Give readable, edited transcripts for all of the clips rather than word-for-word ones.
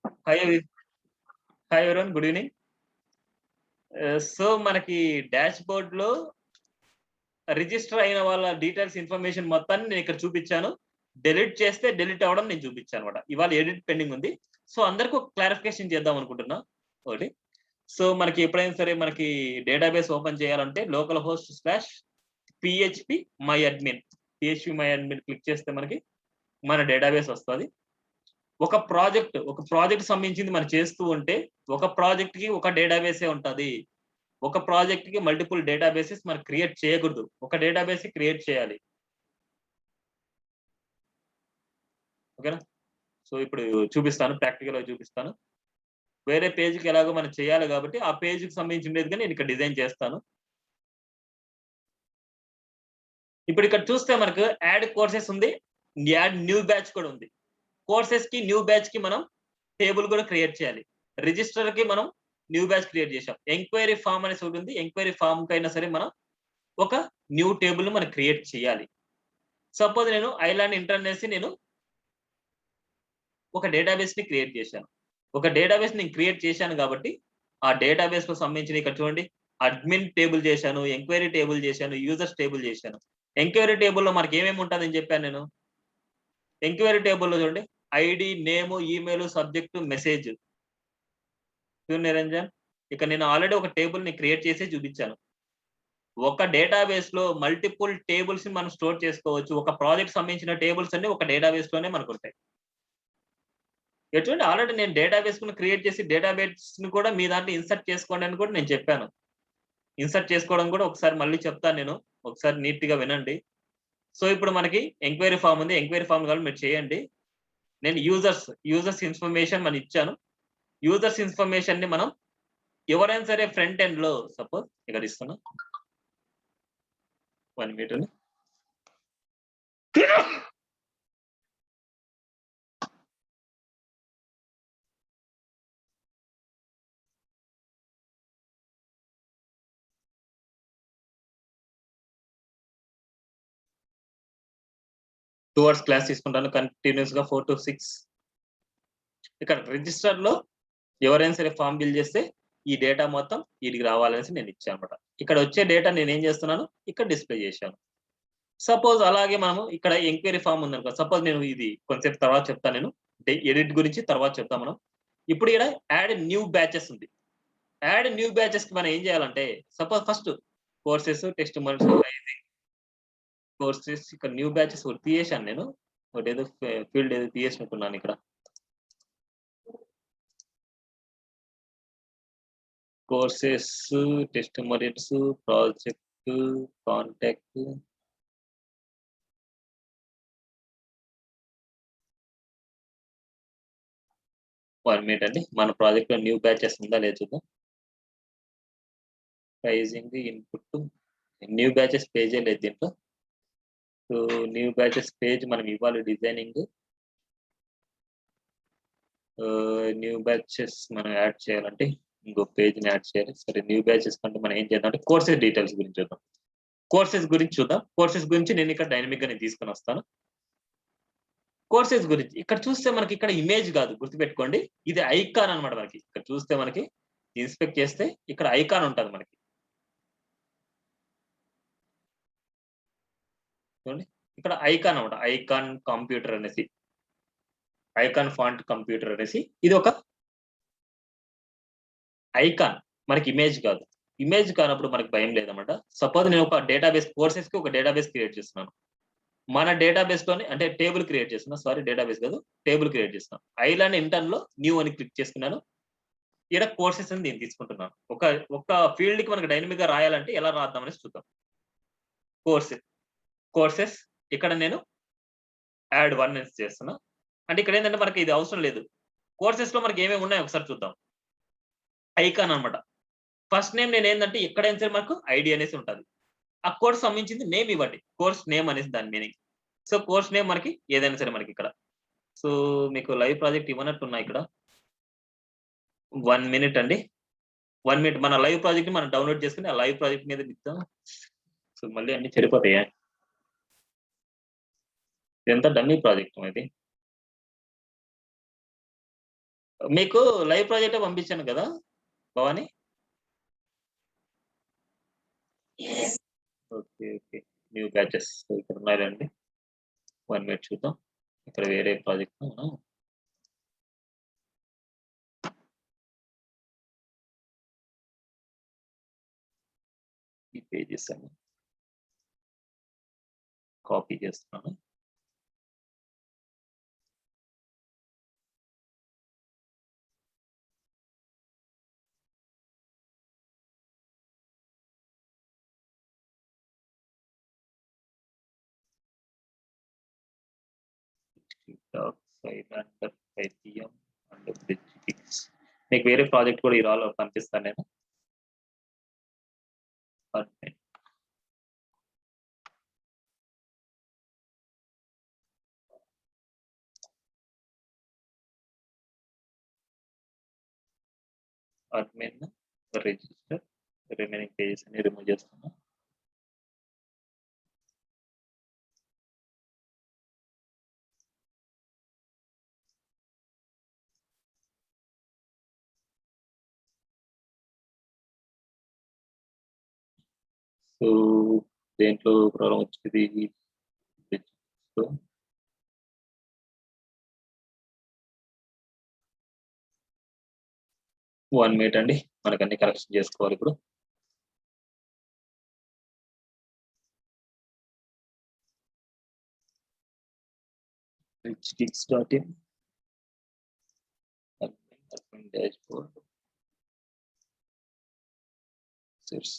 Hi every hi everyone. Good evening. So మనకి డాష్‌బోర్డ్‌లో register అయిన వాళ్ళ డీటెయిల్స్ ఇన్ఫర్మేషన్ మొత్తాన్ని నేను ఇక్కడ చూపించాను. డెలీట్ చేస్తే డెలీట్ అవ్వడం నేను చూపించానన్నమాట. ఇవాళ ఎడిట్ పెండింగ్ ఉంది. సో అందరికి ఒక క్లారిఫికేషన్ చేద్దాం అనుకుంటున్నా ఒకటి. సో మనకి ఎప్పుడైనా సరే మనకి డేటాబేస్ ఓపెన్ చేయాలంటే local host slash PHP my admin click చేస్తే మనకి మన డేటాబేస్ వస్తది. ఒక ప్రాజెక్ట్ సంబంధించింది మనం చేస్తూ ఉంటే ఒక ప్రాజెక్ట్‌కి ఒక డేటాబేసే ఉంటది. ఒక ప్రాజెక్ట్‌కి మల్టిపుల్ డేటాబేసెస్ మనం క్రియేట్ చేయకూడదు. ఒక డేటాబేస్ క్రియేట్ చేయాలి. ఓకేనా? సో ఇప్పుడు చూపిస్తాను. ప్రాక్టికల్‌గా చూపిస్తాను. వేరే పేజ్‌కి ఎలాగో మనం చేయాలి కాబట్టి ఆ పేజ్‌కి సంబంధించినదిగా నేను ఇక్కడ డిజైన్ చేస్తాను. ఇప్పుడు ఇక్కడ చూస్తే మనకు యాడ్ కోర్సెస్ ఉంది. యాడ్ న్యూ బ్యాచ్ కూడా ఉంది. కోర్సెస్‌కి న్యూ బ్యాచ్‌కి మనం టేబుల్ కూడా క్రియేట్ చేయాలి. రిజిస్టర్‌కి మనం న్యూ బ్యాచ్ క్రియేట్ చేసాం. ఎంక్వైరీ ఫార్మ్ అనేసి ఒకటి ఉంది. ఎంక్వైరీ ఫార్మ్‌కైనా సరే మనం ఒక న్యూ టేబుల్‌ని మనం క్రియేట్ చేయాలి. సపోజ్ నేను ఐలాండ్ ఇంటర్ అనేసి నేను ఒక డేటాబేస్‌ని క్రియేట్ చేశాను. ఒక డేటాబేస్ నేను క్రియేట్ చేశాను కాబట్టి ఆ డేటాబేస్‌లో సంబంధించిన ఇక్కడ చూడండి అడ్మిన్ టేబుల్ చేశాను, ఎంక్వైరీ టేబుల్ చేశాను, యూజర్స్ టేబుల్ చేశాను. ఎంక్వైరీ టేబుల్‌లో మనకి ఏమేమి ఉంటదని చెప్పాను నేను. ఎంక్వైరీ టేబుల్‌లో చూడండి ID, name, email, subject, message. చూడు నిరంజన్. ఇక్కడ నేను ఆల్రెడీ ఒక టేబుల్‌ని క్రియేట్ చేసి చూపించాను. ఒక డేటాబేస్‌లో మల్టిపుల్ టేబుల్స్‌ని మనం స్టోర్ చేసుకోవచ్చు. ఒక ప్రాజెక్ట్ సంబంధించిన టేబుల్స్ అన్ని ఒక డేటాబేస్‌లోనే మనకుంటాయి. చూడండి ఆల్రెడీ నేను డేటాబేస్‌ని క్రియేట్ చేసి డేటాబేస్‌ని కూడా మీ దాంట్లో ఇన్సర్ట్ చేసుకోండి అని కూడా నేను చెప్పాను. ఇన్సర్ట్ చేసుకోవడం కూడా ఒకసారి మళ్ళీ చెప్తాను నేను. ఒకసారి నీట్‌గా వినండి. సో ఇప్పుడు మనకి ఎంక్వైరీ ఫార్మ్ ఉంది. ఎంక్వైరీ ఫార్మ్ కావాలి మీరు చేయండి. నేను యూజర్స్ ఇన్ఫర్మేషన్ మనం ఇచ్చాను. యూజర్స్ ఇన్ఫర్మేషన్‌ని మనం ఎవరైనా సరే ఫ్రంట్ ఎండ్‌లో సపోజ్ ఇక్కడ ఇస్తున్నా. 1 మినిట్ అండి. టూ అవర్స్ క్లాస్ తీసుకుంటాను కంటిన్యూస్‌గా 4-6. ఇక్కడ రిజిస్టర్‌లో ఎవరైనా సరే ఫార్మ్ ఫిల్ చేస్తే ఈ డేటా మొత్తం ఈడికి రావాలనేసి నేను ఇచ్చానన్నమాట. ఇక్కడ వచ్చే డేటా నేనేం చేస్తున్నాను ఇక్కడ డిస్‌ప్లే చేశాను. సపోజ్ అలాగే మనము ఇక్కడ ఎంక్వైరీ ఫార్మ్ ఉందనుకో. సపోజ్ నేను ఇది కొంచెంసేపు తర్వాత చెప్తాను నేను. ఎడిట్ గురించి తర్వాత చెప్తాం మనం. ఇప్పుడు ఈడ యాడ్ న్యూ బ్యాచెస్ ఉంది. యాడ్ న్యూ బ్యాచెస్‌కి మనం ఏం చేయాలంటే suppose first courses, testimonials, courses ఇక్కడ న్యూ బ్యాచెస్ ఒకటి తీయేశాను నేను. ఒకటేదో ఫీల్డ్ ఏదో తీయేసినట్టున్నాను ఇక్కడ. Courses, testimonials, project, contact. One minute అండి. మన ప్రాజెక్ట్‌లో న్యూ బ్యాచెస్ ఉందా లేదో చూద్దాం. ప్రైజింగ్, ఇన్పుట్, న్యూ బ్యాచెస్ పేజే లేదు దీంట్లో. సో న్యూ బ్యాచెస్ పేజ్ మనం ఇవ్వాలి డిజైనింగ్. న్యూ బ్యాచెస్ మనం యాడ్ చేయాలంటే ఇంకో పేజ్‌ని యాడ్ చేయాలి. సరే న్యూ బ్యాచెస్ కంటే మనం ఏం చేద్దాం అంటే కోర్సెస్ డీటెయిల్స్ గురించి చూద్దాం. కోర్సెస్ గురించి నేను ఇక్కడ డైనమిక్‌గా నేను తీసుకొనొస్తాను. కోర్సెస్ గురించి ఇక్కడ చూస్తే మనకి ఇక్కడ ఇమేజ్ కాదు గుర్తుపెట్టుకోండి. ఇది ఐకాన్ అన్నమాట మనకి. ఇక్కడ చూస్తే మనకి ఇన్స్పెక్ట్ చేస్తే ఇక్కడ ఐకాన్ ఉంటది మనకి. చూడండి. ఇక్కడ ఐకాన్ అన్నమాట. ఐకాన్ కంప్యూటర్ అనేసి. ఐకాన్ ఫాంట్ కంప్యూటర్ అనేసి ఇది ఒక ఐకాన్. మనకి ఇమేజ్ కాదు. ఇమేజ్ కానప్పుడు మనకు భయం లేదన్నమాట. సపోజ్ నేను ఒక డేటాబేస్ కోర్సెస్‌కి ఒక డేటాబేస్ క్రియేట్ చేస్తున్నాను. మన డేటాబేస్‌లోనే అంటే టేబుల్ క్రియేట్ చేస్తున్నా. సారీ డేటాబేస్ కాదు. టేబుల్ క్రియేట్ చేస్తున్నా. ఐలాండ్ ఇంటర్న్‌లో న్యూ అని క్లిక్ చేసుకున్నాను. ఈడ కోర్సెస్ అని నేను తీసుకుంటున్నాను. ఒక ఫీల్డ్‌కి మనకు డైనమిక్‌గా రాయాలంటే ఎలా రాద్దాం అనేసి చూద్దాం. కోర్సెస్, కోర్సెస్ ఇక్కడ నేను యాడ్ 1 అనేసి చేస్తున్నా. అంటే ఇక్కడ ఏందంటే మనకి ఇది అవసరం లేదు. కోర్సెస్‌లో మనకి ఏమేమి ఉన్నాయో ఒకసారి చూద్దాం. ఐకాన్ అన్నమాట. ఫస్ట్ నేమ్ నేనేందంటే ఎక్కడైనా సరే మనకు ఐడీ అనేసి ఉంటది. ఆ కోర్స్ సంబంధించింది నేమ్ ఇవ్వండి. కోర్స్ నేమ్ అనేసి దాని మీనింగ్. సో కోర్స్ నేమ్ మనకి ఏదైనా సరే మనకిక్కడ. సో మీకు లైవ్ ప్రాజెక్ట్ ఇవ్వనట్టున్నా ఇక్కడ. 1 మినిట్ అండి. 1 మినిట్ మన లైవ్ ప్రాజెక్ట్‌ని మనం డౌన్‌లోడ్ చేసుకొని ఆ లైవ్ ప్రాజెక్ట్ మీద ఇద్దాం. సో మళ్ళీ అన్ని చెడిపోతాయా? ఇదంతా డమ్మీ ప్రాజెక్ట్ ఇది. మీకు లైవ్ ప్రాజెక్టే పంపించాను కదా Bhavani. Okay. Okay. New batches ఇక్కడ ఉన్నారండి. 1 మినిట్ చూద్దాం. ఇక్కడ వేరే ప్రాజెక్ట్ మనం ఈ పేజెస్ అన్ని కాపీ చేస్తున్నాను. IPM and bridge kicks. మీకు వేరే ప్రాజెక్ట్ కూడా ఈ రాలో పంపిస్తాను నేను. అడ్మిన్ రిజిస్టర్ రిమైనింగ్ పేజెస్ అన్ని రిమూవ్ చేస్తున్నా. సో దేంట్లో ప్రాబ్లం వచ్చేది 1 మినిట్ అండి, మనకన్నీ కరెక్షన్ చేసుకోవాలి ఇప్పుడు. richgeeks.in admin dashboard search.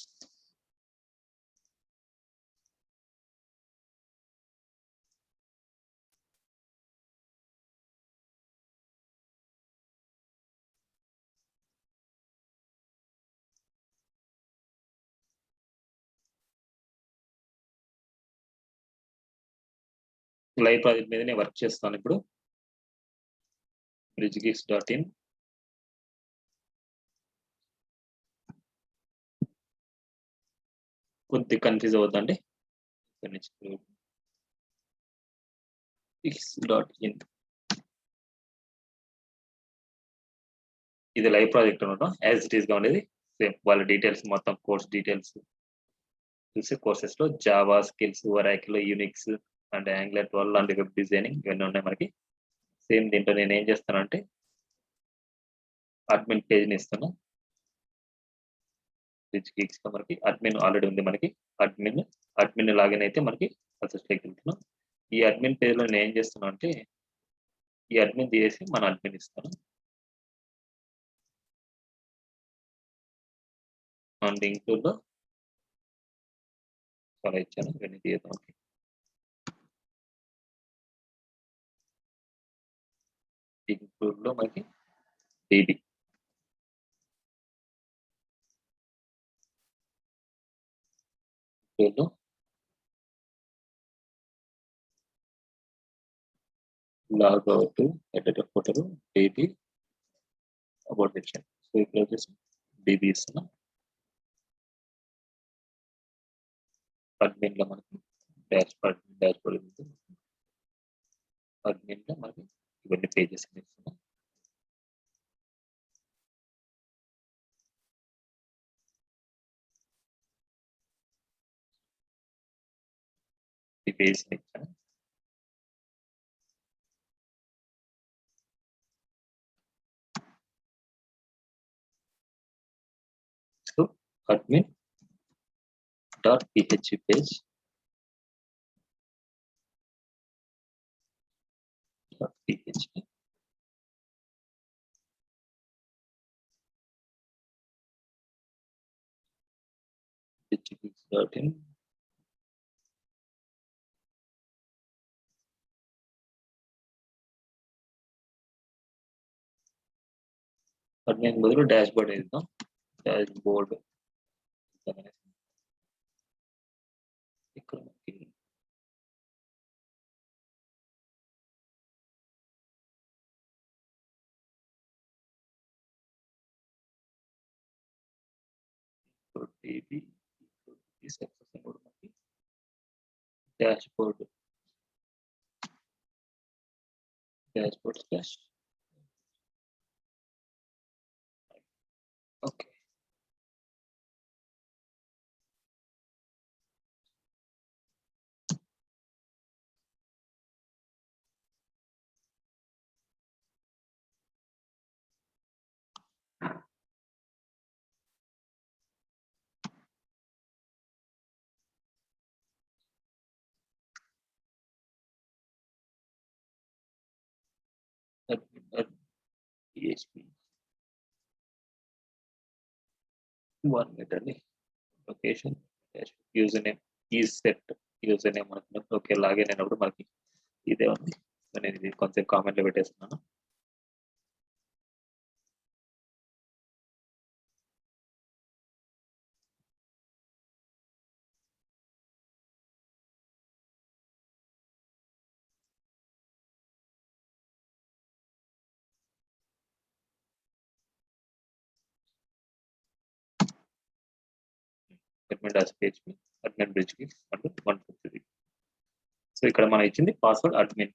Live project మీదనే వర్క్ చేస్తాను ఇప్పుడు. richgeeks.in కొద్ది కన్ఫ్యూజ్ అవుతుందండి. .in ఇది లైవ్ ప్రాజెక్ట్ అనమాట. యాజ్ ఇట్ ఈస్ గా ఉండేది సేమ్. వాళ్ళ డీటెయిల్స్ మొత్తం కోర్స్ డీటెయిల్స్ చూసి కోర్సెస్ లో Java skills, Oracle, Unix and angular 12 లాంటి వెబ్ డిజైనింగ్ ఇవన్నీ ఉన్నాయి మనకి. సేమ్ దీంట్లో నేను ఏం చేస్తానంటే అడ్మిన్ పేజ్ని ఇస్తాను. రిచ్గీక్స్ లో మనకి అడ్మిన్ ఆల్రెడీ ఉంది. మనకి అడ్మిన్ లాగిన్ అయితే మనకి అసెస్ట్లోకి వెళ్తున్నాం. ఈ అడ్మిన్ పేజ్ లో నేను ఏం చేస్తున్నా అంటే ఈ అడ్మిన్ తీసేసి మన అడ్మిన్ ఇస్తాను. అండ్ ఇంక్లూడ్ లో చాలా ఇచ్చాను, ఇవన్నీ తీద్దాం. ఇంక్లూడ్ లో మనకి డీబీ లో log out editor photo DB about section. So ఇక్కడ వచ్చేసి డీబీ ఇస్తున్నాం. అడ్మిన్ లో మనకి డాష్బోర్డ్ ఉంది. అడ్మిన్ లో మనకి ఇవన్నీ పేజెస్ ఇస్తున్నాం. ఈ పేజ్ ఇచ్చాను. So admin .php page .php richgeeks.in admin బదులు డాష్బోర్డ్ వేద్దాం. డాష్బోర్డ్ ఇక్కడ మనకి డాష్బోర్డ్ స్లాష్ PHP 1 minute అండి. Location user name is set user name అనుకున్నప్పుడు ఓకే లాగిన్ అయినప్పుడు మనకి ఇదే ఉంది. సో నేను ఇది కొంచెం కామెంట్ లో పెట్టేస్తున్నాను. admin.php admin bridge కి 153. సో ఇక్కడ మనం ఇచ్చింది పాస్వర్డ్ అడ్మిన్.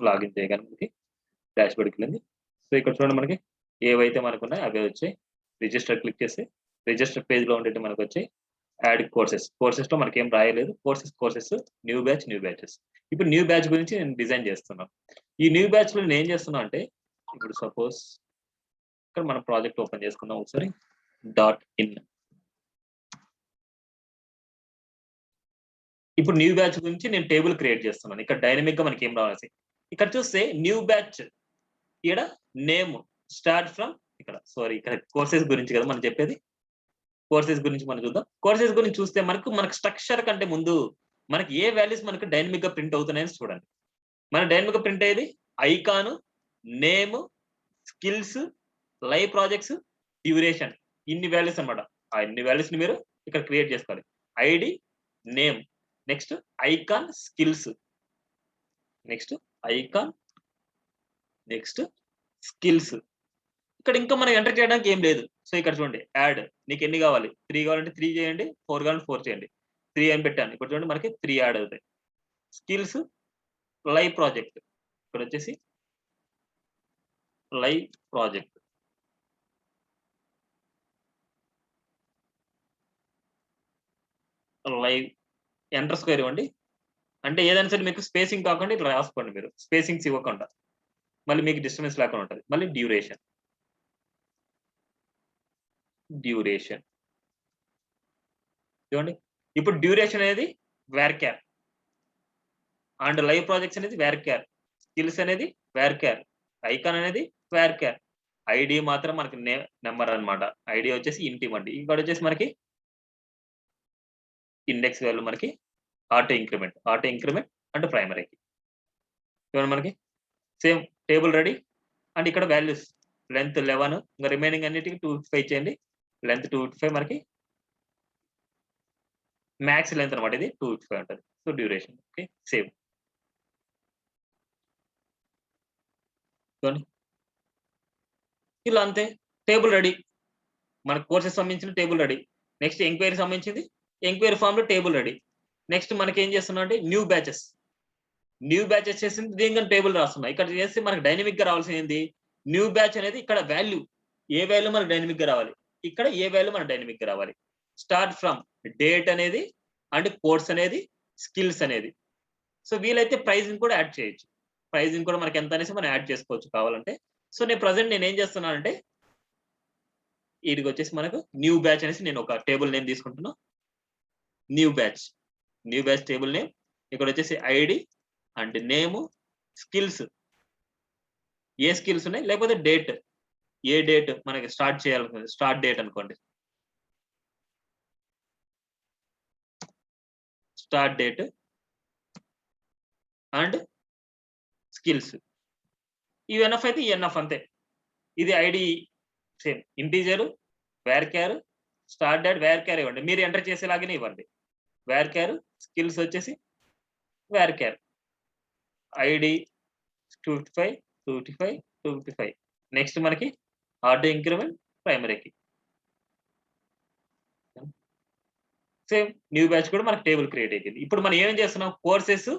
లాగిన్ చేయగానే మనకి డాష్ బోర్డ్కి వెళ్ళింది. సో ఇక్కడ చూడండి మనకి ఏవైతే మనకు ఉన్నాయో అవే వచ్చాయి. రిజిస్టర్ క్లిక్ చేసి రిజిస్టర్ పేజ్ లో ఉండేది మనకు వచ్చాయి. యాడ్ కోర్సెస్ లో మనకి ఏం రాయలేదు. Courses new batches. ఇప్పుడు న్యూ బ్యాచ్ గురించి నేను డిజైన్ చేస్తున్నాను. ఈ న్యూ బ్యాచ్ లో నేను ఏం చేస్తున్నా అంటే ఇప్పుడు సపోజ్ ఇక్కడ మనం ప్రాజెక్ట్ ఓపెన్ చేసుకుందాం ఒకసారి. .in ఇప్పుడు న్యూ బ్యాచ్ గురించి నేను టేబుల్ క్రియేట్ చేస్తున్నాను. ఇక్కడ డైనమిక్ గా మనకి ఏం రావాలి. ఇక్కడ చూస్తే న్యూ బ్యాచ్ ఇక్కడ నేమ్ స్టార్ట్ ఫ్రమ్ ఇక్కడ కోర్సెస్ గురించి కదా మనం చెప్పేది. కోర్సెస్ గురించి మనం చూద్దాం. కోర్సెస్ గురించి చూస్తే మనకు స్ట్రక్చర్ కంటే ముందు మనకి ఏ వాల్యూస్ మనకు డైనమిక్ గా ప్రింట్ అవుతున్నాయని చూడండి. మన డైనమిక్ గా ప్రింట్ అయ్యేది icon, name, skills, live projects, duration. ఇన్ని వాల్యూస్ అన్నమాట. ఆ ఇన్ని వాల్యూస్ ని మీరు ఇక్కడ క్రియేట్ చేసుకోవాలి. ID, name, next icon, skills, next icon, next skills. ఇక్కడ ఇంకా మనం ఎంటర్ చేయడానికి ఏం లేదు. సో ఇక్కడ చూడండి యాడ్. నీకు ఎన్ని కావాలి? 3 కావాలంటే 3 చేయండి, 4 కావాలంటే 4 చేయండి. 3 అని పెట్టాను. ఇక్కడ చూడండి మనకి 3 యాడ్ అవుతాయి. Skills, live project. ఇక్కడ వచ్చేసి live project. Live enter square ఇవ్వండి. అంటే ఏదైనా సరే మీకు స్పేసింగ్ కాకుండా ఇట్లా రాసుకోండి. మీరు స్పేసింగ్స్ ఇవ్వకుండా మళ్ళీ మీకు డిస్టర్బెన్స్ లేకుండా ఉంటుంది. మళ్ళీ డ్యూరేషన్ చూడండి. ఇప్పుడు డ్యూరేషన్ అనేది varchar అండ్ లైవ్ ప్రాజెక్ట్స్ అనేది varchar, స్కిల్స్ అనేది varchar, ఐకాన్ అనేది varchar, ఐడి మాత్రం మనకి నెంబర్ అన్నమాట. ఐడి వచ్చేసి ఇంట్ ఇవ్వండి. ఇక్కడ వచ్చేసి మనకి ఇండెక్స్ వాల్యూ మనకి ఆటో ఇంక్రిమెంట్ అంటే ప్రైమరీకి. చూడండి మనకి సేమ్ టేబుల్ రెడీ. అండ్ ఇక్కడ వాల్యూస్ లెంత్ 11, ఇంకా రిమైనింగ్ అన్నిటికి 255 చేయండి. లెంత్ 255 మనకి మ్యాక్స్ లెంత్ అనమాట. ఇది 255 ఉంటుంది. So duration okay save. చూడండి ఇలా అంతే. Table ready. మన కోర్సెస్ సంబంధించిన టేబుల్ రెడీ. నెక్స్ట్ ఎంక్వైరీ సంబంధించింది. ఎంక్వైరీ ఫామ్ లో టేబుల్ రెడీ. నెక్స్ట్ మనకి ఏం చేస్తున్నాం అంటే న్యూ బ్యాచెస్ చేసింది దీనికన్నా టేబుల్ రాస్తున్నాం. ఇక్కడ చేస్తే మనకి డైనమిక్ గా రావాల్సింది ఏంది? న్యూ బ్యాచ్ అనేది ఇక్కడ వాల్యూ, ఏ వాల్యూ మనకు డైనమిక్ గా రావాలి, ఇక్కడ ఏ వాల్యూ మనకు డైనమిక్ గా రావాలి. స్టార్ట్ ఫ్రమ్ డేట్ అనేది అండ్ కోర్స్ అనేది, స్కిల్స్ అనేది. సో వీలైతే ప్రైజింగ్ కూడా యాడ్ చేయొచ్చు. ప్రైజింగ్ కూడా మనకి ఎంత అనేసి మనం యాడ్ చేసుకోవచ్చు కావాలంటే. సో నేను ఏం చేస్తున్నానంటే వీటికి వచ్చేసి మనకు న్యూ బ్యాచ్ అనేసి నేను ఒక టేబుల్ నేమ్ తీసుకుంటున్నా. New batch table name. ఇక్కడ వచ్చేసి ఐడి అండ్ నేమ్, స్కిల్స్, ఏ స్కిల్స్ ఉన్నాయి, లేకపోతే డేట్, ఏ డేట్ మనకి స్టార్ట్ చేయాలనుకుంది, స్టార్ట్ డేట్ అనుకోండి. Start date and skills. ఇవి ఎన్ఎఫ్ అయితే ఈ ఎన్ఎఫ్ అంతే. ఇది ID same integer, varchar, start date, varchar ఇవ్వండి. మీరు ఎంటర్ చేసేలాగానే ఇవ్వండి. varchar, స్కిల్స్ వచ్చేసి varchar, ఐడి 255. నెక్స్ట్ మనకి ఆటో ఇంక్రిమెంట్ ప్రైమరీకి. సేమ్ న్యూ బ్యాచ్ కూడా మనకి టేబుల్ క్రియేట్ అయ్యింది. ఇప్పుడు మనం ఏం చేస్తున్నాం? Courses,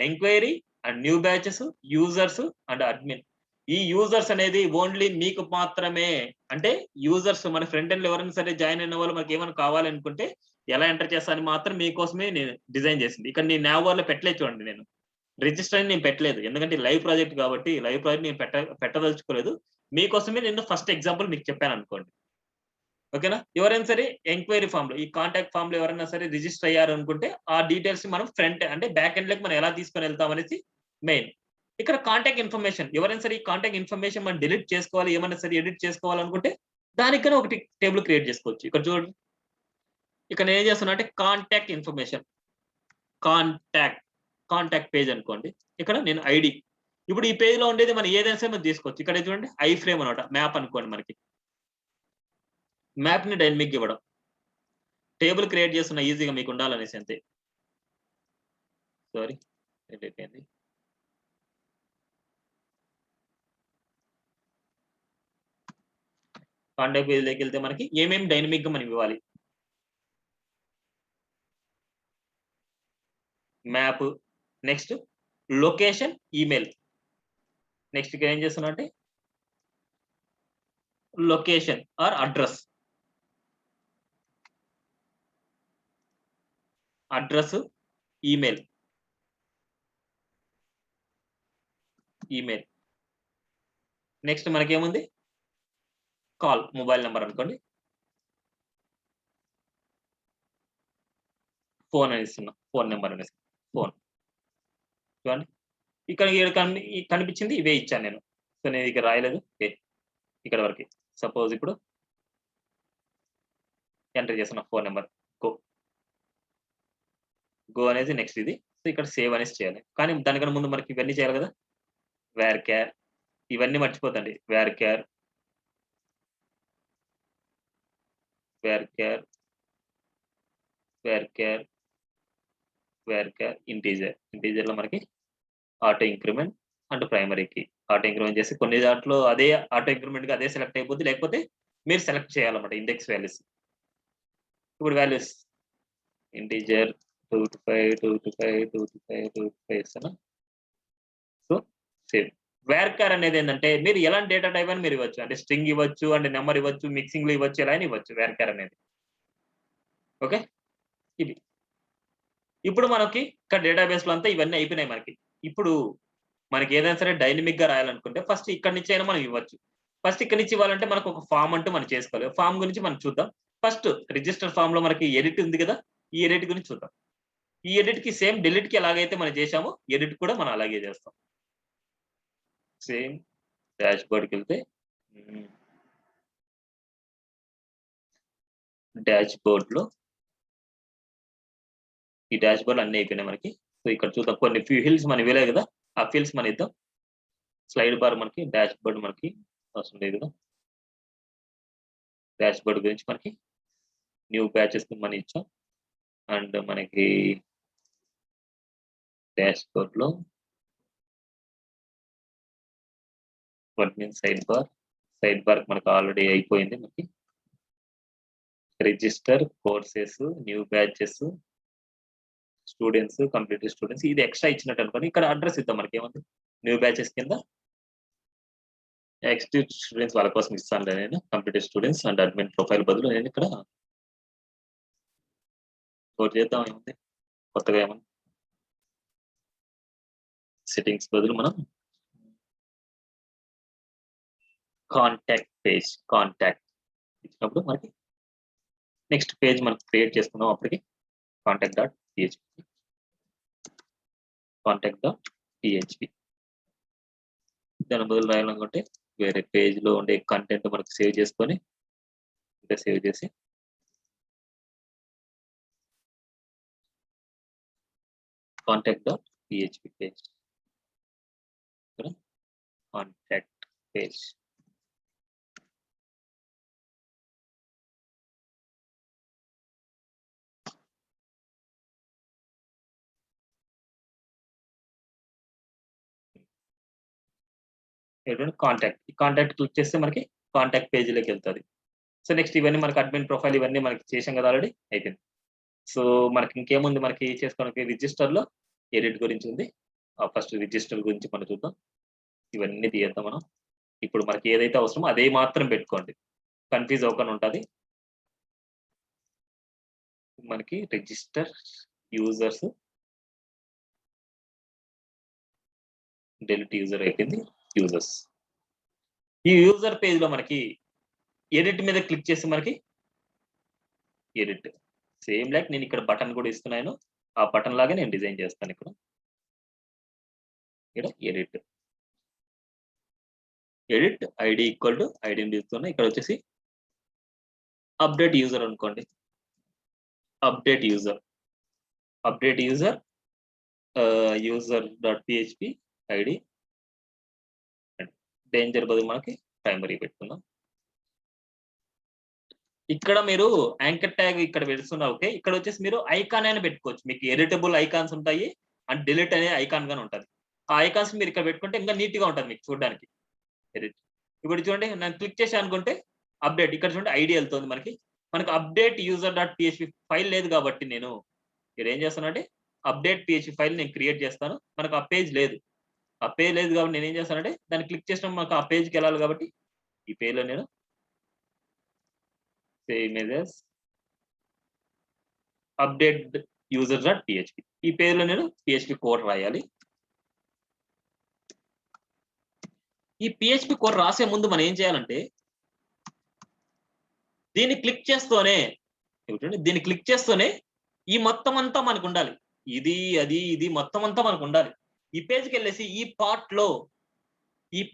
enquiry and new batches, users and admin. ఈ యూజర్స్ అనేది ఓన్లీ మీకు మాత్రమే. అంటే యూజర్స్ మన ఫ్రంట్ ఎండ్ లో ఎవరైనా సరే జాయిన్ అయిన వాళ్ళు మనకి ఏమైనా కావాలనుకుంటే ఎలా ఎంటర్ చేస్తానని మాత్రం మీకోసమే నేను డిజైన్ చేసింది. ఇక్కడ నేను నావర్ లో పెట్టలేదు చూడండి. నేను రిజిస్టర్ అని నేను పెట్టలేదు, ఎందుకంటే లైవ్ ప్రాజెక్ట్ కాబట్టి. లైవ్ ప్రాజెక్ట్ నేను పెట్టదలుచుకోలేదు. మీకోసమే నేను ఫస్ట్ ఎగ్జాంపుల్ మీకు చెప్పాను అనుకోండి. ఓకేనా? ఎవరైనా సరే ఎంక్వైరీ ఫామ్ లో, ఈ కాంటాక్ట్ ఫామ్ లో ఎవరైనా సరే రిజిస్టర్ అయ్యారు అనుకుంటే ఆ డీటెయిల్స్ మనం ఫ్రంట్ అంటే బ్యాక్ ఎండ్ లోకి మనం ఎలా తీసుకొని వెళ్తాం అనేది మెయిన్. ఇక్కడ కాంటాక్ట్ ఇన్ఫర్మేషన్ ఎవరైనా సరే ఈ కాంటాక్ట్ ఇన్ఫర్మేషన్ మనం డిలీట్ చేసుకోవాలి, ఏమైనా సరే ఎడిట్ చేసుకోవాలనుకుంటే దానికనే ఒకటి టేబుల్ క్రియేట్ చేసుకోవచ్చు. ఇక్కడ చూడండి, ఇక్కడ నేను ఏం చేస్తున్నా అంటే కాంటాక్ట్ ఇన్ఫర్మేషన్, కాంటాక్ట్ పేజ్ అనుకోండి. ఇక్కడ నేను ఐడి, ఇప్పుడు ఈ పేజ్ లో ఉండేది మనం ఏదైనా సరే మనం తీసుకోవచ్చు. ఇక్కడ చూడండి ఐ ఫ్రేమ్ అనమాట, మ్యాప్ అనుకోండి. మనకి మ్యాప్ ని డైనమిక్ ఇవ్వడం, టేబుల్ క్రియేట్ చేస్తున్న ఈజీగా మీకు ఉండాలనేసి అంతే. సారీ అయిపోయింది. కాంటాక్ట్ పేజ్ లోకి వెళ్తే మనకి ఏమేమి డైనమిక్ గా మనం ఇవ్వాలి, map, next location, email. Next ఇక్కడ ఏం చేస్తున్నా అంటే location or address, email, next మనకేముంది కాల్, మొబైల్ నెంబర్ అనుకోండి, ఫోన్ అని ఇస్తున్నా, ఫోన్ నెంబర్ అనేసి ఫోన్. చూడండి ఇక్కడ కనిపించింది, ఇవే ఇచ్చాను నేను. సో నేను ఇక్కడ రాయలేదు, ఇక్కడ వరకు. సపోజ్ ఇప్పుడు ఎంటర్ చేస్తున్న ఫోన్ నెంబర్, గో అనేది నెక్స్ట్ ఇది. సో ఇక్కడ సేవ్ అనేసి చేయాలి. కానీ దానికన్నా ముందు మనకి ఇవన్నీ చేయాలి కదా, వేర్ క్యార్, ఇవన్నీ మర్చిపోతండి. వేర్ క్యార్ ఇంటీజర్ లో మనకి ఆటో ఇంక్రిమెంట్ అండ్ ప్రైమరీకి ఆటో ఇంక్రిమెంట్ చేసి కొన్ని దాంట్లో అదే ఆటో ఇంక్రిమెంట్ గా అదే సెలెక్ట్ అయిపోద్ది, లేకపోతే మీరు సెలెక్ట్ చేయాలన్నమాట ఇండెక్స్ వాల్యూస్. ఇప్పుడు వాల్యూస్ ఇంటీజర్ 225 ఇస్తాను. So save. వేర్కార్ అనేది ఏంటంటే మీరు ఎలాంటి డేటా టైప్ అని మీరు ఇవ్వచ్చు, అంటే స్ట్రింగ్ ఇవ్వచ్చు, అంటే నెంబర్ ఇవ్వచ్చు, మిక్సింగ్ లో ఇవ్వచ్చు, ఎలా అని ఇవ్వచ్చు వేర్కార్ అనేది. ఓకే, ఇది ఇప్పుడు మనకి ఇక్కడ డేటాబేస్ లో అంతా ఇవన్నీ అయిపోయినాయి మనకి. ఇప్పుడు మనకి ఏదైనా సరే డైనమిక్ గా రాయాలనుకుంటే ఫస్ట్ ఇక్కడ నుంచి అయినా మనం ఇవ్వచ్చు. ఫస్ట్ ఇక్కడ నుంచి ఇవ్వాలంటే మనకు ఒక ఫామ్ అంటూ మనం చేసుకోవాలి. ఫామ్ గురించి మనం చూద్దాం. ఫస్ట్ రిజిస్టర్ ఫామ్ లో మనకి ఎడిట్ ఉంది కదా, ఈ ఎడిట్ గురించి చూద్దాం. ఈ ఎడిట్ కి సేమ్ డిలీట్ కి ఎలాగైతే మనం చేసామో ఎడిట్ కూడా మనం అలాగే చేస్తాం. సేమ్ డాష్ బోర్డ్కి వెళ్తే డాష్ బోర్డ్ లో ఈ డాష్ బోర్డ్ అన్ని అయిపోయినాయి మనకి. సో ఇక్కడ చూద్దాం, కొన్ని ఫీల్డ్స్ మనం ఇవ్వలేదు కదా, ఆ ఫీల్డ్స్ మనం ఇద్దాం. స్లైడ్ బార్ మనకి డాష్ బోర్డ్ మనకి అవసరం లేదు కదా. డాష్ బోర్డ్ గురించి మనకి న్యూ బ్యాచెస్ మనం ఇచ్చాం. అండ్ మనకి డాష్ బోర్డ్ లో సైడ్ బార్ మనకు ఆల్రెడీ అయిపోయింది. మనకి register, courses, new batches, students, complete students, ఇది ఎక్స్ట్రా ఇచ్చినట్టు అనుకోండి. ఇక్కడ అడ్రస్ ఇద్దాం. మనకి ఏముంది న్యూ బ్యాచెస్ కింద ఎక్స్టివ్ స్టూడెంట్స్ వాళ్ళ కోసం ఇస్తాను నేను. Complete students and admin profile బదులు నేను ఇక్కడ చేద్దాం. ఏముంది కొత్తగా ఏమన్నా సెట్టింగ్స్ బదులు మనం కాంటాక్ట్ పేజ్ ఇచ్చినప్పుడు మనకి నెక్స్ట్ పేజ్ మనం క్రియేట్ చేసుకున్నాం. అప్పటికి కాంటాక్ట్.php దాని బదులు రాయాలనుకుంటే వేరే పేజ్ లో ఉండే కంటెంట్ మనకు సేవ్ చేసుకొని ఇంకా సేవ్ చేసి కాంటాక్ట్.php page, contact page. Contact click చేస్తే మనకి కాంటాక్ట్ పేజీలోకి వెళ్తుంది. సో నెక్స్ట్ ఇవన్నీ మనకి అడ్మిన్ ప్రొఫైల్ ఇవన్నీ మనకి చేసాం కదా, ఆల్రెడీ అయిపోయింది. సో మనకి ఇంకేముంది మనకి చేసుకోవడానికి, రిజిస్టర్ లో ఎడిట్ గురించి ఉంది. ఫస్ట్ రిజిస్టర్ గురించి మనం చూద్దాం. ఇవన్నీ తీద్దాం మనం. ఇప్పుడు మనకి ఏదైతే అవసరమో అదే మాత్రం పెట్టుకోండి, కన్ఫ్యూజ్ అవ్వకుండా ఉంటుంది. మనకి రిజిస్టర్, యూజర్స్, డెలిట్ యూజర్ అయిపోయింది, యూజర్స్. ఈ యూజర్ పేజ్ లో మనకి ఎడిట్ మీద క్లిక్ చేసి మనకి ఎడిట్ సేమ్ లైక్ నేను ఇక్కడ బటన్ కూడా ఇస్తున్నాను. ఆ బటన్ లాగా నేను డిజైన్ చేస్తాను. ఇక్కడ edit edit ID equal to ఐడిని తీసుకున్నా. ఇక్కడ వచ్చేసి అప్డేట్ యూజర్ అనుకోండి. Update user user dot PHP ID danger బదులు మనకి ప్రైమరీ పెట్టుకుందాం. ఇక్కడ మీరు యాంకర్ ట్యాగ్ ఇక్కడ పెడుతున్నా. ఓకే, ఇక్కడ వచ్చేసి మీరు ఐకాన్ అయినా పెట్టుకోవచ్చు. మీకు ఎడిటబుల్ ఐకాన్స్ ఉంటాయి అండ్ డిలీట్ అనే ఐకాన్ గానే ఉంటుంది. ఆ ఐకాన్స్ మీరు ఇక్కడ పెట్టుకుంటే ఇంకా నీట్ గా ఉంటుంది మీకు చూడడానికి. ఎడిట్ ఇప్పుడు చూడండి, నేను క్లిక్ చేసి అనుకుంటే అప్డేట్ ఇక్కడ చూడండి ఐడి వెళ్తుంది మనకి update user dot PHP file లేదు కాబట్టి నేను మీరు ఏం చేస్తానంటే అప్డేట్ పిహెచ్పి ఫైల్ నేను క్రియేట్ చేస్తాను. మనకు ఆ పేజ్ లేదు కాబట్టి నేను ఏం చేస్తానంటే దాన్ని క్లిక్ చేసినప్పుడు మనకు ఆ పేజ్కి వెళ్ళాలి కాబట్టి ఈ పేజ్ లో నేను images update user dot PHP ఈ పేజ్ లో నేను పిహెచ్పి కోడ్ రాయాలి. ఈ పిహెచ్పి కోడ్ రాసే ముందు మనం ఏం చేయాలంటే దీన్ని క్లిక్ చేస్తూనే ఈ మొత్తం అంతా మనకు ఉండాలి. ఇది మొత్తం అంతా మనకు ఉండాలి. ఈ పేజ్కి వెళ్ళేసి ఈ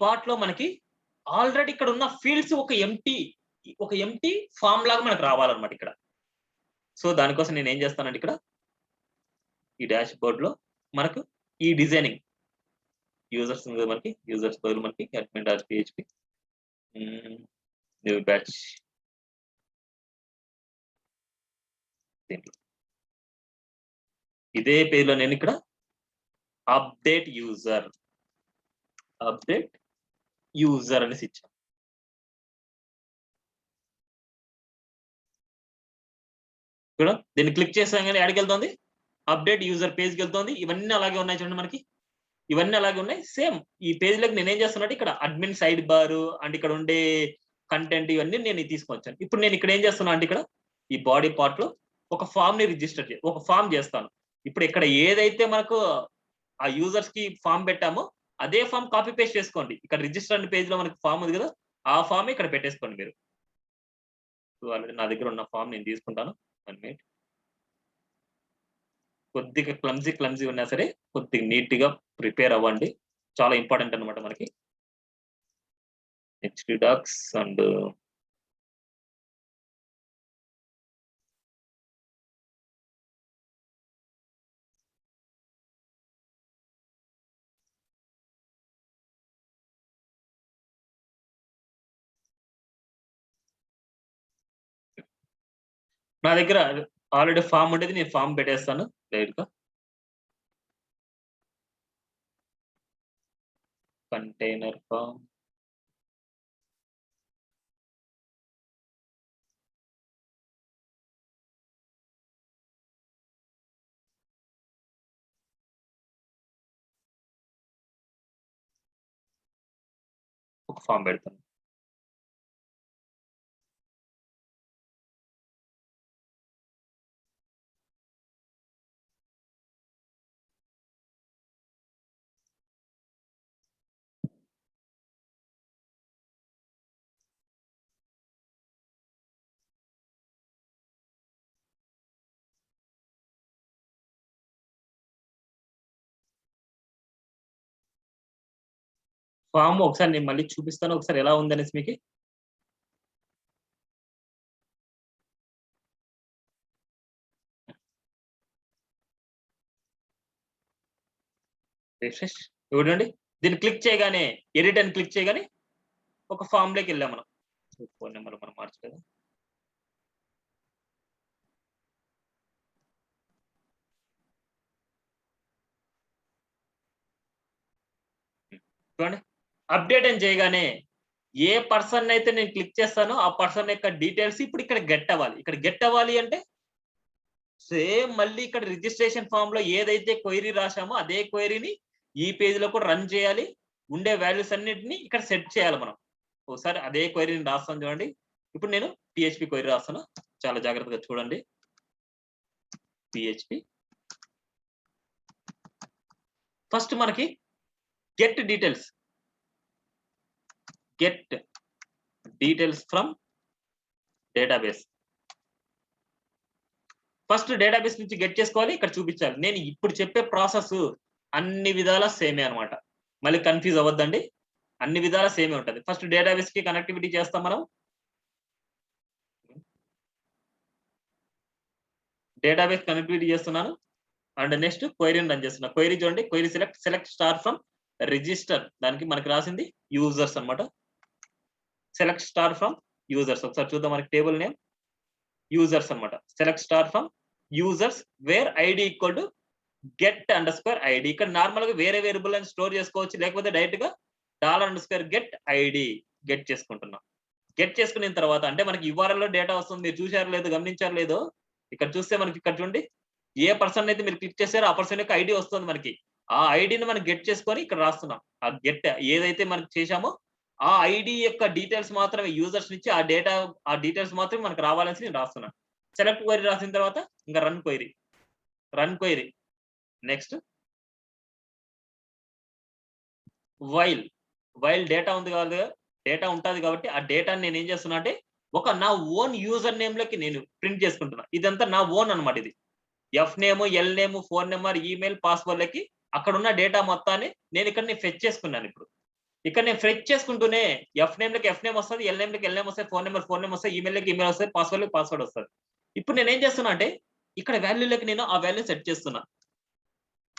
పార్ట్ లో మనకి ఆల్రెడీ ఇక్కడ ఉన్న ఫీల్డ్స్ ఒక ఎంటీ ఫామ్ లాగా మనకు రావాలన్నమాట ఇక్కడ. సో దానికోసం నేను ఏం చేస్తానంటే ఇక్కడ ఈ డాష్ బోర్డ్ లో మనకు ఈ డిజైనింగ్ యూజర్స్ ఉంది కదా, మనకి యూజర్స్ బదులు మనకి admin dot PHP new batch ఇదే పేజ్ లో నేను ఇక్కడ అప్డేట్ యూజర్ అనేసి ఇచ్చాను. చూడ దీన్ని క్లిక్ చేసాగానే ఎక్కడికి వెళ్తుంది, అప్డేట్ యూజర్ పేజ్కి వెళ్తుంది. ఇవన్నీ అలాగే ఉన్నాయి చూడండి, మనకి ఇవన్నీ అలాగే ఉన్నాయి. సేమ్ ఈ పేజ్ లోకి నేను ఏం చేస్తున్నట్టు ఇక్కడ అడ్మిన్ సైడ్ బార్ అండ్ ఇక్కడ ఉండే కంటెంట్ ఇవన్నీ నేను తీసుకొచ్చాను. ఇప్పుడు నేను ఇక్కడ ఏం చేస్తున్నా అంటే ఇక్కడ ఈ బాడీ పార్ట్ లో ఒక ఫామ్ ని ఒక ఫామ్ చేస్తాను. ఇప్పుడు ఇక్కడ ఏదైతే మనకు ఆ యూజర్స్ కి ఫామ్ పెట్టామో అదే ఫామ్ కాపీ పేస్ట్ చేసుకోండి. ఇక్కడ రిజిస్టర్ పేజ్ లో మనకి ఫామ్ ఉంది కదా, ఆ ఫామ్ ఇక్కడ పెట్టేసుకోండి మీరు. ఆల్రెడీ నా దగ్గర ఉన్న ఫామ్ నేను తీసుకుంటాను. 1 minute. కొద్దిగా క్లమ్జీ ఉన్నా సరే కొద్దిగా నీట్ గా ప్రిపేర్ అవ్వండి, చాలా ఇంపార్టెంట్ అనమాట మనకి. హెచ్డి డాక్స్ అండ్ నా దగ్గర ఆల్రెడీ ఫామ్ ఉండేది, నేను ఫామ్ పెట్టేస్తాను డైరెక్ట్ గా. కంటైనర్ ఫామ్ ఒక ఫామ్ పెడతాను. ఫామ్ ఒకసారి నేను మళ్ళీ చూపిస్తాను, ఒకసారి ఎలా ఉందనేసి మీకు. రిఫ్రెష్ చూడండి, దీన్ని క్లిక్ చేయగానే ఎడిట్ అని క్లిక్ చేయగానే ఒక ఫామ్ లోకి వెళ్ళాం మనం. ఫోన్ నెంబర్ మనం మార్చలేదు. చూడండి, అప్డేట్ అని చేయగానే ఏ పర్సన్ అయితే నేను క్లిక్ చేస్తానో ఆ పర్సన్ యొక్క డీటెయిల్స్ ఇప్పుడు ఇక్కడ గెట్ అవ్వాలి. ఇక్కడ గెట్ అవ్వాలి అంటే సేమ్ మళ్ళీ ఇక్కడ రిజిస్ట్రేషన్ ఫామ్ లో ఏదైతే క్వైరీ రాసామో అదే క్వైరీని ఈ పేజ్ లో కూడా రన్ చేయాలి. ఉండే వాల్యూస్ అన్నిటిని ఇక్కడ సెట్ చేయాలి మనం. ఒకసారి అదే క్వైరీని రాస్తాను చూడండి. ఇప్పుడు నేను పిహెచ్పి క్వైరీ రాస్తాను, చాలా జాగ్రత్తగా చూడండి. పిహెచ్పి ఫస్ట్ మనకి get details from database. First database నుంచి గెట్ చేసుకోవాలి, ఇక్కడ చూపించాలి. నేను ఇప్పుడు చెప్పే ప్రాసెస్ అన్ని విధాలా సేమే అనమాట, మళ్ళీ కన్ఫ్యూజ్ అవ్వద్దండి. అన్ని విధాల సేమే ఉంటది. ఫస్ట్ డేటాబేస్ కి కనెక్టివిటీ చేస్తాం మనం. డేటాబేస్ కనెక్టివిటీ చేస్తున్నాను. అండ్ నెక్స్ట్ క్వెరీని రన్ చేస్తున్నా. క్వెరీ చూడండి, query select star from register, దానికి మనకి రాసింది యూజర్స్ అన్నమాట. సెలెక్ట్ స్టార్ ఫ్రమ్ యూజర్స్, ఒకసారి చూద్దాం. మనకి టేబుల్ నేమ్ యూజర్స్ అన్నమాట. Select star from users wear ID equal to get under square ID. ఇక్కడ నార్మల్ గా వేరే వేరియబుల్ అని స్టోర్ చేసుకోవచ్చు, లేకపోతే డైరెక్ట్ గా $_ గెట్ ఐడి గెట్ చేసుకుంటున్నాం. గెట్ చేసుకున్న తర్వాత అంటే మనకి URL లో డేటా వస్తుంది. మీరు చూసారో లేదో, గమనించారో లేదో, ఇక్కడ చూస్తే మనకి ఇక్కడ చూడండి, ఏ పర్సన్ అయితే మీరు క్లిక్ చేశారో ఆ పర్సన్ యొక్క ఐడి వస్తుంది మనకి. ఆ ఐడిని మనం గెట్ చేసుకొని ఇక్కడ రాస్తున్నాం. ఆ గెట్ ఏదైతే మనం చేశామో ఆ ఐడి యొక్క డీటెయిల్స్ మాత్రమే యూజర్స్ నుంచి ఆ డీటెయిల్స్ మాత్రమే మనకు రావాలని నేను రాస్తున్నాను. సెలెక్ట్ క్వెరీ రాసిన తర్వాత ఇంకా run query. Next while data ఉంది కదా, డేటా ఉంటుంది కాబట్టి ఆ డేటాని నేను ఏం చేస్తున్నా అంటే నా ఓన్ యూజర్ నేమ్ లోకి నేను ప్రింట్ చేసుకుంటున్నా. ఇదంతా నా ఓన్ అన్నమాట. ఇది F name, L name, phone number, email, password లకి అక్కడ ఉన్న డేటా మొత్తాన్ని నేను ఇక్కడ ఫెచ్ చేసుకున్నాను. ఇప్పుడు ఇక్కడ నేను ఫెచ్ చేసుకుంటూనే ఎఫ్ నేమ్ లకి ఎఫ్ నేమ్ వస్తుంది, ఎల్ నేమ్ లకి ఎల్ నేమ్ వస్తుంది, ఫోన్ నెంబర్ వస్తుంది, ఈమెయిల్ లకి ఈమెయిల్ వస్తుంది, పాస్వర్డ్ లకి పాస్వర్డ్ వస్తుంది. ఇప్పుడు నేను ఏం చేస్తున్నా అంటే ఇక్కడ వాల్యూలకి నేను ఆ వాల్యూ సెట్ చేస్తున్నా.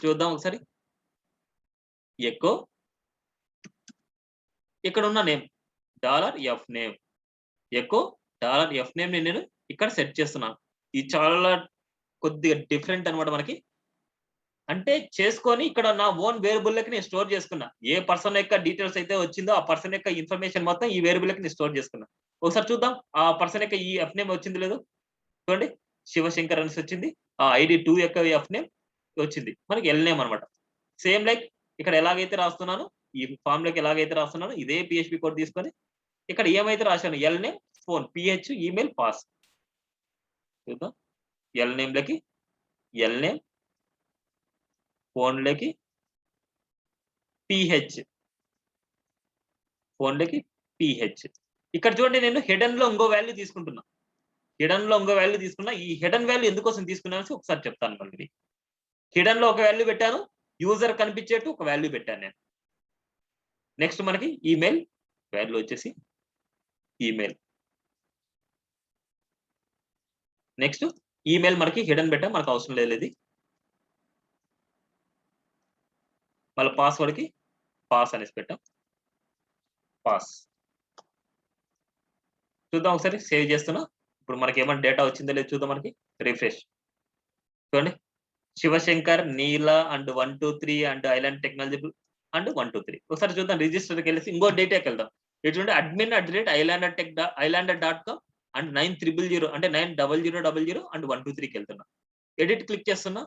చూద్దాం ఒకసారి. ఎకో ఇక్కడ ఉన్న name $f name, echo $f name ని నేను ఇక్కడ సెట్ చేస్తున్నాను. ఇది చాలా కొద్దిగా డిఫరెంట్ అన్నమాట మనకి. అంటే చేసుకొని ఇక్కడ నా ఓన్ వేరియబుల్ లకి నేను స్టోర్ చేసుకున్నా. ఏ పర్సన్ యొక్క డీటెయిల్స్ అయితే వచ్చిందో ఆ పర్సన్ యొక్క ఇన్ఫర్మేషన్ మొత్తం ఈ వేరియబుల్ లకి నేను స్టోర్ చేసుకున్నా. ఒకసారి చూద్దాం ఆ పర్సన్ యొక్క ఈ ఎఫ్ నేమ్ వచ్చింది లేదో. చూడండి, శివశంకర్ అనేసి వచ్చింది. ఆ ఐడి 2 యొక్క ఎఫ్ నేమ్ వచ్చింది. మనకి ఎల్ నేమ్ అనమాట. సేమ్ లైక్ ఇక్కడ ఎలాగైతే రాస్తున్నాను, ఈ ఫామ్ లోకి ఎలాగైతే రాస్తున్నాను, ఇదే PHP కోడ్ తీసుకొని ఇక్కడ ఏమైతే రాశాను, L name, phone, PH, email, pass. చూద్దాం. ఎల్ నేమ్ లకి ఎల్ నేమ్, ఫోన్ లకి PH, ఫోన్ లకి PH. ఇక్కడ చూడండి, నేను హిడెన్ లో ఇంకో వాల్యూ తీసుకుంటున్నా. ఈ హిడెన్ వాల్యూ ఎందుకోసం తీసుకున్నాను ఒకసారి చెప్తాను. మళ్ళీ హిడెన్ లో ఒక వాల్యూ పెట్టాను, యూజర్ కనిపించేట్టు ఒక వాల్యూ పెట్టాను నేను. నెక్స్ట్ మనకి ఈమెయిల్ వాల్యూ వచ్చేసి ఈమెయిల్. నెక్స్ట్ ఈమెయిల్ మనకి హిడెన్ పెట్టాం, మనకు అవసరం లేదు ఇది. మళ్ళీ పాస్వర్డ్ కి పాస్ అనేసి పెట్టాం, పాస్. చూద్దాం ఒకసారి, సేవ్ చేస్తున్నా. ఇప్పుడు మనకి ఏమైనా డేటా వచ్చిందో లేదు చూద్దాం. మనకి రిఫ్రెష్ చూడండి, Shivshankar, Neela and 1 2 3 and island technology and 1 2 3. ఒకసారి చూద్దాం, రిజిస్టర్కి వెళ్ళేసి ఇంకో డేటాకి వెళ్దాం. ఇది చూడండి, admin@islandtech.com అండ్ 9000 అంటే 900000 అండ్ 123కి వెళ్తున్నా. ఎడిట్ క్లిక్ చేస్తున్నా.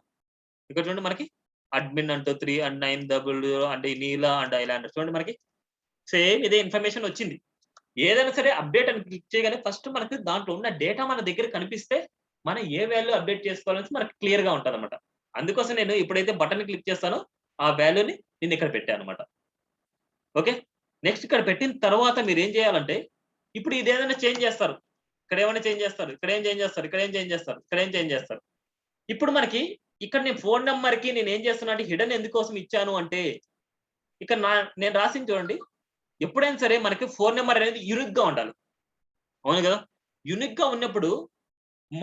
ఇక్కడ చూడండి మనకి admin and 3 and 900 and Neela and island. చూడండి మనకి సేమ్ ఇదే ఇన్ఫర్మేషన్ వచ్చింది. ఏదైనా సరే అప్డేట్ అని క్లిక్ చేయగానే ఫస్ట్ మనకి దాంట్లో ఉన్న డేటా మన దగ్గర కనిపిస్తే మనం ఏ వాల్యూ అప్డేట్ చేసుకోవాలని మనకి క్లియర్ గా ఉంటుంది అనమాట. అందుకోసం నేను ఎప్పుడైతే బటన్ క్లిక్ చేస్తానో ఆ వాల్యూని నేను ఇక్కడ పెట్టాను అనమాట. ఓకే, నెక్స్ట్ ఇక్కడ పెట్టిన తర్వాత మీరు ఏం చేయాలంటే ఇప్పుడు ఇది ఏదైనా చేంజ్ చేస్తారు, ఇక్కడ ఏమైనా చేంజ్ చేస్తారు, ఇక్కడ ఏం చేంజ్ చేస్తారు, ఇక్కడ ఏం చేంజ్ చేస్తారు, ఇక్కడ ఏం చేంజ్ చేస్తారు. ఇప్పుడు మనకి ఇక్కడ నేను ఫోన్ నెంబర్ కి నేను ఏం చేస్తున్నా అంటే హిడెన్ ఎందుకోసం ఇచ్చాను అంటే ఇక్కడ నేను రాసింది చూడండి, ఎప్పుడైనా సరే మనకి ఫోన్ నెంబర్ అనేది యూనిక్ గా ఉండాలి. అవును కదా, యూనిక్ గా ఉన్నప్పుడు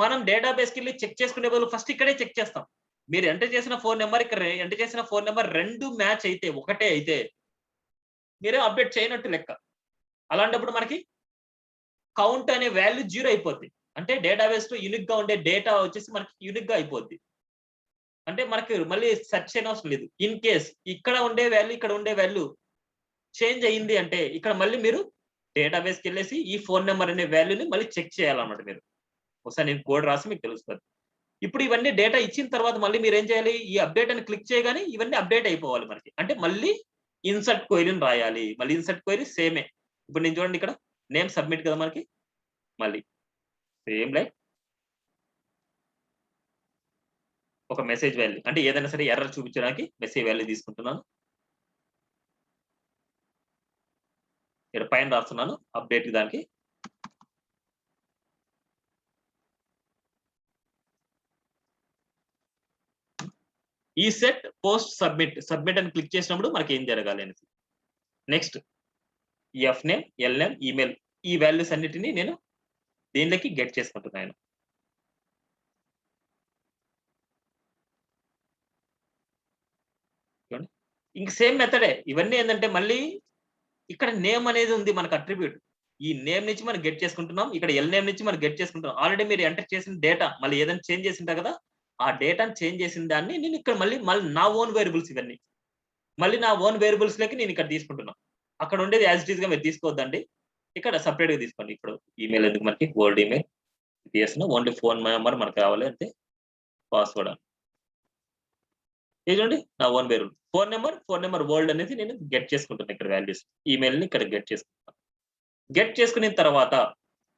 మనం డేటాబేస్కి వెళ్ళి చెక్ చేసుకునే బదులు ఫస్ట్ ఇక్కడే చెక్ చేస్తాం. మీరు ఎంటర్ చేసిన ఫోన్ నెంబర్ ఇక్కడ ఎంటర్ చేసిన ఫోన్ నెంబర్ 2 మ్యాచ్ అయితే, ఒకటే అయితే మీరే అప్డేట్ చేయనట్టు లెక్క. అలాంటప్పుడు మనకి కౌంట్ అనే వాల్యూ 0 అయిపోద్ది. అంటే డేటాబేస్ లో యూనిక్ గా ఉండే డేటా వచ్చేసి మనకి యూనిక్ గా అయిపోద్ది. అంటే మనకి మళ్ళీ సెర్చ్ చేయని అవసరం లేదు. ఇన్ కేస్ ఇక్కడ ఉండే వాల్యూ ఇక్కడ ఉండే వాల్యూ చేంజ్ అయ్యింది అంటే ఇక్కడ మళ్ళీ మీరు డేటాబేస్కి వెళ్ళేసి ఈ ఫోన్ నెంబర్ అనే వాల్యూని మళ్ళీ చెక్ చేయాలన్నమాట. మీరు ఒకసారి నేను కోడ్ రాసి మీకు తెలుస్తుంది. ఇప్పుడు ఇవన్నీ డేటా ఇచ్చిన తర్వాత మళ్ళీ మీరు ఏం చేయాలి, ఈ అప్డేట్ అని క్లిక్ చేయగానే ఇవన్నీ అప్డేట్ అయిపోవాలి మనకి. అంటే మళ్ళీ ఇన్సర్ట్ క్వెరీని రాయాలి. మళ్ళీ ఇన్సర్ట్ క్వెరీ సేమే. ఇప్పుడు నేను చూడండి ఇక్కడ నేమ్ సబ్మిట్ కదా మనకి, మళ్ళీ సేమ్ లైక్ ఒక మెసేజ్ వాల్యూ అంటే ఏదైనా సరే ఎర్రర్ చూపించడానికి మెసేజ్ వాల్యూ తీసుకుంటున్నాను. ఇక్కడ పైన రాస్తున్నాను అప్డేట్ దానికి. ఈ సెట్ పోస్ట్ సబ్మిట్ అని క్లిక్ చేసినప్పుడు మనకి ఏం జరగాలి అనేసి. Next F name, L name, email ఈ వాల్యూస్ అన్నిటిని నేను దీనిలోకి గెట్ చేసుకుంటున్నాను. ఇంక సేమ్ మెథడే. ఇవన్నీ ఏంటంటే మళ్ళీ ఇక్కడ నేమ్ అనేది ఉంది మనకు అట్రిబ్యూట్. ఈ నేమ్ నుంచి మనం గెట్ చేసుకుంటున్నాం. ఇక్కడ ఎల్ నేమ్ నుంచి మనం గెట్ చేసుకుంటున్నాం. ఆల్రెడీ మీరు ఎంటర్ చేసిన డేటా మళ్ళీ ఏదైనా చేంజ్ చేసింటారు కదా! ఆ డేటాని చేంజ్ చేసిన దాన్ని నేను ఇక్కడ మళ్ళీ నా ఓన్ వేరియబుల్స్ ఇవన్నీ. మళ్ళీ నా ఓన్ వేరియబుల్స్‌లోకి నేను ఇక్కడ తీసుకుంటున్నా. అక్కడ ఉండేది యాజ్ ఇట్ ఈస్‌గా మీరు తీసుకోవద్దండి. ఇక్కడ సెపరేట్‌గా తీసుకోండి. ఇప్పుడు ఈమెయిల్ ఎందుకు మనకి ఓల్డ్ ఈమెయిల్ తీసేస్తున్నాం. ఓన్లీ ఫోన్ నంబర్ మనకు కావాలి అంతే. పాస్వర్డ్ ఇది చూడండి నా own variable. Phone number old అనేది నేను గెట్ చేసుకుంటున్నా ఇక్కడ వాల్యూస్. ఈమెయిల్‌ని ఇక్కడ గెట్ చేసుకుంటున్నా. గెట్ చేసుకున్న తర్వాత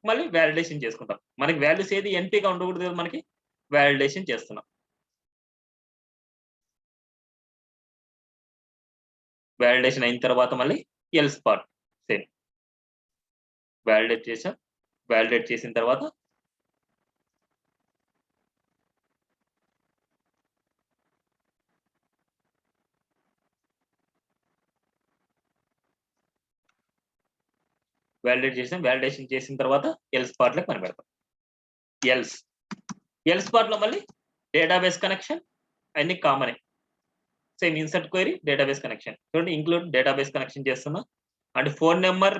మళ్ళీ వాలిడేషన్ చేసుకుంటాం. మనకి వాల్యూస్ ఏది ఎంప్టీగా ఉండకూడదు కదా మనకి. వాలిడేషన్ చేస్తున్నాం. వాలిడేషన్ అయిన తర్వాత మళ్ళీ ఎల్స్ పార్ట్ సేమ్. వాలిడేట్ చేసాం. వాలిడేట్ చేసిన తర్వాత వాలిడేట్ చేసాం. వాలిడేషన్ చేసిన తర్వాత ఎల్స్ పార్ట్‌లోకి మనం పెడతాం. ఎల్స్. ఎల్స్ పార్ట్‌లో మళ్ళీ డేటాబేస్ కనెక్షన్ అన్ని కామనే. Same insert query database connection. చూడండి ఇంక్లూడ్ డేటాబేస్ కనెక్షన్ చేస్తున్నా. అంటే ఫోన్ నంబర్లు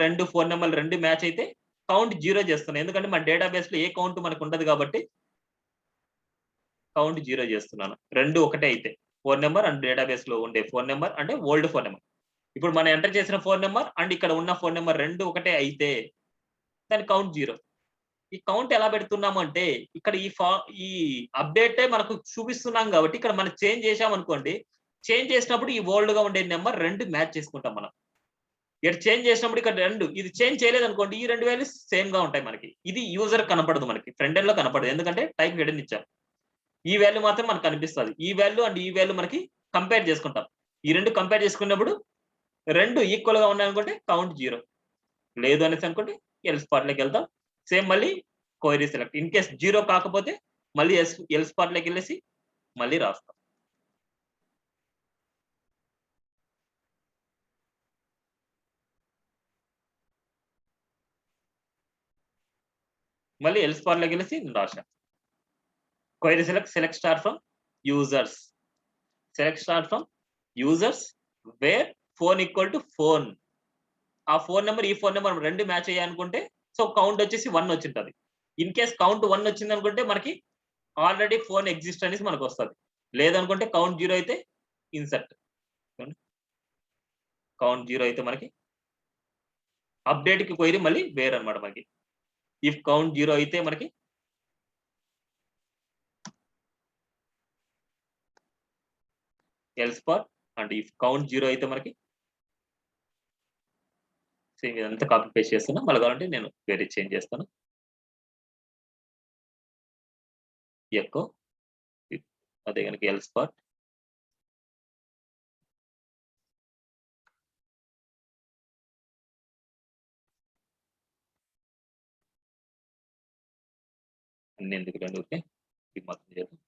2 మ్యాచ్ అయితే కౌంట్ 0 చేస్తున్నా. ఎందుకంటే మన డేటాబేస్‌లో ఏ కౌంట్ మనకు ఉండదు కాబట్టి కౌంట్ 0 చేస్తున్నాను. 2 ఒకటే అయితే. ఫోన్ నంబర్ అండ్ డేటాబేస్‌లో ఉండే ఫోన్ నంబర్ అంటే ఓల్డ్ ఫోన్ నంబర్. ఇప్పుడు మనం ఎంటర్ చేసిన ఫోన్ నంబర్ అండ్ ఇక్కడ ఉన్న ఫోన్ నంబర్ 2 ఒకటే అయితే దాని కౌంట్ 0. ఈ కౌంట్ ఎలా పెడుతున్నాము అంటే ఇక్కడ ఈ అప్డేటే మనకు చూపిస్తున్నాం కాబట్టి ఇక్కడ మనం చేంజ్ చేశామనుకోండి. చేంజ్ చేసినప్పుడు ఈ ఓల్డ్‌గా ఉండే నంబర్ 2 మ్యాచ్ చేసుకుంటాం మనం. ఇక్కడ చేంజ్ చేసినప్పుడు ఇక్కడ 2 ఇది చేంజ్ చేయలేదనుకోండి ఈ 2 వాల్యూస్ సేమ్‌గా ఉంటాయి మనకి. ఇది యూజర్ కనపడదు మనకి. ఫ్రంట్ ఎండ్‌లో కనపడదు. ఎందుకంటే టైప్ హిడెన్ ఇచ్చాం. ఈ వాల్యూ మాత్రం మనకు కనిపిస్తది. ఈ వాల్యూ అండ్ ఈ వాల్యూ మనకి కంపేర్ చేసుకుంటాం. ఈ 2 కంపేర్ చేసుకున్నప్పుడు 2 ఈక్వల్‌గా ఉన్నాయనుకుంటే కౌంట్ 0. లేదు అనేసి అనుకోండి ఎల్స్ పార్ట్‌లోకెళ్తాం. సేమ్ మళ్ళీ క్వెరీ సెలెక్ట్. ఇన్ కేస్ 0 కాకపోతే మళ్ళీ ఎల్స్ పార్ట్‌లోకెళ్ళేసి మళ్ళీ రాస్తాం. మళ్ళీ ఎల్స్ పార్ట్‌లోకెళ్ళేసి రాశాం. Query select star from users. Select star from users where phone equal to phone. ఆ ఫోన్ నంబర్ ఈ ఫోన్ నంబర్ 2 మ్యాచ్ అయ్యాయనుకుంటే సో కౌంట్ వచ్చేసి 1 వచ్చింటది. ఇన్ కేస్ కౌంట్ 1 వచ్చిందనుకుంటే మనకి ఆల్రెడీ ఫోన్ ఎగ్జిస్ట్ అనేసి మనకొస్తది. లేదనుకుంటే కౌంట్ 0 అయితే ఇన్సర్ట్. కౌంట్ 0 అయితే మనకి అప్డేట్‌కి క్వెరీ మళ్ళీ వేర్ అన్నమాట మనకి. ఇఫ్ కౌంట్ 0 అయితే మనకి else part and if count 0 అయితే మనకి సేమ్ ఇదంతా కాపీ పేస్ట్ చేస్తున్నా. మళ్ళీ కావాలంటే నేను వేరే చేంజ్ చేస్తాను. ఎకో అదే గనుక ఎల్స్ పార్ట్ అన్ని ఎందుకులేండి ఊరికే ఇది మొత్తం చేద్దాం.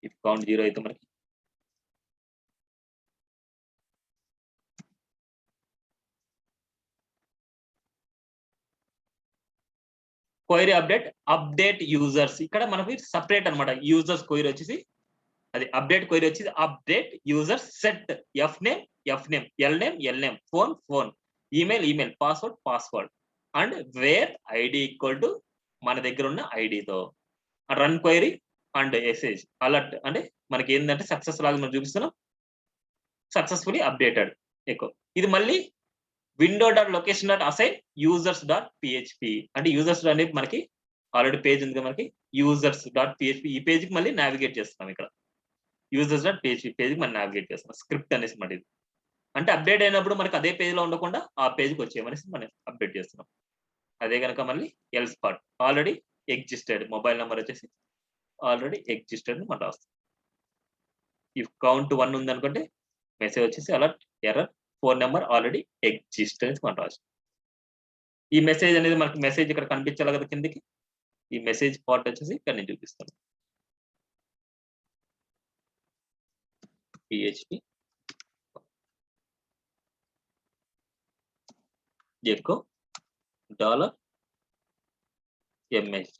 ఇఫ్ కౌంట్ 0 అయితే మనకి క్వెరీ అప్డేట్ యూజర్స్ ఇక్కడ మనకి సెపరేట్ అన్నమాట. యూజర్స్ క్వెరీ వచ్చేసి అది అప్డేట్ క్వెరీ వచ్చేసి update users set F name, L name, phone, email, password and where ID equal to మన దగ్గర ఉన్న ఐడితో రన్ క్వెరీ అండ్ ఎస్ఎజ్ అలర్ట్ అంటే మనకి ఏంటంటే సక్సెస్ లాగా మనం చూపిస్తున్నాం. Successfully updated echo. ఇది మళ్ళీ window.location.assign users.php అంటే యూజర్స్ అనేది మనకి ఆల్రెడీ పేజ్ ఉంది కదా మనకి users.php ఈ పేజ్‌కి మళ్ళీ నావిగేట్ చేస్తున్నాం ఇక్కడ. users.php పేజ్‌కి మనం నావిగేట్ చేస్తున్నాం. స్క్రిప్ట్ అనేసి మాట ఇది. అంటే అప్డేట్ అయినప్పుడు మనకి అదే పేజ్‌లో ఉండకుండా ఆ పేజ్‌కి వచ్చేయమనేసి మనం అప్డేట్ చేస్తున్నాం. అదే గనుక మళ్ళీ else part already existed mobile number వచ్చేసి ఆల్రెడీ ఎగ్జిస్టెడ్ అని మనం రాస్తాం. ఇఫ్ కౌంట్ 1 ఉందనుకుంటే మెసేజ్ వచ్చేసి alert error phone number already exist అనేసి మనం రాస్తాం. ఈ మెసేజ్ అనేది మనకి మెసేజ్ ఇక్కడ కనిపించాలి కదా కిందకి. ఈ మెసేజ్ పార్ట్ వచ్చేసి ఇక్కడ నేను చూపిస్తాను. PHP echo $MHG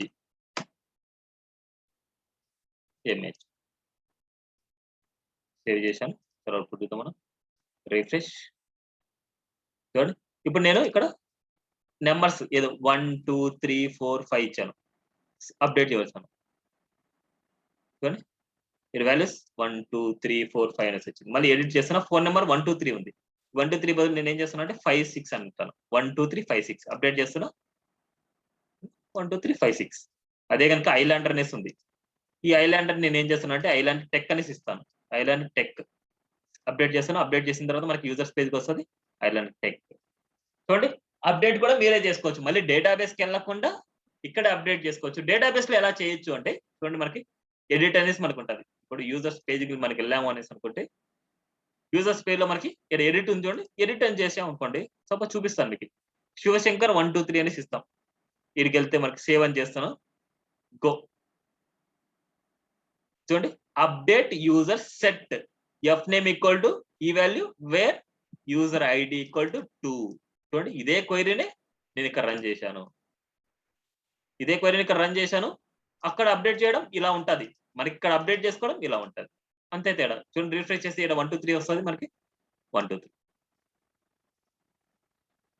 MH save చేశాను. తర్వాత చూద్దాం మనం. రిఫ్రెష్. చూడండి ఇప్పుడు నేను ఇక్కడ నెంబర్స్ ఏదో 1 2 3 4 5 ఇచ్చాను. అప్డేట్ చేయవలసాను. చూడండి ఇక్కడ వాల్యూస్ 1 2 3 4 5 అనేసి వచ్చింది. మళ్ళీ ఎడిట్ చేస్తున్నా. ఫోన్ నెంబర్ 1 2 3 ఉంది. 1 2 3 బదులు నేను ఏం చేస్తున్నా అంటే 5 6 అంటాను. 1 2 3 5 6 అప్డేట్ చేస్తున్నా. 1 2 3 5 6 అదే కనుక ఐలాండర్ అనేసి ఉంది. ఈ ఐలాండర్ నేను ఏం చేస్తున్నా అంటే ఐలాండ్ టెక్ అనేసి ఇస్తాను. ఐలాండ్ టెక్ అప్డేట్ చేస్తాను. అప్డేట్ చేసిన తర్వాత మనకి యూజర్స్ పేజ్కి వస్తుంది. ఐలాండ్ టెక్ చూడండి అప్డేట్ కూడా మీరే చేసుకోవచ్చు. మళ్ళీ డేటాబేస్కి వెళ్ళకుండా ఇక్కడ అప్డేట్ చేసుకోవచ్చు. డేటాబేస్ లో ఎలా చేయొచ్చు అంటే చూడండి మనకి ఎడిట్ అనేసి మనకు ఉంటుంది. ఇప్పుడు యూజర్స్ పేజ్కి మనకి వెళ్ళాము అనేసి అనుకుంటే యూజర్స్ పేజ్ లో మనకి ఇక్కడ ఎడిట్ ఉంది చూడండి. ఎడిట్ అని చేసాం అనుకోండి. సపోజ్ చూపిస్తాను మీకు. శివశంకర్ 1 2 3 అనేసి ఇస్తాం. ఇక్కడికి వెళ్తే మనకి సేవ్ అని చేస్తాను. గో చూడండి update user set F name equal to ఈ value where user ID equal to 2. చూడండి ఇదే క్వైరీనే నేను ఇక్కడ రన్ చేశాను. ఇదే క్వైరీని ఇక్కడ రన్ చేశాను. అక్కడ అప్డేట్ చేయడం ఇలా ఉంటది. మనకి ఇక్కడ అప్డేట్ చేసుకోవడం ఇలా ఉంటది. అంతే తేడా. చూడండి రిఫ్రెష్ చేసి ఇక్కడ 1 2 3 వస్తుంది మనకి 1 2 3.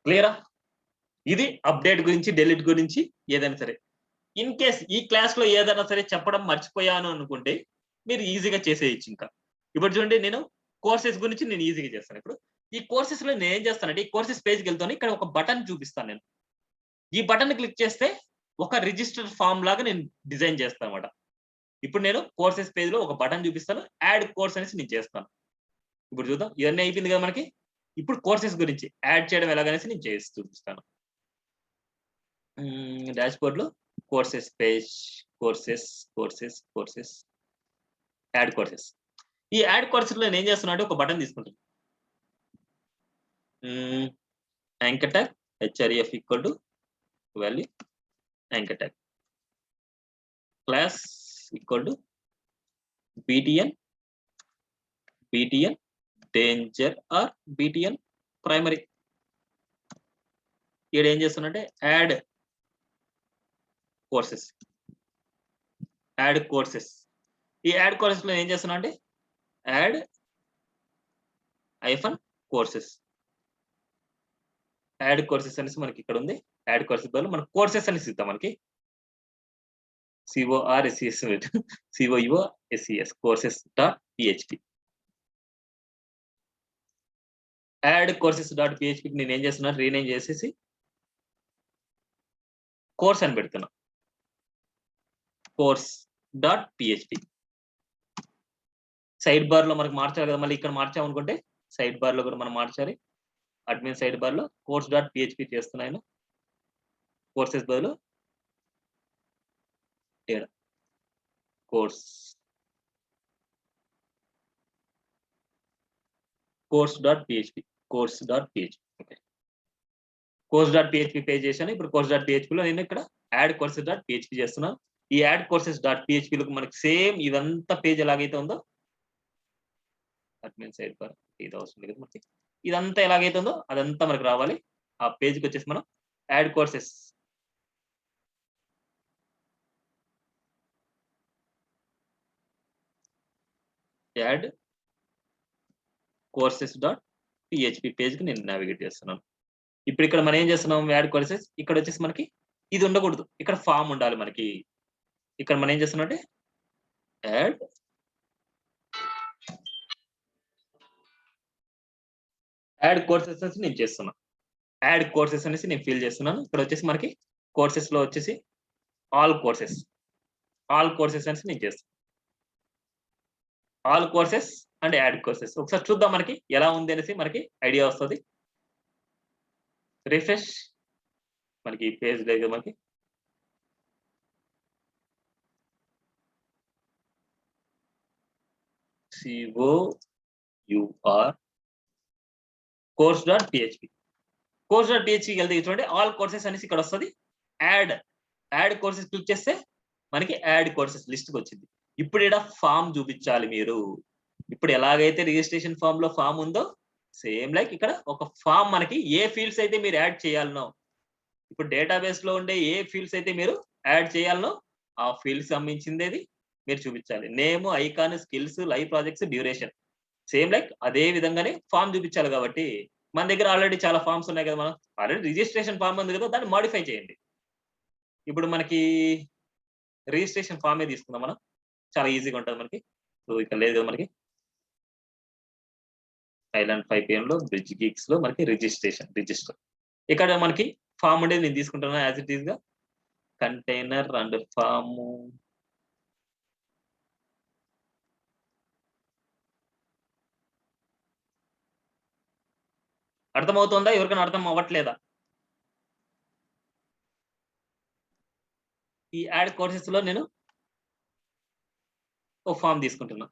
క్లియరా? ఇది అప్డేట్ గురించి డెలీట్ గురించి ఏదైనా సరే. ఇన్ కేస్ ఈ క్లాస్ లో ఏదైనా సరే చెప్పడం మర్చిపోయాను అనుకుంటే మీరు ఈజీగా చేసేయచ్చు. ఇంకా ఇప్పుడు చూడండి నేను కోర్సెస్ గురించి నేను ఈజీగా చేస్తాను. ఇప్పుడు ఈ కోర్సెస్ లో నేను ఏం చేస్తానంటే ఈ కోర్సెస్ పేజ్కి వెళ్తాను. ఇక్కడ ఒక బటన్ చూపిస్తాను నేను. ఈ బటన్ క్లిక్ చేస్తే ఒక రిజిస్టర్ ఫామ్ లాగా నేను డిజైన్ చేస్తాను అనమాట. ఇప్పుడు నేను కోర్సెస్ పేజ్ లో ఒక బటన్ చూపిస్తాను. యాడ్ కోర్స్ అనేసి నేను చేస్తాను. ఇప్పుడు చూద్దాం ఇవన్నీ అయిపోయింది కదా మనకి. ఇప్పుడు కోర్సెస్ గురించి యాడ్ చేయడం ఎలాగనేసి నేను చేసి చూపిస్తాను. డాష్ బోర్డ్ లో courses page courses add courses. ఈ యాడ్ కోర్సెస్ లో నేను ఏం చేస్తున్నా అంటే ఒక బటన్ తీసుకుంటాను. Anchor tag href equal to value anchor tag class equal to btn danger or btn primary. ఇక్కడ ఏం చేస్తున్నట్టే యాడ్ కోర్సెస్ ఈ యాడ్ కోర్సెస్ లో ఏం చేస్తున్నా అంటే యాడ్ కోర్సెస్ అనేసి మనకి ఇక్కడ ఉంది. యాడ్ కోర్సెస్ బదులు మనకు కోర్సెస్ అనేసి ఇద్దాం. మనకి CORSES courses.php యాడ్ courses.php నేను ఏం చేస్తున్నా రీనేమ్ చేసేసి కోర్స్ అని పెడుతున్నా. course.php సైడ్ బార్ లో మనకు మార్చాలి కదా. మళ్ళీ ఇక్కడ మార్చామనుకుంటే సైడ్ బార్ లో కూడా మనం మార్చాలి. అడ్మిన్ సైడ్ బార్ లో course.php చేస్తున్నాను. కోర్సెస్ బదులు course.php ఓకే. course.php పే చేశాను. ఇప్పుడు course.php లో నేను ఇక్కడ యాడ్ courses.php చేస్తున్నాను. ఈ యాడ్ courses.php లో మనకి సేమ్ ఇదంతా పేజ్ ఎలాగైతే ఉందో అడ్మిన్ సైడ్ బార్ ఇది అవసరం లేదు మనకి. ఇదంతా ఎలాగైతే ఉందో అదంతా మనకు రావాలి. ఆ పేజ్కి వచ్చేసి మనం యాడ్ కోర్సెస్ యాడ్ courses.php పేజ్కి నేను నావిగేట్ చేస్తున్నాను. ఇప్పుడు ఇక్కడ మనం ఏం చేస్తున్నాం యాడ్ కోర్సెస్. ఇక్కడ వచ్చేసి మనకి ఇది ఉండకూడదు. ఇక్కడ ఫామ్ ఉండాలి మనకి. ఇక్కడ మనం ఏం చేస్తున్నాం అంటే యాడ్ కోర్సెస్ అనేసి నేను చేస్తున్నా. యాడ్ కోర్సెస్ అనేసి నేను ఫిల్ చేస్తున్నాను. ఇక్కడ వచ్చేసి మనకి కోర్సెస్ లో వచ్చేసి ఆల్ కోర్సెస్ అనేసి నేను చేస్తాను. All courses and add courses ఒకసారి చూద్దాం మనకి ఎలా ఉంది అనేసి మనకి ఐడియా వస్తుంది. రిఫ్రెష్ మనకి పేజ్ దగ్గర మనకి course.php వెళ్తే చూడండి ఆల్ కోర్సెస్ అనేసి ఇక్కడ వస్తుంది. యాడ్ కోర్సెస్ క్లిక్ చేస్తే మనకి యాడ్ కోర్సెస్ లిస్ట్కి వచ్చింది. ఇప్పుడు ఇక్కడ ఫామ్ చూపించాలి మీరు. ఇప్పుడు ఎలాగైతే రిజిస్ట్రేషన్ ఫామ్ లో ఫామ్ ఉందో సేమ్ లైక్ ఇక్కడ ఒక ఫామ్ మనకి ఏ ఫీల్డ్స్ అయితే మీరు యాడ్ చేయాలనో, ఇప్పుడు డేటాబేస్ లో ఉండే ఏ ఫీల్డ్స్ అయితే మీరు యాడ్ చేయాలనో ఆ ఫీల్డ్స్ సంబంధించింది మీరు చూపించాలి. Name, icon, skills, live projects, duration. Same like అదే విధంగానే ఫామ్ చూపించాలి కాబట్టి మన దగ్గర ఆల్రెడీ చాలా ఫామ్స్ ఉన్నాయి కదా, మనం ఆల్రెడీ రిజిస్ట్రేషన్ ఫామ్ ఉంది కదా, దాన్ని మాడిఫై చేయండి. ఇప్పుడు మనకి రిజిస్ట్రేషన్ ఫామే తీసుకుందాం మనం, చాలా ఈజీగా ఉంటుంది మనకి. సో ఇక్కడ లేదు కదా మనకి ఐలాండ్ 5 PM లో బ్రిడ్జ్ గీక్స్ లో మనకి రిజిస్టర్ ఇక్కడ మనకి ఫామ్ ఉండేది నేను తీసుకుంటున్నా యాజ్ ఇట్ ఈస్ గా. కంటైనర్ అండ్ ఫామ్ అర్థమవుతుందా? ఎవరికైనా అర్థం అవ్వట్లేదా? ఈ యాడ్ కోర్సెస్ లో నేను ఒక ఫామ్ తీసుకుంటున్నా.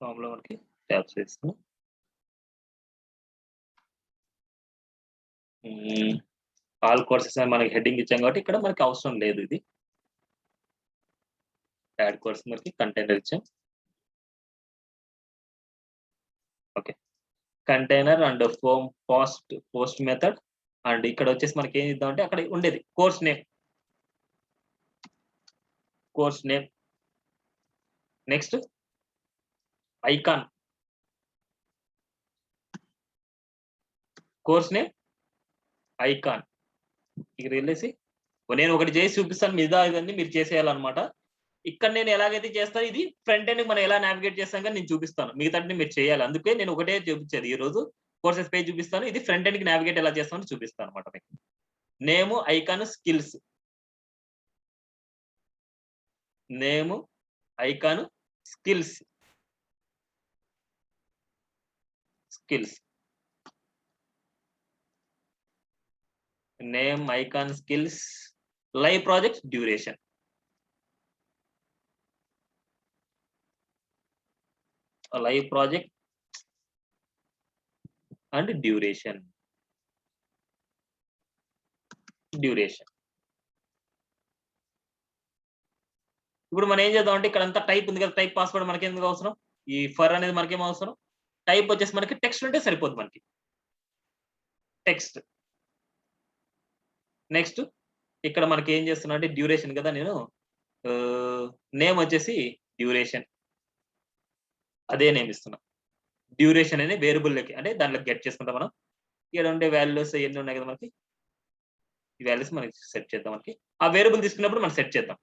ఫామ్ లో మనకి ట్యాబ్స్ వేస్తున్నాం. ఆల్ కోర్సెస్ అని మనకి హెడ్డింగ్ ఇచ్చాం కాబట్టి ఇక్కడ మనకి అవసరం లేదు. ఇది యాడ్ కోర్స్ మనకి కంటైనర్ ఇచ్చాం. Okay, container and foam post method and ఇక్కడ వచ్చేసి మనకి ఏం ఇద్దాం అంటే అక్కడ ఉండేది course name. Next icon, course name, icon. ఇక్కడ వెళ్ళేసి నేను ఒకటి చేసి చూపిస్తాను, మిగతా ఇవన్నీ మీరు చేసేయాలన్నమాట. ఇక్కడ నేను ఎలాగైతే చేస్తాను, ఇది ఫ్రంట్ ఎండ్ మనం ఎలా నావిగేట్ చేస్తాం కానీ నేను చూపిస్తాను, మిగతా మీరు చేయాలి. అందుకే నేను ఒకటే చూపించేది ఈ రోజు, కోర్సెస్ పేజ్ చూపిస్తాను, ఇది ఫ్రంట్ ఎండ్ కి నావిగేట్ ఎలా చేస్తామని చూపిస్తాను అనమాట మీకు. Name, icon, skills. Name, icon, skills. Name, icon, skills, live project, duration. Live project and duration. ఇప్పుడు మనం ఏం చేద్దాం అంటే ఇక్కడ అంతా టైప్ ఉంది కదా, టైప్ పాస్వర్డ్ మనకి ఎందుకు అవసరం, ఈ ఫర్ అనేది మనకేం అవసరం, టైప్ వచ్చేసి మనకి టెక్స్ట్ ఉంటే సరిపోద్ది మనకి, టెక్స్ట్. నెక్స్ట్ ఇక్కడ మనకి ఏం చేస్తున్నా అంటే డ్యూరేషన్ కదా, నేను నేమ్ వచ్చేసి డ్యూరేషన్, అదే నేమ్ ఇస్తున్నా. డ్యూరేషన్ అనే వేరియబుల్ లకి అంటే దాంట్లో గెట్ చేసుకుంటాం మనం. ఇక్కడ ఉండే వాల్యూస్ ఎన్ని ఉన్నాయి కదా మనకి, ఈ వాల్యూస్ మనకి సెట్ చేద్దాం. మనకి ఆ వేరియబుల్ తీసుకున్నప్పుడు మనం సెట్ చేద్దాం,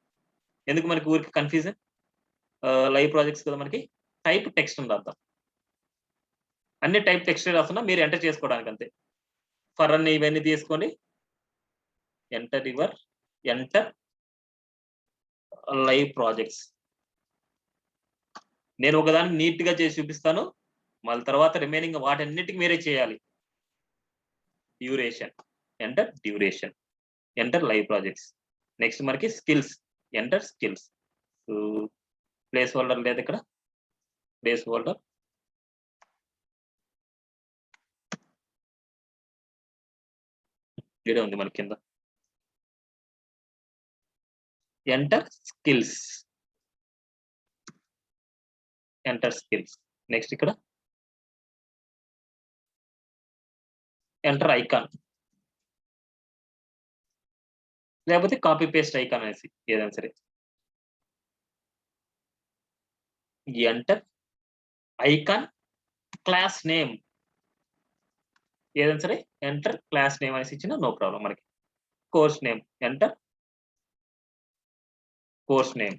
ఎందుకు మనకి ఊరికి కన్ఫ్యూజన్. లైవ్ ప్రాజెక్ట్స్ కదా మనకి టైప్ టెక్స్ట్ ఉంది అర్థం, అన్ని టైప్ టెక్స్ట్ రాస్తున్నా, మీరు ఎంటర్ చేసుకోవడానికి అంతే. ఫర్ అన్ని ఇవన్నీ తీసుకోండి, ఎంటర్ లైవ్ ప్రాజెక్ట్స్. నేను ఒకదాన్ని నీట్ గా చేసి చూపిస్తాను, మళ్ళీ తర్వాత రిమైనింగ్ వాటన్నిటికి మీరే చేయాలి. Duration, enter live projects. Next మనకి skills, enter skills. Place holder లేదు ఇక్కడ, ప్లేస్ హోల్డర్ ఇక్కడ ఉంది మన కింద. Enter skills. నెక్స్ట్ ఇక్కడ ఎంటర్ ఐకాన్, లేకపోతే కాపీ పేస్ట్ ఐకాన్ అనేసి ఏదైనా సరే. ఎంటర్ ఐకాన్ క్లాస్ నేమ్, ఏదైనా సరే ఎంటర్ క్లాస్ నేమ్ అనేసి ఇచ్చిన నో ప్రాబ్లం. మనకి course name, enter course name.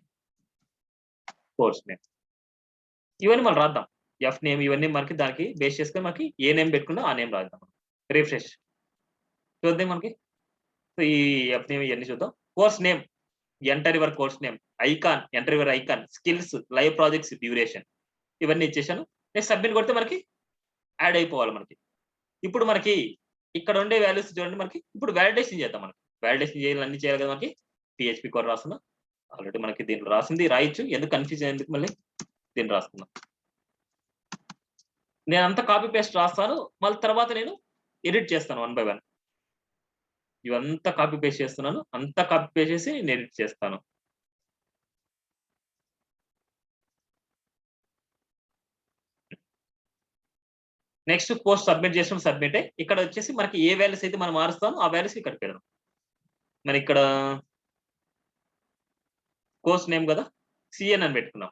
ఇవన్నీ మనం రాద్దాం, ఎఫ్ నేమ్ ఇవన్నీ మనకి దానికి బేస్ చేసుకొని మనకి ఏ నేమ్ పెట్టుకున్నా ఆ నేమ్ రాద్దాం. రిఫ్రెష్ చూద్దాం మనకి. సో ఈ ఎఫ్ నేమ్ ఇవన్నీ చూద్దాం. Course name, enter your course name. Icon, enter your icon. Skills, live projects, duration. ఇవన్నీ ఇచ్చేసాను. నెక్స్ట్ సబ్మిట్ కొడితే మనకి యాడ్ అయిపోవాలి. మనకి ఇప్పుడు మనకి ఇక్కడ ఉండే వాల్యూస్ చూడండి. మనకి ఇప్పుడు వ్యాలిడేషన్ చేద్దాం. మనకి వ్యాలిడేషన్ చేయాలి, అన్ని చేయాలి కదా. మనకి PHP కోడ్ రాస్తున్నా. ఆల్రెడీ మనకి దీంట్లో రాసింది రాయొచ్చు, ఎందుకు కన్ఫ్యూజ్ ఎందుకు మళ్ళీ దీన్ని రాసుకుందాం. నేను అంతా కాపీ పేస్ట్ రాస్తాను, మళ్ళీ తర్వాత నేను ఎడిట్ చేస్తాను 1 బై 1. ఇవంతా కాపీ పేస్ట్ చేస్తున్నాను, అంతా కాపీ పేస్ట్ చేసి నేను ఎడిట్ చేస్తాను. నెక్స్ట్ పోస్ట్ సబ్మిట్ చేసిన సబ్మిటే. ఇక్కడ వచ్చేసి మనకి ఏ వాల్యూస్ అయితే మనం మారుస్తామో ఆ వాల్యూస్ ఇక్కడ పెడదాం. మరి ఇక్కడ కోర్స్ నేమ్ కదా, సిఎన్ అని పెట్టుకున్నాం.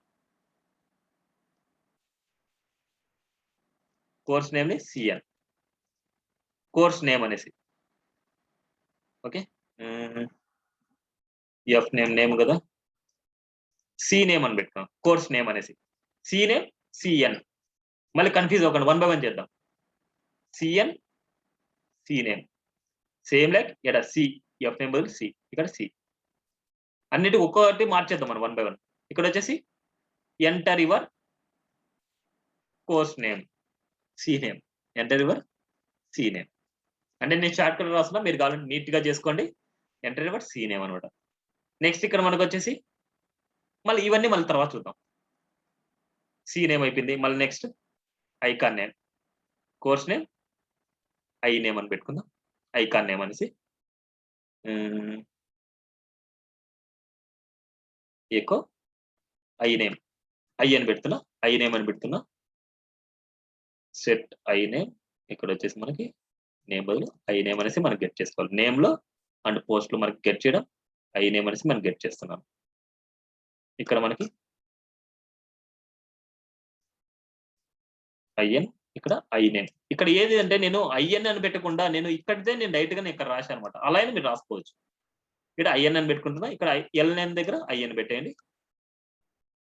కోర్స్ నేమ్ ని సిఎన్, కోర్స్ నేమ్ అనేసి. ఓకే, ఎఫ్ నేమ్ కదా, సి నేమ్ అని పెట్టుకున్నాం, కోర్స్ నేమ్ అనేసి. సి నేమ్ సిఎన్, మళ్ళీ కన్ఫ్యూజ్ అవ్వకండి, 1 బై 1 చేద్దాం. CN C name same like ఇక్కడ సి, ఎఫ్ నేమ్ బదులు సి, ఇక్కడ సి. అన్నిటి ఒక్కొక్కటి మార్చేద్దాం మనం 1 బై 1. ఇక్కడ వచ్చేసి enter your course name, C name, enter your C name. అంటే నేను షార్ట్ కట్ రాస్తున్నా, మీరు కావాలంటే నీట్ గా చేసుకోండి. ఎంటర్ యువర్ సి నేమ్ అనమాట. నెక్స్ట్ ఇక్కడ మనకు వచ్చేసి మళ్ళీ ఇవన్నీ మళ్ళీ తర్వాత చూద్దాం. సి నేమ్ అయిపోయింది. మళ్ళీ next icon name, course name I name అని పెట్టుకుందాం, ఐకాన్ నేమ్ అనేసి. ఎకో ఐ నేమ్, ఐ అని పెడుతున్నా, ఐ నేమ్ అని పెడుతున్నా. సెట్ ఐ నేమ్, ఇక్కడ వచ్చేసి మనకి నేమ్ బదులు ఐ నేమ్ అనేసి మనం గెట్ చేసుకోవాలి. నేమ్ లో అండ్ పోస్ట్ లో మనకి గెట్ చేయడం, ఐ నేమ్ అనేసి మనం గెట్ చేస్తున్నాం. ఇక్కడ మనకి ఐఎన్, ఇక్కడ ఐ నేమ్. ఇక్కడ ఏది అంటే నేను ఐఎన్ అని పెట్టకుండా నేను ఇక్కడితే నేను డైరెక్ట్ గా నేను ఇక్కడ రాశాను అనమాట. అలా అయినా మీరు రాసుకోవచ్చు. ఇక్కడ ఐఎన్ అని పెట్టుకుంటున్నా, ఇక్కడ ఎల్ నేమ్ దగ్గర ఐఎన్ పెట్టేయండి,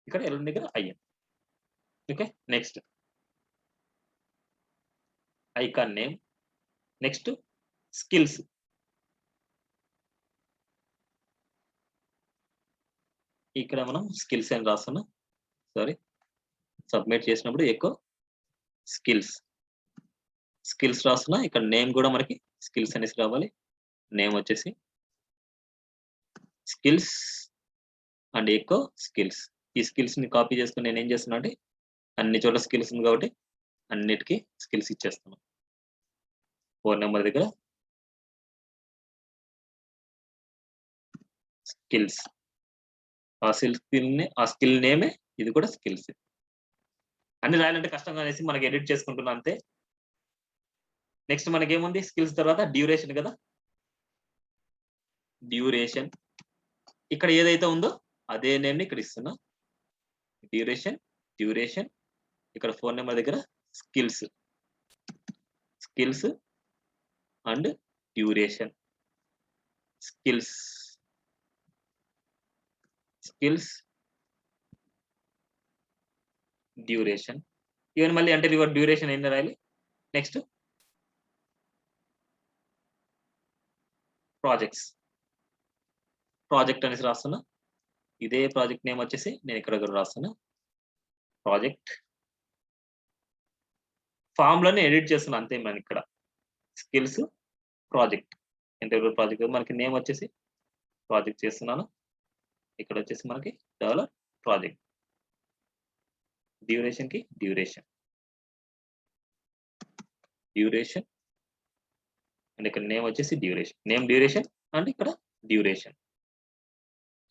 ఇక్కడ ఎల్ దగ్గర IN. Okay, next icon name, next skills. ఇక్కడ మనం స్కిల్స్ అని రాస్తున్నా, సారీ సబ్మిట్ చేసినప్పుడు ఎక్కువ స్కిల్స్, స్కిల్స్ రాస్తున్నా. ఇక్కడ నేమ్ కూడా మనకి స్కిల్స్ అనేసి రావాలి. నేమ్ వచ్చేసి స్కిల్స్ అండ్ ఎక్కువ స్కిల్స్. ఈ స్కిల్స్ ని కాపీ చేసుకుని నేను ఏం చేస్తున్నా అంటే అన్ని చోట్ల స్కిల్స్ ఉంది కాబట్టి అన్నిటికీ స్కిల్స్ ఇచ్చేస్తాను. 4 నెంబర్ దగ్గర స్కిల్స్, ఆ స్కిల్ నేమే ఇది కూడా స్కిల్స్. అన్ని రాయాలంటే కష్టంగా అనేసి మనకి ఎడిట్ చేసుకుంటున్నా అంతే. నెక్స్ట్ మనకి ఏముంది స్కిల్స్ తర్వాత డ్యూరేషన్ కదా, డ్యూరేషన్. ఇక్కడ ఏదైతే ఉందో అదే నేమ్ ని ఇక్కడ ఇస్తున్నా, డ్యూరేషన్, డ్యూరేషన్. ఇక్కడ 4 నెంబర్ దగ్గర skills, skills and duration, skills, skills duration. Even మళ్ళీ అంటే యువర్ డ్యూరేషన్ ఏంది రాయాలి. నెక్స్ట్ ప్రాజెక్ట్స్, ప్రాజెక్ట్ అనేసి రాస్తున్నా. ఇదే ప్రాజెక్ట్ నేమ్ వచ్చేసి నేను ఇక్కడ రాస్తున్నా, ప్రాజెక్ట్. ఫామ్ లోనే ఎడిట్ చేస్తున్నా అంతే. మనం ఇక్కడ స్కిల్స్ ప్రాజెక్ట్, ఇంటర్వ్యూ ప్రాజెక్ట్ మనకి నేమ్ వచ్చేసి ప్రాజెక్ట్ చేస్తున్నాను. ఇక్కడ వచ్చేసి మనకి డెవలప్ ప్రాజెక్ట్, డ్యూరేషన్ కి డ్యూరేషన్, డ్యూరేషన్ అండ్ ఇక్కడ నేమ్ వచ్చేసి డ్యూరేషన్, నేమ్ డ్యూరేషన్ అండ్ ఇక్కడ డ్యూరేషన్.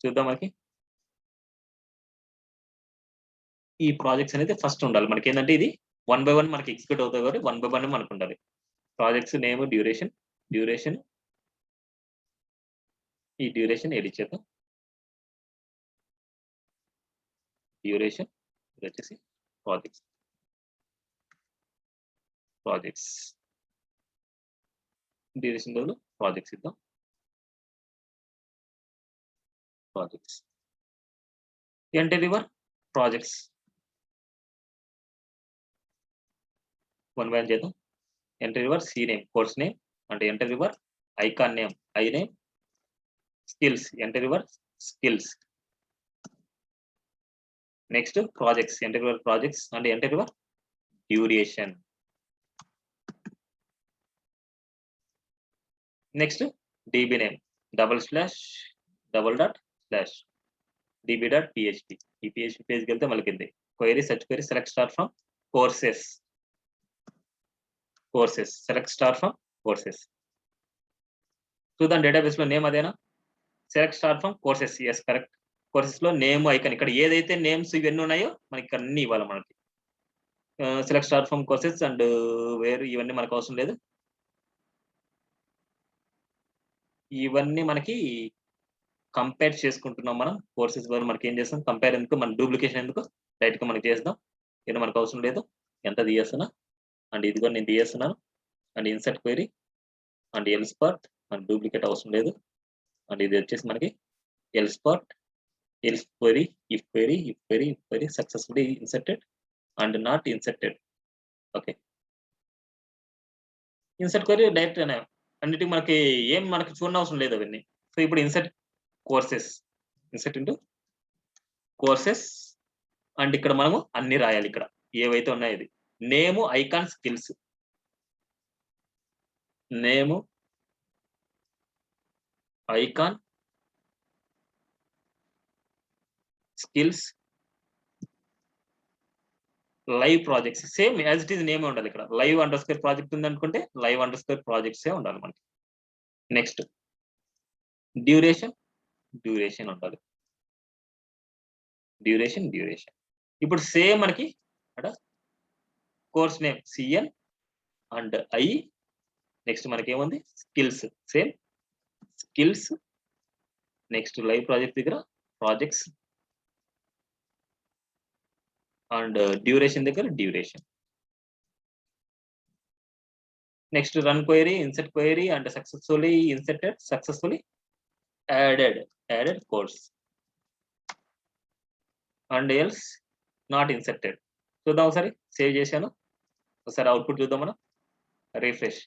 చూద్దాం మనకి ఈ ప్రాజెక్ట్స్ అనేది ఫస్ట్ ఉండాలి. మనకి ఏంటంటే ఇది 1 బై 1 మనకి ఎగ్జిక్యూట్ అవుతాయి కాబట్టి 1 బై 1 మనకు ఉండాలి. ప్రాజెక్ట్స్ నేమ్ డ్యూరేషన్, డ్యూరేషన్, ఈ డ్యూరేషన్ ఎడిట్ చేద్దాం. డ్యూరేషన్ ఇది వచ్చేసి ప్రాజెక్ట్స్, ప్రాజెక్ట్స్ డ్యూరేషన్ బదులు ప్రాజెక్ట్స్ ఇద్దాం, projects. Enter your projects 1 by 1 చేద్దాం. Enter your C name, course name అంటే enter your icon name, I name, skills, enter your skills. Next projects, enter your projects and enter your duration. Next DB name // db.php. ఈ PHP పేజ్కి వెళ్తే మనకి ఇది query search query select star from courses select star from courses. చూద్దాం database లో name అదేనా, select star from courses. Yes correct. Courses లో name icon ఇక్కడ ఏదైతే నేమ్స్ ఇవన్నీ ఉన్నాయో మనకి ఇక్కడ అన్ని ఇవ్వాలి మనకి. Select star from courses and వేరు ఇవన్నీ మనకు అవసరం లేదు. ఇవన్నీ మనకి కంపేర్ చేసుకుంటున్నాం మనం కోర్సెస్ ద్వారా. మనకి ఏం చేస్తాం కంపేర్ ఎందుకు, మన డూప్లికేషన్ ఎందుకు, డైరెక్ట్ గా మనకి చేద్దాం. ఇది మనకు అవసరం లేదు. ఎంత తీయేస్తున్నా అండ్ ఇది కూడా నేను తీయేస్తున్నాను. And insert query and else part and duplicate అవసరం లేదు. అండ్ ఇది వచ్చేసి మనకి else part else query if query successfully inserted and not inserted. Okay, insert query direct అన్నిటికీ మనకి ఏం మనకి చూడనవసరం అవసరం లేదు అవన్నీ. సో ఇప్పుడు insert courses, insert into courses and ఇక్కడ మనము అన్ని రాయాలి. ఇక్కడ ఏవైతే ఉన్నాయో ఇది name icon skills, name icon skills live projects same as it is name ఉండాలి. ఇక్కడ లైవ్ అండర్ స్కోర్ ప్రాజెక్ట్ ఉంది అనుకుంటే లైవ్ అండర్ స్కోర్ ప్రాజెక్ట్స్ ఉండాలి మనకి. నెక్స్ట్ డ్యూరేషన్ ఉండాలి. డ్యూరేషన్ ఇప్పుడు సేమ్ మనకి అక్కడ course name CN and I. Next మనకి ఏముంది skills, same skills. Next live project దగ్గర ప్రాజెక్ట్స్ అండ్ డ్యూరేషన్ దగ్గర duration. Next run query insert query and successfully inserted successfully added course and else not inserted. చూద్దాం ఒకసారి, save చేశాను. ఒకసారి output చూద్దాం మనం. రిఫ్రెష్.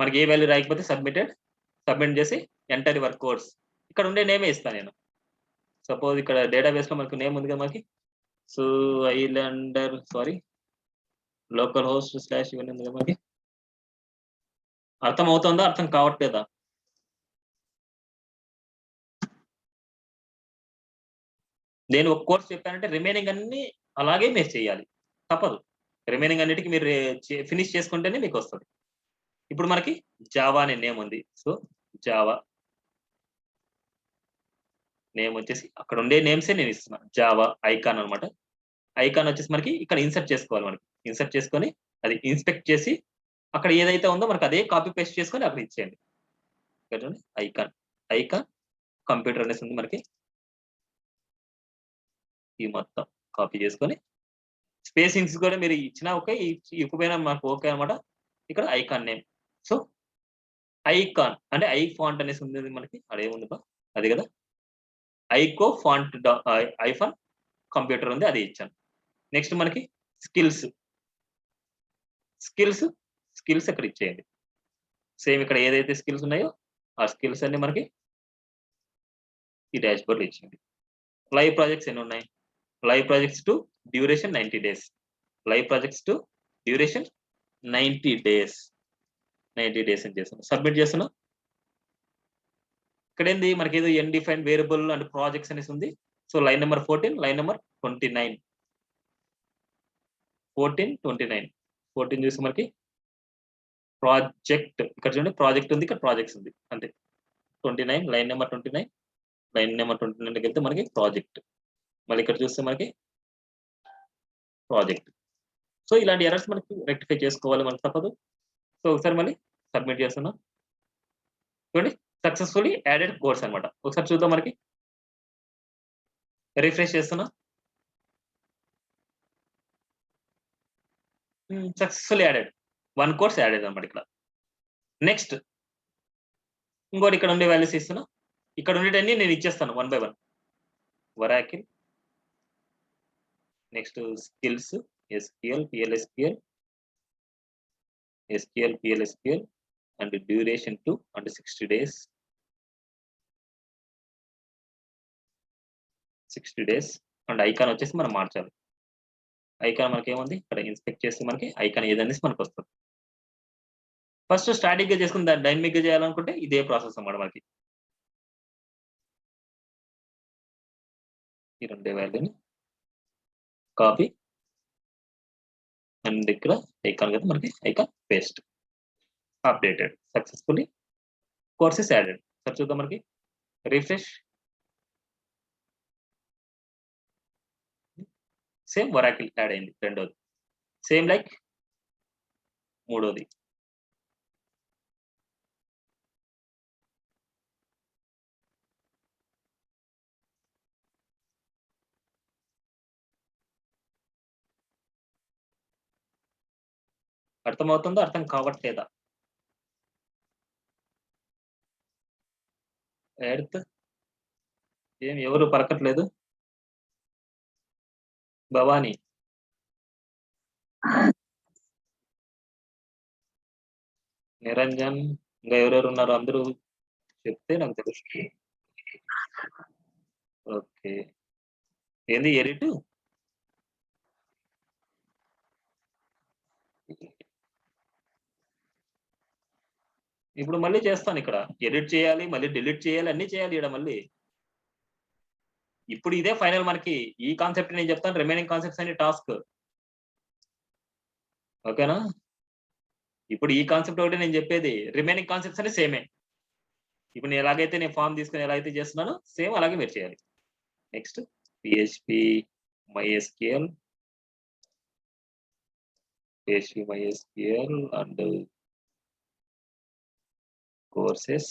మనకి ఏ వాల్యూ రాయకపోతే సబ్మిట్ చేసి ఎంటర్ యువర్ కోర్స్. ఇక్కడ ఉండే నేమే ఇస్తాను నేను. సపోజ్ ఇక్కడ డేటాబేస్ లో మనకు నేమ్ ఉంది కదా మనకి. So Islander local host slash ఇవన్నీ ఉంది కదా మనకి. అర్థం అవుతుందా, అర్థం కావట్లేదా? నేను ఒక కోర్స్ చెప్పానంటే రిమైనింగ్ అన్ని అలాగే మీరు చేయాలి, తప్పదు. రిమైనింగ్ అన్నిటికీ మీరు ఫినిష్ చేసుకుంటేనే మీకు వస్తుంది. ఇప్పుడు మనకి జావా అనే నేమ్ ఉంది. సో జావా నేమ్ వచ్చేసి అక్కడ ఉండే నేమ్సే నేను ఇస్తున్నాను. జావా ఐకాన్ అనమాట. ఐకాన్ వచ్చేసి మనకి ఇక్కడ ఇన్సర్ట్ చేసుకోవాలి. మనకి ఇన్సర్ట్ చేసుకొని అది ఇన్స్పెక్ట్ చేసి అక్కడ ఏదైతే ఉందో మనకి అదే కాపీ పేస్ట్ చేసుకొని అక్కడ ఇచ్చేయండి. ఐకాన్ కంప్యూటర్ అనేసి ఉంది మనకి. ఈ మొత్తం కాపీ చేసుకొని స్పేసింగ్స్ కూడా మీరు ఇచ్చినా ఓకే, ఇవ్వకపోయినా మాకు ఓకే అనమాట. ఇక్కడ ఐకాన్ నేమ్. సో ఐకాన్ అంటే ఐ ఫాంట్ అనేసి ఉంది మనకి. అదేముంది అది కదా, ఐకో ఫాంట్ ఐఫాన్ కంప్యూటర్ ఉంది, అది ఇచ్చాను. నెక్స్ట్ మనకి స్కిల్స్ అక్కడ ఇచ్చేయండి. సేమ్ ఇక్కడ ఏదైతే స్కిల్స్ ఉన్నాయో ఆ స్కిల్స్ అన్ని మనకి ఈ డాష్ బోర్డ్ లో ఇచ్చేయండి. లైవ్ ప్రాజెక్ట్స్ ఎన్ని ఉన్నాయి? Live projects to duration 90 days. Live projects to duration 90 days అని చేస్తున్నాం. సబ్మిట్ చేస్తున్నాం. ఇక్కడ ఏంది మనకి ఏదో అన్డిఫైన్డ్ వేరియబుల్ అండ్ ప్రాజెక్ట్స్ అనేసి ఉంది. So line number 14, line number 29, 14 చూసి మనకి ప్రాజెక్ట్ ఇక్కడ చూడండి, ప్రాజెక్ట్ ఉంది, ఇక్కడ ప్రాజెక్ట్స్ ఉంది అంతే. 29 లైన్ నెంబర్ 29, లైన్ నెంబర్ 29కి వెళ్తే మనకి ప్రాజెక్ట్. మళ్ళీ ఇక్కడ చూస్తే మనకి ప్రాజెక్ట్. సో ఇలాంటి ఎర్రర్స్ మనకి రెక్టిఫై చేసుకోవాలి, మనకు తప్పదు. సో ఒకసారి మళ్ళీ సబ్మిట్ చేస్తున్నాం. చూడండి సక్సెస్ఫుల్లీ యాడెడ్ కోర్స్ అనమాట. ఒకసారి చూద్దాం. మనకి రిఫ్రెష్ చేస్తున్నా. సక్సెస్ఫుల్లీ యాడెడ్ 1 కోర్స్ యాడెడ్ అనమాట ఇక్కడ. నెక్స్ట్ ఇంకోటి ఇక్కడ ఉండే వాల్యూస్ ఇస్తున్నా. ఇక్కడ ఉండేటన్ని నేను ఇచ్చేస్తాను 1 by 1. వరాకిల్, next skills, SQL, PLSQL and duration 2 and 60 days. 60 days and icon వచ్చేసి మనం మార్చాలి. ఐకాన్ మనకి ఏముంది ఇక్కడ ఇన్స్పెక్ట్ చేస్తే మనకి ఐకాన్ ఏదనేసి మనకు వస్తుంది. ఫస్ట్ స్టాటిక్ గా చేసుకుని దాన్ని డైనమిక్ గా చేయాలనుకుంటే ఇదే ప్రాసెస్ అన్నమాట మనకి. ఈ రెండే వాల్యూని కాపీ అండ్ ఇక్కడ ఐకాన్ కదా మనకి icon paste updated successfully courses added. Sir చూద్దాం మనకి రిఫ్రెష్ సేమ్ వరాకిల్ యాడ్ అయింది రెండోది సేమ్ లైక్ మూడోది అర్థమవుతుందో అర్థం కావట్లేదా? ఎర్త్ ఏం ఎవరు పలకట్లేదు. భవానీ నిరంజన్ ఇంకా ఎవరెవరు ఉన్నారు అందరూ చెప్తే నాకు తెలుస్తుంది. ఓకే ఏంది ఎడిట్ ఇప్పుడు మళ్ళీ చేస్తాను ఇక్కడ ఎడిట్ చేయాలి మళ్ళీ డిలీట్ చేయాలి అన్ని చేయాలి ఇక్కడ మళ్ళీ. ఇప్పుడు ఇదే ఫైనల్ మనకి ఈ కాన్సెప్ట్ నేను చెప్తాను రిమైనింగ్ కాన్సెప్ట్స్ అన్ని టాస్క్ ఓకేనా. ఇప్పుడు ఈ కాన్సెప్ట్ ఒకటి నేను చెప్పేది రిమైనింగ్ కాన్సెప్ట్స్ అన్ని సేమే. ఇప్పుడు నేను ఎలాగైతే నేను ఫామ్ తీసుకుని ఎలా అయితే చేస్తున్నానో సేమ్ అలాగే మీరు చేయాలి. Next PHP MySQL and courses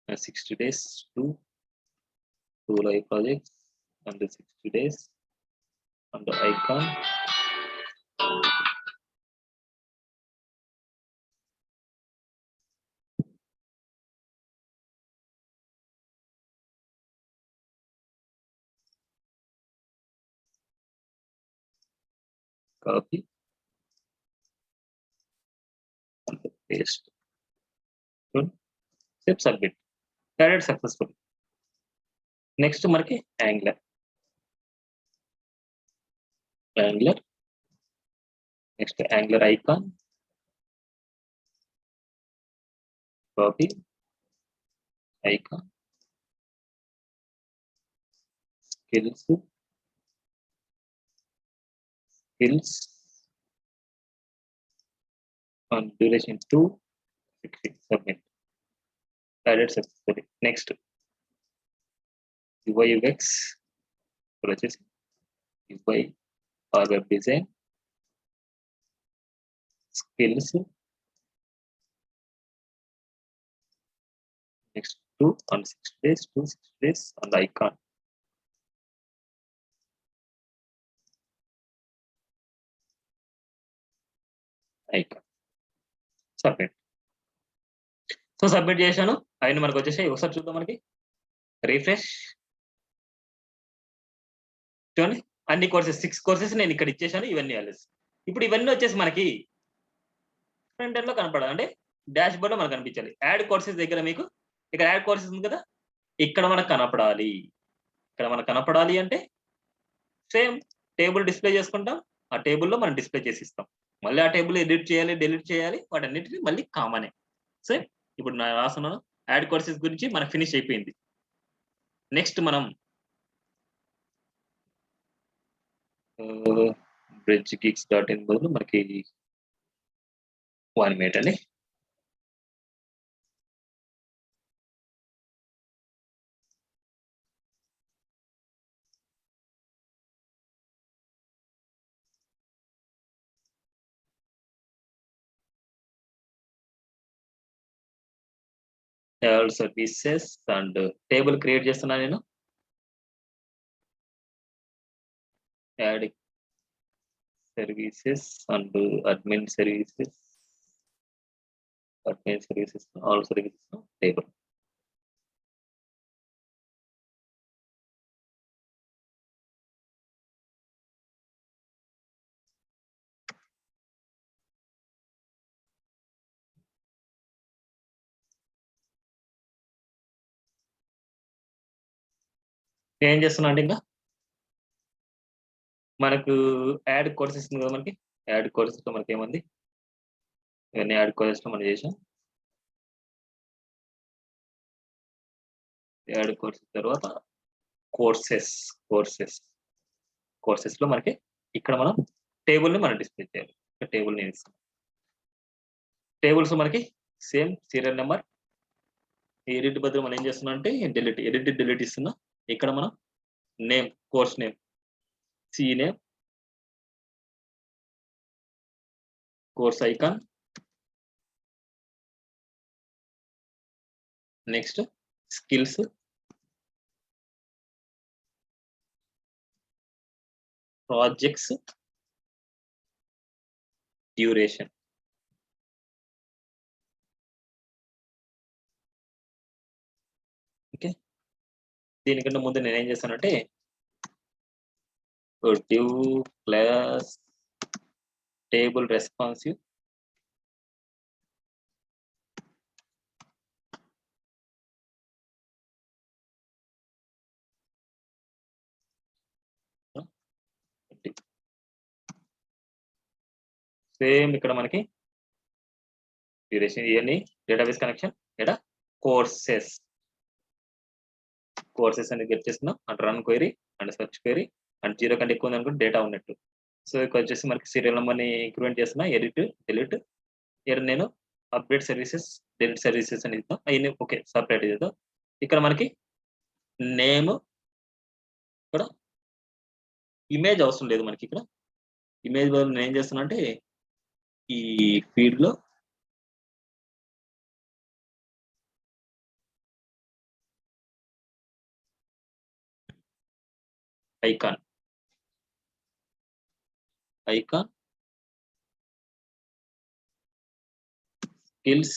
and 60 days to live projects and 60 days and icon copy and paste. Good. Step submit. Added successfully. Next మనకి Angular. Next Angular icon. Copy icon. Skills on duration 2 submit. Added successfully. Next UI UX process UI or web design skills. Next 2 on 6 days, 2 6 days on the icon. Submit. So submit చేశాను అయిన మనకు వచ్చేసాయి. ఒకసారి చూద్దాం మనకి refresh చూడండి అన్ని courses 6 courses నేను ఇక్కడ ఇచ్చేసాను. ఇవన్నీ అలెస్ ఇప్పుడు ఇవన్నీ వచ్చేసి మనకి ఫ్రంట్ ఎండ్ లో కనపడాలి అంటే డాష్ బోర్డ్ లో మనకు కనిపించాలి. యాడ్ కోర్సెస్ దగ్గర మీకు ఇక్కడ యాడ్ కోర్సెస్ ఉంది కదా ఇక్కడ మనకు కనపడాలి. ఇక్కడ మనకు కనపడాలి అంటే సేమ్ టేబుల్ డిస్ప్లే చేసుకుంటాం. ఆ టేబుల్లో మనం డిస్ప్లే చేసి ఇస్తాం. మళ్ళీ ఆ టేబుల్ ఎడిట్ చేయాలి డిలీట్ చేయాలి వాటన్నిటిని మళ్ళీ కామనే. సేమ్ ఇప్పుడు నేను రాస్తున్నాను యాడ్ కోర్సెస్ గురించి మనకు ఫినిష్ అయిపోయింది. నెక్స్ట్ మనం bridgegeeks.in బదులు మనకి 1 minute అండి. all services and table create చేస్తున్నా నేను. Add services and admin services all services table. ఏం చేస్తున్నా అంటే ఇంకా మనకు యాడ్ కోర్సెస్ ఉంది కదా మనకి యాడ్ కోర్సెస్ లో మనకి ఏముంది ఇవన్నీ యాడ్ కోర్సెస్ లో మనం చేసాం. యాడ్ కోర్సెస్ తర్వాత కోర్సెస్ లో మనకి ఇక్కడ మనం టేబుల్ ని మనం డిస్ప్లే చేయాలి. టేబుల్ ని టేబుల్స్ మనకి సేమ్ సీరియల్ నెంబర్. ఎడిట్ బదులు మనం ఏం చేస్తున్నాం అంటే డిలీట్ ఇస్తున్నా. ఇక్కడ మనం name, course name, C name, course icon, next skills, projects, duration. Okay, దీనికన్నా ముందు నేను ఏం చేస్తానంటే div class table responsive same ఇక్కడ మనకి డ్యూరేషన్ ఇవన్నీ డేటాబేస్ కనెక్షన్ ఇక్కడ కోర్సెస్ అని గెట్ చేస్తున్నాం. And run query and search query and 0 కంటే ఎక్కువ ఉంది అనుకుంటే డేటా ఉన్నట్టు. సో ఇక్కడ వచ్చేసి మనకి సీరియల్ నెంబర్ ని ఇంక్రిమెంట్ చేస్తున్నా. Edit, delete. ఇక్కడ నేను అప్డేట్ సర్వీసెస్, డిలీట్ సర్వీసెస్ అని ఇద్దాం. అవన్నీ ఓకే సపరేట్ చేద్దాం. ఇక్కడ మనకి నేమ్, ఇక్కడ ఇమేజ్ అవసరం లేదు మనకి. ఇక్కడ ఇమేజ్ బదులు నేను ఏం చేస్తున్నా అంటే ఈ ఫీల్డ్ లో ఐకాన్ స్కిల్స్,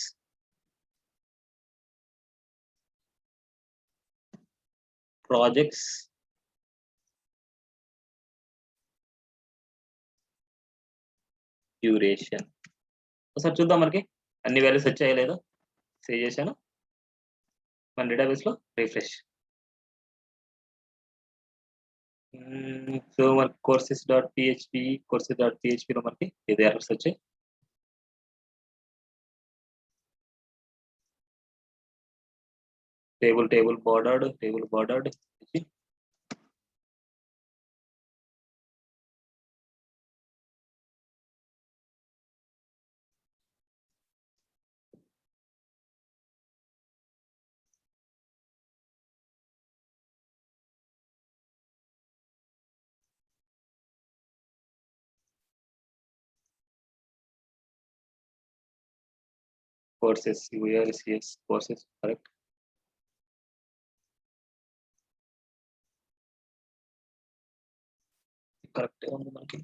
ప్రాజెక్ట్స్, డ్యూరేషన్. ఒకసారి చూద్దాం మనకి అన్ని వాల్యూస్ వచ్చాయో లేదో. సేవ్ చేశాను. మన డేటాబేస్ లో రిఫ్రెష్. సో మన courses.php లో మనకి ఇది ఎర్రర్స్ వచ్చాయి. Table bordered courses URCS courses correct. Correct ఉంది మనకి.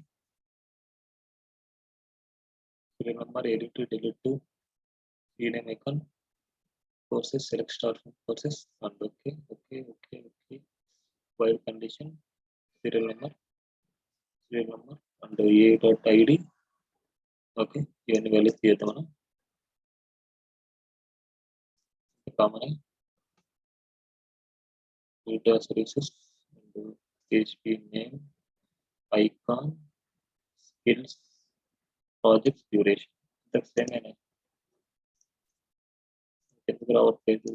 serial number, edit, delete, rename icon, courses, select start from courses and okay. While condition, serial number and a.id. Okay, ఇవన్నీ values తీద్దాం మనం. Common data services and PHP name, icon, skills, projects, duration. Same ఎందుకు రావట్లేదు?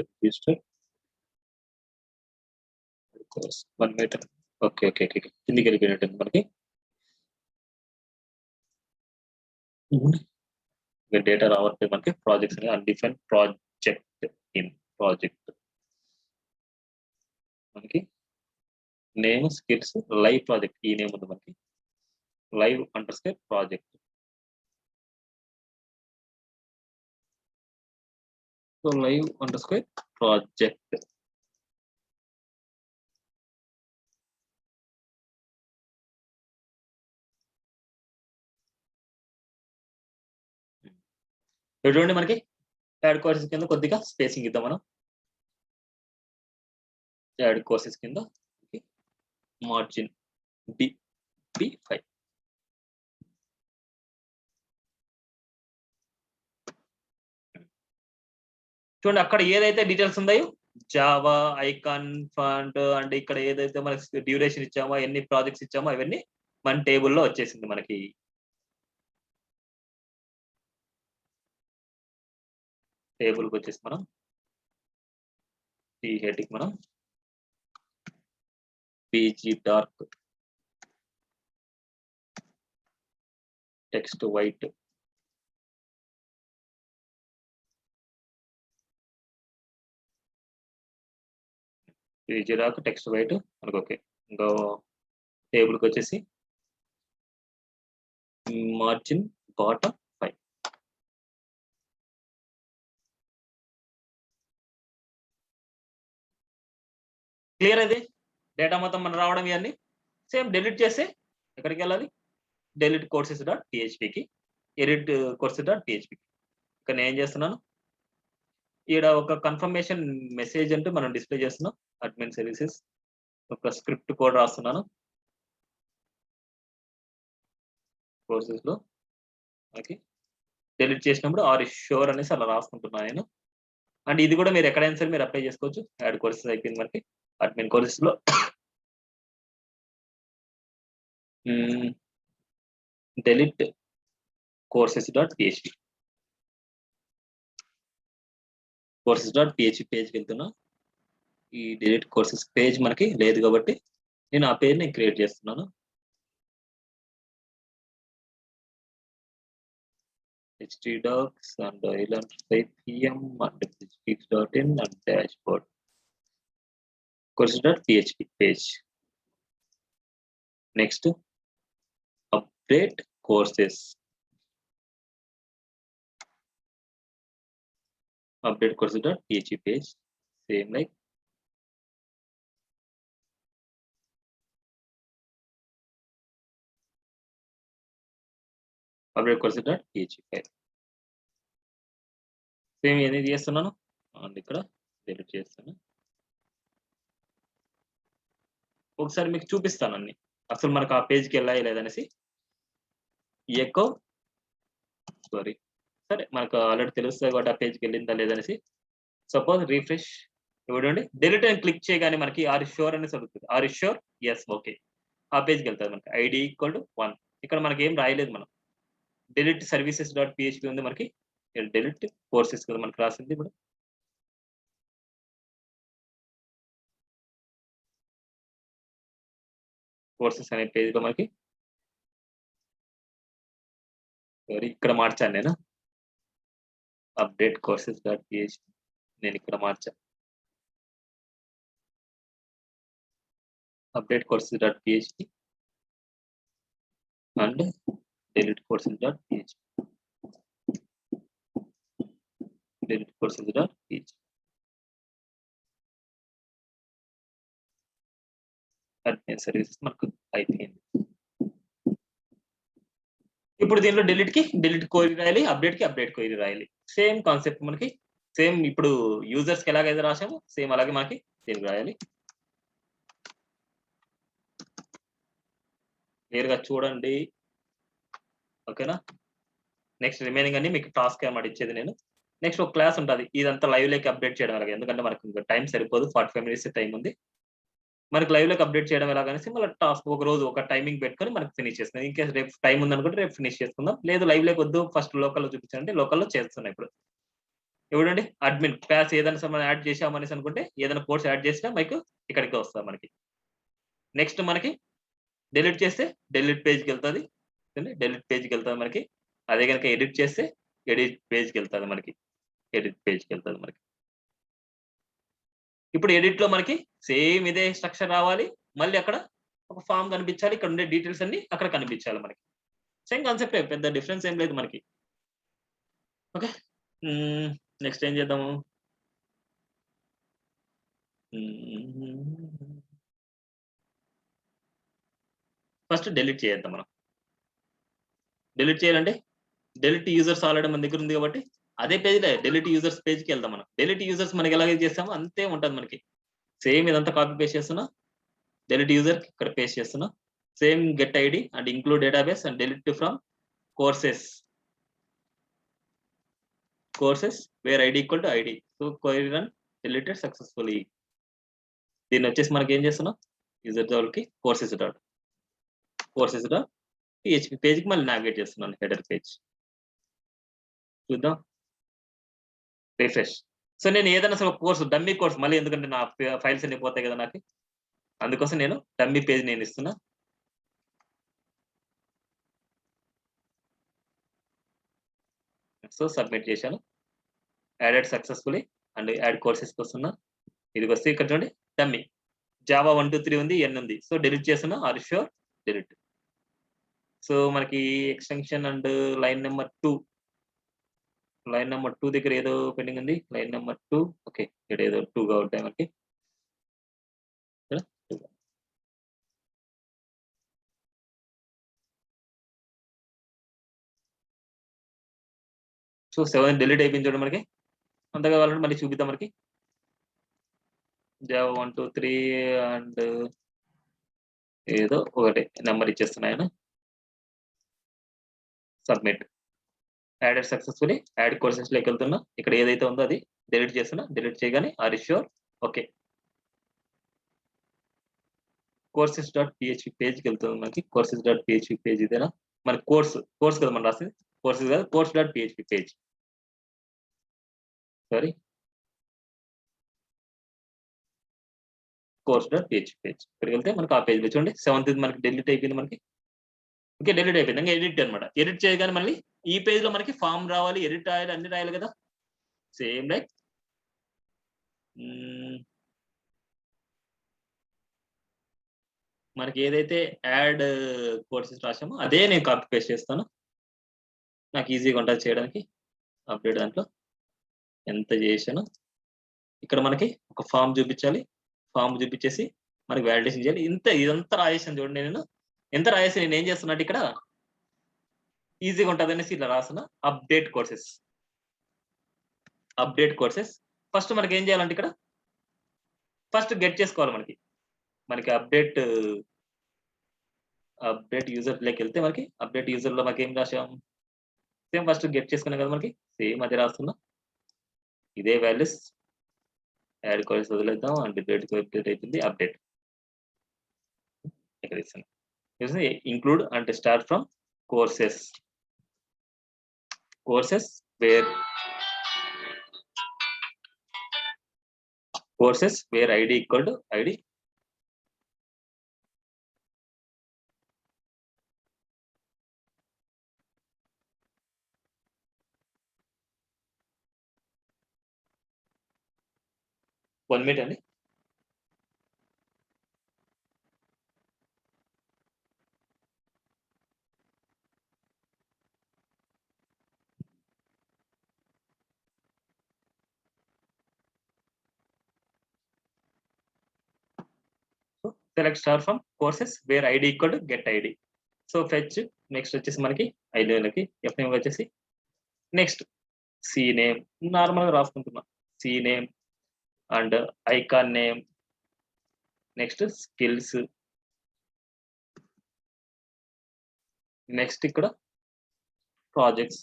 Register 1 metre. Okay కిందికి వెళ్ళిపోయినట్టుంది మనకి. Data రావట్లేదు మనకి. Projects అని అన్డిఫైన్డ్ ప్రాజెక్ట్ మనకి నేమ్, స్కిల్స్, లైవ్ ప్రాజెక్ట్. ఈ నేమ్ ఉంది మనకి, live_project. So live_project. చూడండి మనకి యాడ్ కోర్సెస్ కింద కొద్దిగా స్పేసింగ్ ఇద్దాం మనం. యాడ్ కోర్సెస్ కింద మార్జిన్ B5. చూడండి అక్కడ ఏదైతే డీటెయిల్స్ ఉన్నాయో జావా, ఐకాన్, ఫండ్ అండ్ ఇక్కడ ఏదైతే మనకి డ్యూరేషన్ ఇచ్చామో, ఎన్ని ప్రాజెక్ట్స్ ఇచ్చామో అవన్నీ మన టేబుల్లో వచ్చేసింది మనకి. టేబుల్కి వచ్చేసి మనం ఈ హెడ్కి మనం PG dark text white PG dark text white మనకు ఓకే. ఇంకా టేబుల్కి వచ్చేసి మార్జిన్ బాటమ్ 5. క్లియర్ అది డేటా మొత్తం మనం రావడం ఇవన్నీ సేమ్ డిలీట్ చేస్తే ఎక్కడికి వెళ్ళాలి delete courses.phpకి edit courses.phpకి. ఇక్కడ నేను ఏం చేస్తున్నాను ఈడ ఒక కన్ఫర్మేషన్ మెసేజ్ అంటూ మనం డిస్ప్లే చేస్తున్నాం అడ్మిన్ సర్వీసెస్ ఒక స్క్రిప్ట్ కోడ్ రాస్తున్నాను కోర్సెస్ లో ఓకే డిలీట్ చేసినప్పుడు ఆర్ షూర్ అనేసి అలా రాసుకుంటున్నాను నేను. అండ్ ఇది కూడా మీరు ఎక్కడైనా సరే మీరు అప్లై చేసుకోవచ్చు. యాడ్ కోర్సెస్ అయిపోయింది మనకి అడ్మిన్ కోర్సెస్ లో delete courses.php courses.php పేజ్కి వెళ్తున్నా. ఈ delete courses పేజ్ మనకి లేదు కాబట్టి నేను ఆ పేజ్ ని క్రియేట్ చేస్తున్నాను. htdocs and ilm and speaks.in and dashboard courses.php page. Next, update courses. Update courses.php page. Same like update courses.php file. Same ఏది చేస్తున్నాను అండ్ ఇక్కడ డిలీట్ చేస్తాను. ఒకసారి మీకు చూపిస్తాను అన్ని అసలు మనకు ఆ పేజ్కి వెళ్ళాయి లేదనేసి. ఎకో సారీ సరే మనకు ఆల్రెడీ తెలుస్తుంది కాబట్టి ఆ పేజ్కి వెళ్ళిందా లేదనేసి. సపోజ్ రీఫ్రెష్ చూడండి డిలీట్ అని క్లిక్ చేయగానే మనకి ఆర్ షూర్ అనేసి అడుగుతుంది. ఆర్ షూర్ ఎస్ ఓకే ఆ పేజ్కి వెళ్తుంది మనకి ఐడి ఈక్వల్ టు 1. ఇక్కడ మనకి ఏం రాయలేదు మనం డిలీట్ సర్వీసెస్.php ఉంది మనకి డిలీట్ కోర్సెస్ కదా మనకి రాసింది ఇప్పుడు. కోర్సెస్ అనే పేజ్ లో మనకి సారీ ఇక్కడ మార్చాను నేను అప్డేట్ courses.php నేను ఇక్కడ మార్చాను update courses.php and delete courses.php delete courses.php admin services మనకు అయిపోయింది. ఇప్పుడు దీనిలో డిలీట్ క్వరీ రాయాలి అప్డేట్ క్వరీ రాయాలి. సేమ్ కాన్సెప్ట్ మనకి సేమ్ ఇప్పుడు యూజర్స్ కి ఎలాగైతే రాసామో సేమ్ అలాగే మనకి దీనికి రాయాలి. క్లియర్ గా చూడండి ఓకేనా. నెక్స్ట్ రిమైనింగ్ అన్ని మీకు టాస్క్ ఏమాట ఇచ్చేది నేను. నెక్స్ట్ ఒక క్లాస్ ఉంటుంది ఇదంతా లైవ్ లోకి అప్డేట్ చేయడం అలాగే ఎందుకంటే మనకు ఇంకా టైం సరిపోదు 45 minutes టైం ఉంది. మనకి లైవ్ లోకి అప్డేట్ చేయడం ఎలాగనేసి మళ్ళీ టాస్క్ ఒక రోజు ఒక టైమింగ్ పెట్టుకొని మనకి ఫినిష్ చేస్తున్నాం. ఇన్ కేసు రేపు టైం ఉందనుకుంటే రేపు ఫినిష్ చేసుకుందాం. లేదు లైవ్ లోకి వద్దు ఫస్ట్ లోకల్లో చూపించండి లోకల్లో చేస్తున్నాం. ఇప్పుడు చూడండి అడ్మిన్ క్లాస్ ఏదైనా మనం యాడ్ చేసామనేసి అనుకుంటే ఏదైనా కోర్స్ యాడ్ చేసినా మీకు ఇక్కడికి వస్తుంది మనకి. నెక్స్ట్ మనకి డిలీట్ చేస్తే డిలీట్ పేజ్కి వెళ్తుంది డిలీట్ పేజ్కి వెళ్తుంది మనకి. అదే కనుక ఎడిట్ చేస్తే ఎడిట్ పేజ్కి వెళ్తుంది మనకి ఎడిట్ పేజ్కి వెళ్తుంది మనకి. ఇప్పుడు ఎడిట్ లో మనకి సేమ్ ఇదే స్ట్రక్చర్ రావాలి. మళ్ళీ అక్కడ ఒక ఫామ్ కనిపించాలి. ఇక్కడ ఉండే డీటెయిల్స్ అన్ని అక్కడ కనిపించాలి మనకి. సేమ్ కాన్సెప్ట్ పెద్ద డిఫరెన్స్ ఏం లేదు మనకి. ఓకే నెక్స్ట్ ఏం చేద్దాము ఫస్ట్ డిలీట్ చేద్దాం. మనం డిలీట్ చేయాలంటే డిలీట్ యూజర్స్ ఆల్రెడీ మన దగ్గర ఉంది కాబట్టి అదే పేజ్ డిలీట్ యూజర్స్ పేజ్కి వెళ్దాం. మనం డిలీట్ యూజర్స్ మనకి ఎలాగైతే చేస్తామో అంతే ఉంటుంది మనకి. సేమ్ ఇదంతా కాపీ పేస్ట్ చేస్తున్నా డిలీట్ యూజర్ ఇక్కడ పేస్ట్ చేస్తున్నా. Same get ID and include database and delete from courses where ID equal to ID. So query run deleted successfully. దీన్ని వచ్చేసి మనకి ఏం చేస్తున్నాం యూజర్ జోల్కి courses.php పేజ్కి మళ్ళీ నావిగేట్ చేస్తున్నాను హెడర్ పేజ్. చూద్దాం రిఫ్రెష్. సో నేను ఏదైనా సరే కోర్స్ డమ్మీ కోర్స్ మళ్ళీ ఎందుకంటే నా ఫైల్స్ అన్ని పోతాయి కదా నాకు. అందుకోసం నేను డమ్మీ పేజ్ నేను ఇస్తున్నా. సో సబ్మిట్ చేశాను. యాడెడ్ సక్సెస్ఫుల్లీ అండ్ యాడ్ కోర్సెస్కి వస్తున్నా. ఇదికి వస్తే ఇక్కడ చూడండి డమ్మీ జావా 1 2 3 ఉంది, ఎన్ ఉంది. సో డిలీట్ చేస్తున్నా. Are sure delete. సో మనకి ఎక్స్టెన్షన్ అండ్ లైన్ నెంబర్ 2 దగ్గర ఏదో పెండింగ్ ఉంది. లైన్ నెంబర్ 2 ఓకే, ఇక్కడ ఏదో 2 గా ఉంటాయి మనకి. సో 7 డిలీట్ అయిపోయింది చూడండి మనకి. అంత కావాలంటే మళ్ళీ చూపిద్దాం మనకి. జావా 1 2 3 అండ్ ఏదో ఒకటి నెంబర్ ఇచ్చేస్తున్నాయన. Submit. Added successfully add courses లోకి వెళ్తున్నా. ఇక్కడ ఏదైతే ఉందో అది డిలీట్ చేస్తున్నా. డిలీట్ చేయగానే ఆర్ ష్యూర్ ఓకే. courses.php పేజ్కి వెళ్తుంది మనకి. courses.php పేజ్ ఇదేనా మన కోర్స్ కదా మనం రాసింది. కోర్సెస్ కదా, course.php page. Sorry, course.php page. ఇక్కడికి వెళ్తే మనకి ఆ పేజ్ లో చూడండి 7th మనకి డిలీట్ అయిపోయింది మనకి. ఓకే, డిలీట్ అయిపోయింది. ఇంకా ఎడిట్ అనమాట. ఎడిట్ చేయగానే మళ్ళీ ఈ పేజ్ లో మనకి ఫామ్ రావాలి, ఎడిట్ రాయాలి, అన్ని రాయాలి కదా. సేమ్ లైక్ మనకి ఏదైతే యాడ్ కోర్సెస్ రాసామో అదే నేను కాపీ పేస్ట్ చేస్తాను. నాకు ఈజీగా ఉంటుంది చేయడానికి. అప్డేట్ దాంట్లో ఎంత చేశాను. ఇక్కడ మనకి ఒక ఫామ్ చూపించాలి. ఫామ్ చూపించేసి మనకి వ్యాలిడేషన్ చేయాలి. ఇదంతా రాసేసాను చూడండి. నేను ఎంత రాసేసి నేను ఏం చేస్తున్నట్టు ఇక్కడ ఈజీగా ఉంటుంది అనేసి ఇట్లా రాస్తున్నా. అప్డేట్ కోర్సెస్ ఫస్ట్ మనకి ఏం చేయాలంటే ఇక్కడ ఫస్ట్ గెట్ చేసుకోవాలి. మనకి అప్డేట్ యూజర్ లోకి వెళ్తే మనకి అప్డేట్ యూజర్ లో మనకి ఏం రాసాం. సేమ్ ఫస్ట్ గెట్ చేసుకున్నాం కదా మనకి. సేమ్ అదే రాస్తున్నా. ఇదే వాల్యూస్ యాడ్ కోర్స్ వదిలేద్దాం. అండ్ అప్డేట్ అయిపోయింది. అప్డేట్ ఇక్కడ ఇస్తాను. ఇంక్లూడ్ అంటే start from courses where ID equal to ID. One minute అండి. Select star from courses where ID equal to get ID. So fetch. Next వచ్చేసి మనకి ఐడిలోకి ఎఫ్ నేమ్ వచ్చేసి నెక్స్ట్ సి నేమ్ నార్మల్ గా రాసుకుంటున్నా. C name and icon name. Next skills. Next ఇక్కడ project.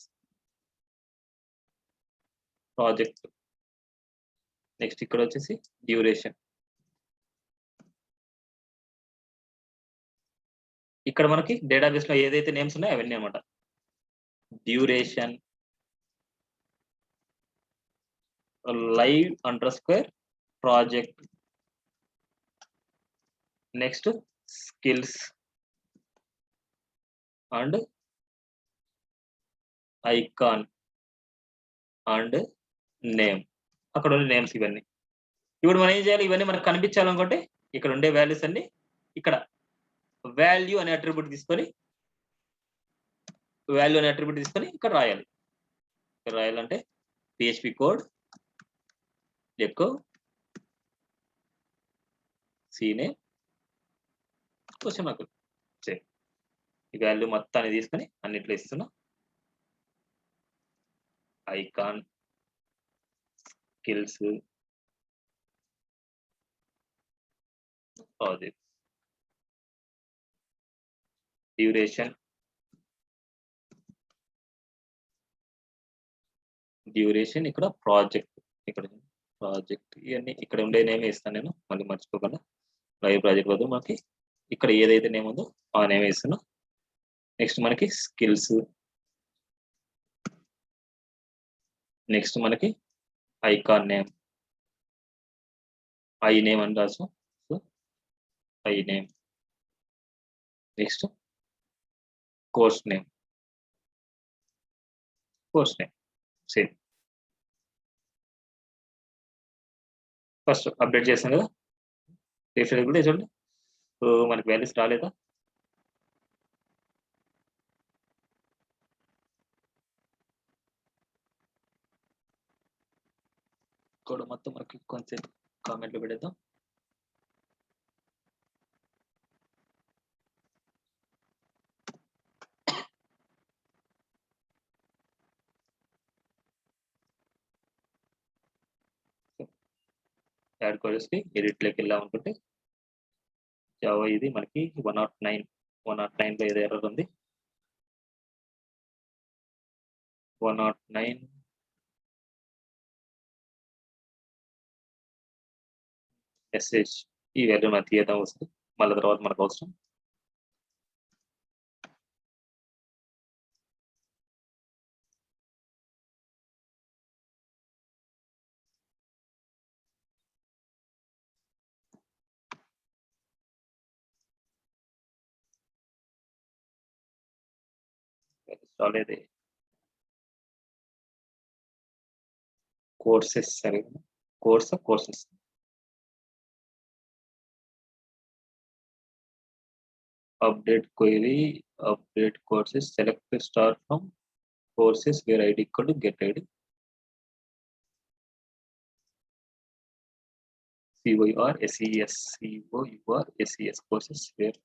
Next ఇక్కడ వచ్చేసి డ్యూరేషన్. ఇక్కడ మనకి డేటాబేస్ లో ఏదైతే నేమ్స్ ఉన్నాయో అవన్నీ అనమాట. Duration, live_project, next skills and icon and name. అక్కడ ఉండే నేమ్స్ ఇవన్నీ. ఇప్పుడు మనం ఏం చేయాలి, ఇవన్నీ మనకు కనిపించాలనుకుంటే ఇక్కడ ఉండే వాల్యూస్ అన్ని ఇక్కడ వాల్యూ అనే అట్రిబ్యూట్ తీసుకొని ఇక్కడ రాయాలి. ఇక్కడ రాయాలంటే PHP కోడ్ ఎకో సీనే క్వశ్చన్ మార్క్. ఈ వాల్యూ మొత్తాన్ని తీసుకొని అన్నిట్లో ఇస్తున్నా. ఐకాన్, స్కిల్స్, ప్రాజెక్ట్, డ్యూరేషన్ ఇక్కడ ప్రాజెక్ట్. ఇవన్నీ ఇక్కడ ఉండే నేమ్ ఇస్తాను నేను, మళ్ళీ మర్చిపోకుండా. లైవ్ ప్రాజెక్ట్ వద్దు, మనకి ఇక్కడ ఏదైతే నేమ్ ఉందో ఆ నేమ్ ఇస్తున్నా. నెక్స్ట్ మనకి స్కిల్స్, నెక్స్ట్ మనకి icon name, I name and also so I name. Next course name, same. First update చేసాం కదా, రిఫ్రెష్ కూడా చూడండి. సో మనకి వాల్యూస్ రాలేదా? కూడా మొత్తం మనకి కొంచెం కామెంట్లో పెడేద్దాం. యాడ్ కోడెస్కి ఎడిట్లోకి వెళ్ళాం అనుకుంటే జావా ఇది మనకి 109లో ఏదో ఎర్రర్ ఉంది. 109 మెసేజ్ ఈ వాల్యూ మనకి తీయడం వస్తుంది, మళ్ళీ తర్వాత మనకు అవసరం. రాలేదే. కోర్సెస్ సరే, courses update query, update courses, select star from courses where id equal to get id, courses courses where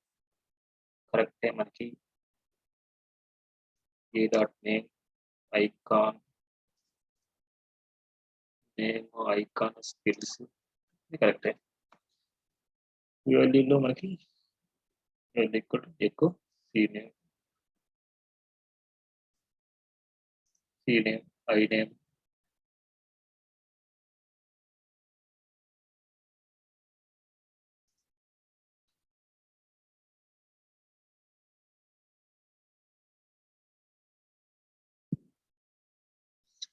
correct है మనకి a dot name icon skills ఇది కరెక్ట్. URL లో మనకి equal to echo cname iname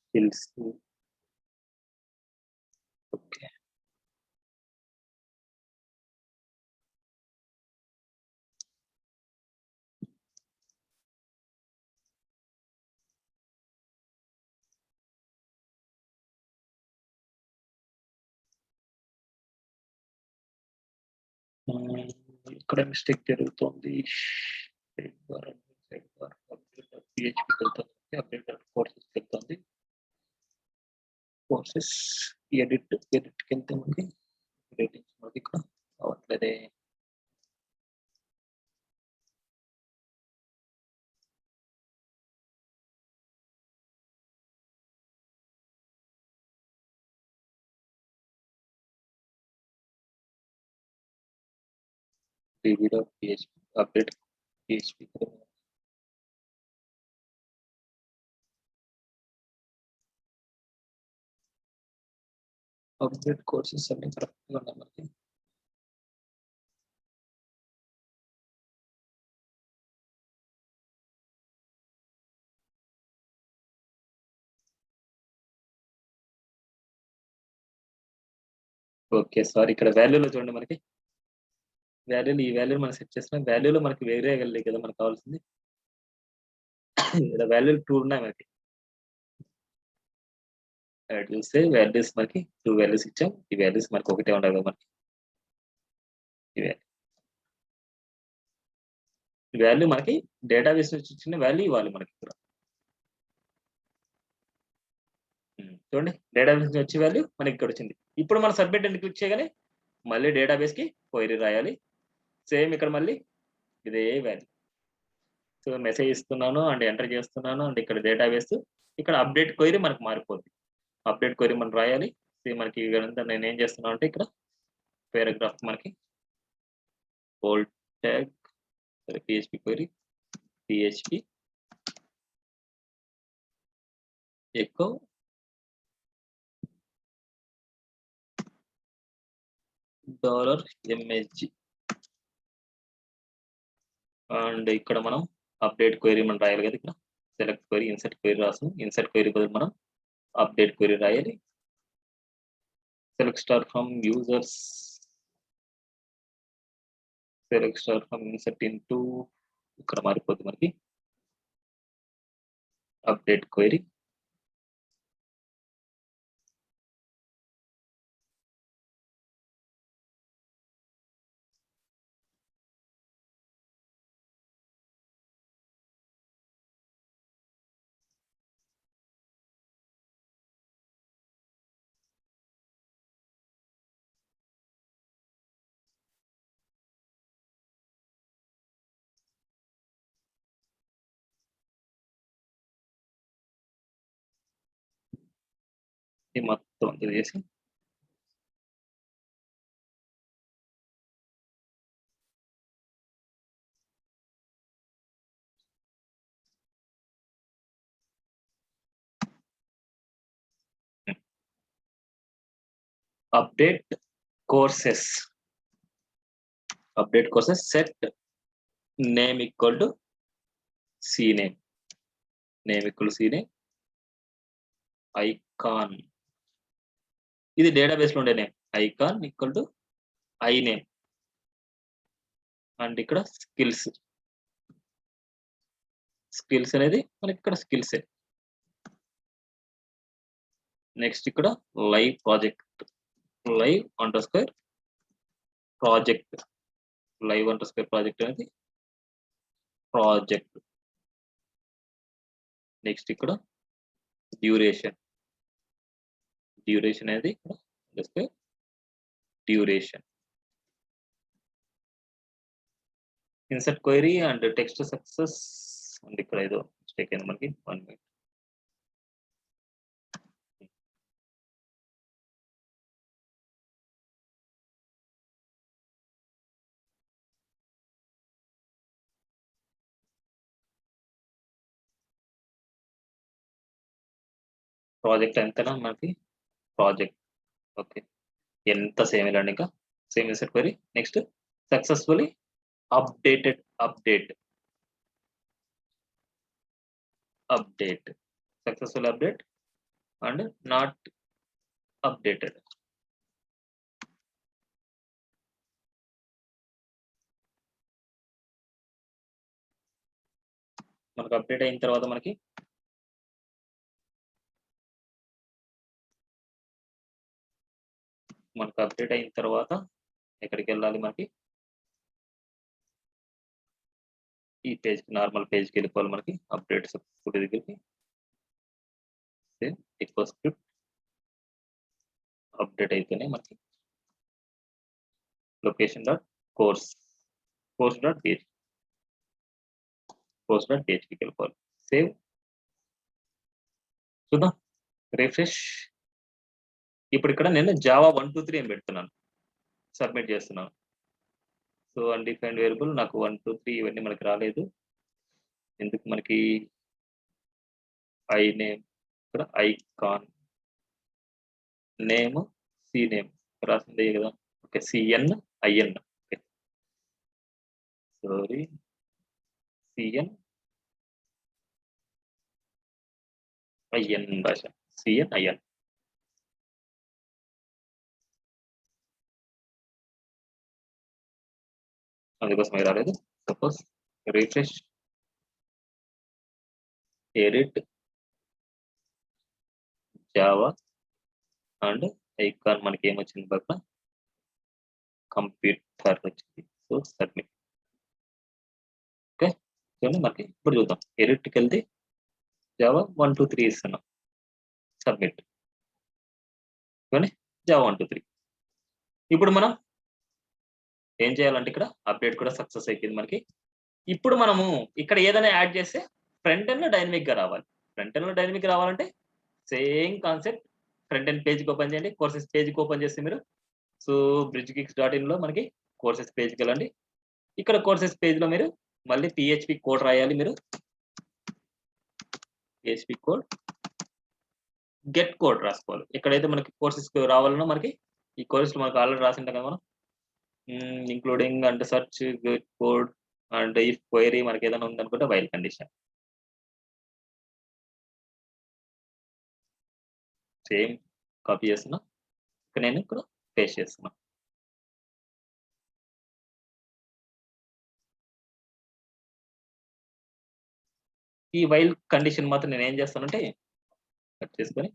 skills. Okay. ఇక్కడ mistake జరుగుతుంది. PHP వెళ్తుంది, update courses వెళ్తుంది. Courses ఎడిట్కి వెళ్తే మనకి రేటింగ్స్ మనకి ఇక్కడ అవట్లేదే. PHP update PHP update courses అన్ని కరెక్ట్గా ఉన్నాయి మనకి. ఓకే సార్, ఇక్కడ వాల్యూలో చూడండి మనకి ఈ వాల్యూ మనం సెట్ చేసిన వాల్యూలో మనకి వేరే వెళ్ళి కదా మనకు కావాల్సింది. ఇక్కడ వాల్యూలు 2 ఉన్నాయి మనకి. చూస్తే వాల్యూస్ మనకి 2 వాల్యూస్ ఇచ్చాం. ఈ వాల్యూస్ మనకి ఒకటే ఉండాలి కదా మనకి. ఈ వాల్యూ మనకి డేటాబేస్ నుంచి ఇచ్చిన వాల్యూ ఇవ్వాలి మనకి ఇక్కడ. చూడండి డేటాబేస్ నుంచి వచ్చే వాల్యూ మనకి ఇక్కడ వచ్చింది. ఇప్పుడు మనం సబ్మిట్ అని క్లిక్ చేయగానే మళ్ళీ డేటాబేస్ కి క్వైరీ రాయాలి. సేమ్ ఇక్కడ మళ్ళీ ఇదే వాల్యూ. సో మెసేజ్ ఇస్తున్నాను అండ్ ఎంటర్ చేస్తున్నాను అండ్ ఇక్కడ డేటాబేస్, ఇక్కడ అప్డేట్ క్వైరీ మనకు మారిపోద్ది. అప్డేట్ క్వైరీ మనం రాయాలి. మనకి ఇదంతా నేను ఏం చేస్తున్నాను అంటే ఇక్కడ పారాగ్రాఫ్ మనకి bold tag PHP query PHP echo $msg and ఇక్కడ మనం అప్డేట్ క్వైరీ మనం రాయాలి కదా. ఇక్కడ సెలెక్ట్ క్వైరీ ఇన్సర్ట్ క్వైరీ రాసాం. ఇన్సర్ట్ క్వైరీ బదులు మనం అప్డేట్ క్వైరీ రాయాలి. select star from users, select star from insert into ఇక్కడ మారిపోతుంది మనకి update query. ఇది మొత్తం అంతా చేసి update courses, update courses, set name equal to cname, name equal to cname, icon, ఇది డేటాబేస్ లో ఉండే name, icon equal to iname, and ఇక్కడ స్కిల్స్, స్కిల్స్ అనేది మనకి ఇక్కడ స్కిల్స్. నెక్స్ట్ ఇక్కడ live project, live under square project, live under square project అనేది project. Next ఇక్కడ డ్యూరేషన్, డ్యూరేషన్ అనేది ఇక్కడ under square duration. Insert query and text success, and ఇక్కడ ఏదో మిస్టేక్ అయింది మనకి, 1 minute. ప్రాజెక్ట్ ఎంతనా మనకి ప్రాజెక్ట్, ఓకే ఎంత సేమ్ ఇలాంటి ఇంకా same insert query. Next successfully updated, update, update, successful update and not updated. మనకు అప్డేట్ అయిన తర్వాత మనకి అప్డేట్ అయిన తర్వాత ఎక్కడికి వెళ్ళాలి, మనకి ఈ పేజ్, నార్మల్ పేజ్కి వెళ్ళిపోవాలి. మనకి అప్డేట్ సక్సెస్ఫుల్ దగ్గరికి ఎక్కువ స్క్రిప్ట్ అప్డేట్ అయితేనే మనకి location dot course, course dot page, course dot పేజ్కి వెళ్ళిపోవాలి. సేవ్ చూద్దాం, రిఫ్రెష్. ఇప్పుడు ఇక్కడ నేను జావా 1 2 3 అని పెడుతున్నాను, సబ్మిట్ చేస్తున్నాను. సో అన్డిఫైన్డ్ వేరియబుల్ నాకు 1 2 3 ఇవన్నీ మనకి రాలేదు. ఎందుకు మనకి ఐ నేమ్, ఇక్కడ ఐకాన్ నేమ్, సి నేమ్ రాసిందే కదా, okay CN IN, okay sorry CN IN భాష, సిఎన్ ఐఎన్. అందుకోసం అది రాలేదు. Suppose refresh, edit Java and icon, మనకి ఏమొచ్చింది పక్కన కంప్యూటర్ వచ్చింది. So submit. ఓకే చూడండి, మనకి ఇప్పుడు చూద్దాం. ఎడిట్కి వెళ్తే జావా 1 2 3 ఇస్తున్నాం, సబ్మిట్. చూడండి జావా 1 2 3. ఇప్పుడు మనం ఏం చేయాలంటే ఇక్కడ అప్డేట్ కూడా సక్సెస్ అయిపోయింది మనకి. ఇప్పుడు మనము ఇక్కడ ఏదైనా యాడ్ చేస్తే ఫ్రంట్ ఎండ్ లో డైనమిక్ గా రావాలి. ఫ్రంట్ ఎండ్ లో డైనమిక్ రావాలంటే సేమ్ కాన్సెప్ట్, ఫ్రంట్ ఎండ్ పేజ్కి ఓపెన్ చేయండి, కోర్సెస్ పేజ్కి ఓపెన్ చేస్తే మీరు సో bridgegeeks.in లో మనకి కోర్సెస్ పేజ్కి వెళ్ళండి. ఇక్కడ కోర్సెస్ పేజ్ లో మీరు మళ్ళీ PHP కోడ్ రాయాలి. మీరు PHP కోడ్ గెట్ కోడ్ రాసుకోవాలి. ఎక్కడైతే మనకి కోర్సెస్ రావాలనో మనకి ఈ కోర్సెస్ మనకు ఆల్రెడీ రాసింటాం కదా మనం, including and search get code and if query మనకి ఏదైనా ఉందనుకుంటే వైల్ కండిషన్. సేమ్ కాపీ చేస్తున్నా, ఇక్కడ నేను ఇక్కడ పేస్ట్ చేస్తున్నాను. ఈ వైల్ కండిషన్ మాత్రం నేను ఏం చేస్తానంటే కట్ చేసుకొని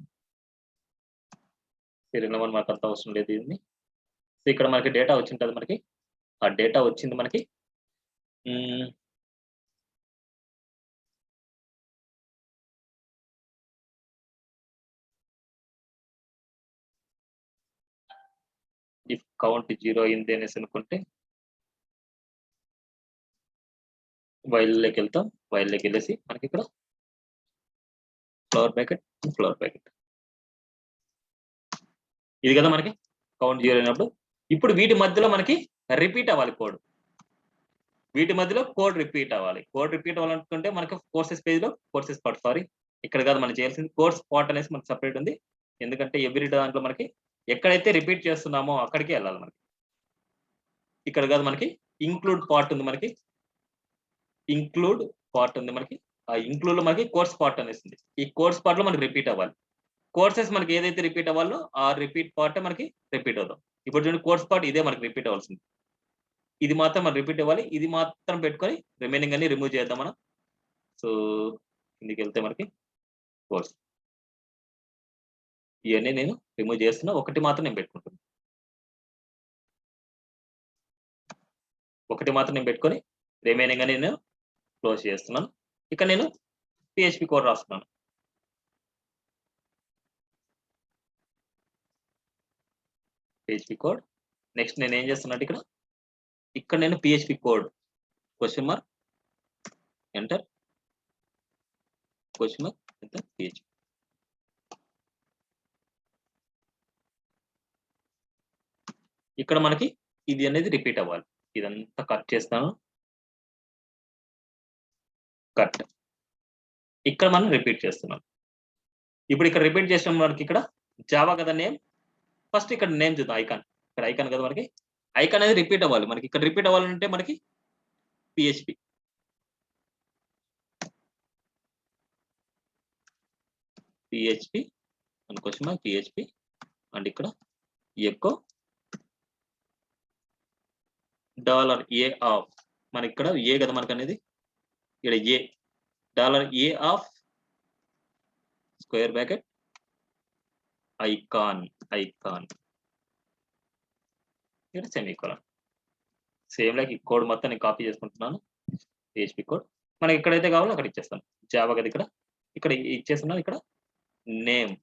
సీరియల్ నెంబర్ మనకు అంత అవసరం లేదు ఇది. సో ఇక్కడ మనకి డేటా వచ్చింటది మనకి. ఆ డేటా వచ్చింది మనకి. ఇఫ్ కౌంట్ 0 అయింది అనేసి అనుకుంటే వైల్లోకి వెళ్తాం. వైల్లోకి వెళ్ళేసి మనకి ఇక్కడ ఫ్లవర్ బ్రాకెట్ ఇది కదా మనకి కౌంట్ 0 అయినప్పుడు. ఇప్పుడు వీటి మధ్యలో మనకి రిపీట్ అవ్వాలి కోడ్. వీటి మధ్యలో కోడ్ రిపీట్ అవ్వాలి. కోడ్ రిపీట్ అవ్వాలనుకుంటే మనకి కోర్సెస్ పేజ్ లో కోర్సెస్ పార్ట్, సారీ ఇక్కడ కాదు మనం చేయాల్సింది కోర్స్ పార్ట్ అనేసి మనకి సపరేట్ ఉంది. ఎందుకంటే ఎవ్రీ దాంట్లో మనకి ఎక్కడైతే రిపీట్ చేస్తున్నామో అక్కడికి వెళ్ళాలి మనకి. ఇక్కడ కాదు మనకి ఇంక్లూడ్ పార్ట్ ఉంది మనకి. ఇంక్లూడ్ పార్ట్ ఉంది మనకి. ఆ ఇంక్లూడ్ లో మనకి కోర్స్ పార్ట్ అనేసింది. ఈ కోర్స్ పార్ట్ లో మనకి రిపీట్ అవ్వాలి. కోర్సెస్ మనకి ఏదైతే రిపీట్ అవ్వాలో ఆ రిపీట్ పార్ట్ మనకి రిపీట్ అవుతాం. ఇప్పుడు చూడండి కోర్స్ పార్ట్ ఇదే మనకి రిపీట్ అవ్వాల్సింది. ఇది మాత్రం మనకి రిపీట్ అవ్వాలి. ఇది మాత్రం పెట్టుకొని రిమైనింగ్ అన్ని రిమూవ్ చేద్దాం మనం. సో ఇందుకు వెళ్తే మనకి కోర్స్ ఇవన్నీ నేను రిమూవ్ చేస్తున్నా. ఒకటి మాత్రం నేను పెట్టుకుంటున్నాను. ఒకటి మాత్రం నేను పెట్టుకొని రిమైనింగ్ అని నేను క్లోజ్ చేస్తున్నాను. ఇక్కడ నేను PHP కోడ్ రాస్తున్నాను. PHP code. నెక్స్ట్ నేను ఏం చేస్తున్నట్టు ఇక్కడ నేను PHP code question mark enter question mark enter PHP. ఇక్కడ మనకి ఇది అనేది రిపీట్ అవ్వాలి. ఇదంతా కట్ చేస్తాను. కట్. ఇక్కడ మనం రిపీట్ చేస్తున్నాం. ఇప్పుడు ఇక్కడ రిపీట్ చేసిన మనకి ఇక్కడ జావా కదా నేమ్. ఫస్ట్ ఇక్కడ నేమ్ చూద్దాం. ఐకాన్. ఇక్కడ ఐకాన్ కదా మనకి. ఐకాన్ అనేది రిపీట్ అవ్వాలి మనకి. ఇక్కడ రిపీట్ అవ్వాలంటే మనకి PHP అనుకోవచ్చు PHP అండ్ ఇక్కడ ఎకో $a ఆఫ్ మనకి ఇక్కడ ఏ కదా మనకి అనేది ఇక్కడ $a of square bracket icon ఇక్కడ సెమీకోలన్. సేమ్ లైక్ ఈ కోడ్ మొత్తం నేను కాపీ చేసుకుంటున్నాను. PHP కోడ్ మనకి ఎక్కడైతే కావాలో అక్కడ ఇచ్చేస్తాను. జావా కదా ఇక్కడ ఇచ్చేస్తున్నాను. ఇక్కడ నేమ్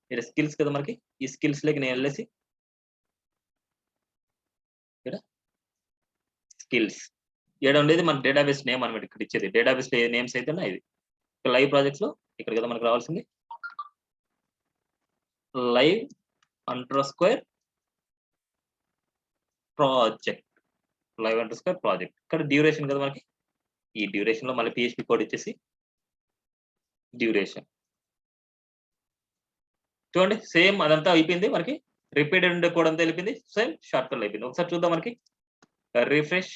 ఇక్కడ స్కిల్స్ కదా మనకి. ఈ స్కిల్స్ లోకి నేను వెళ్ళేసి ఇక్కడ స్కిల్స్ ఏడ ఉండేది మన డేటాబేస్ నేమ్ అనమాట. ఇక్కడ ఇచ్చేది డేటాబేస్ లో ఏ నేమ్స్ అయితే ఇది లైవ్ ప్రాజెక్ట్స్ లో ఇక్కడ కదా మనకు రావాల్సింది live _ project live _ project. ఇక్కడ డ్యూరేషన్ కదా మనకి. ఈ డ్యూరేషన్ లో మళ్ళీ PHP కోడ్ ఇచ్చేసి డ్యూరేషన్ చూడండి. సేమ్ అదంతా అయిపోయింది మనకి. రిపీటెడ్ ఉండే కోడ్ అంతా వెళ్ళిపోయింది. సేమ్ షార్ట్ కట్ అయిపోయింది. ఒకసారి చూద్దాం మనకి. రిఫ్రెష్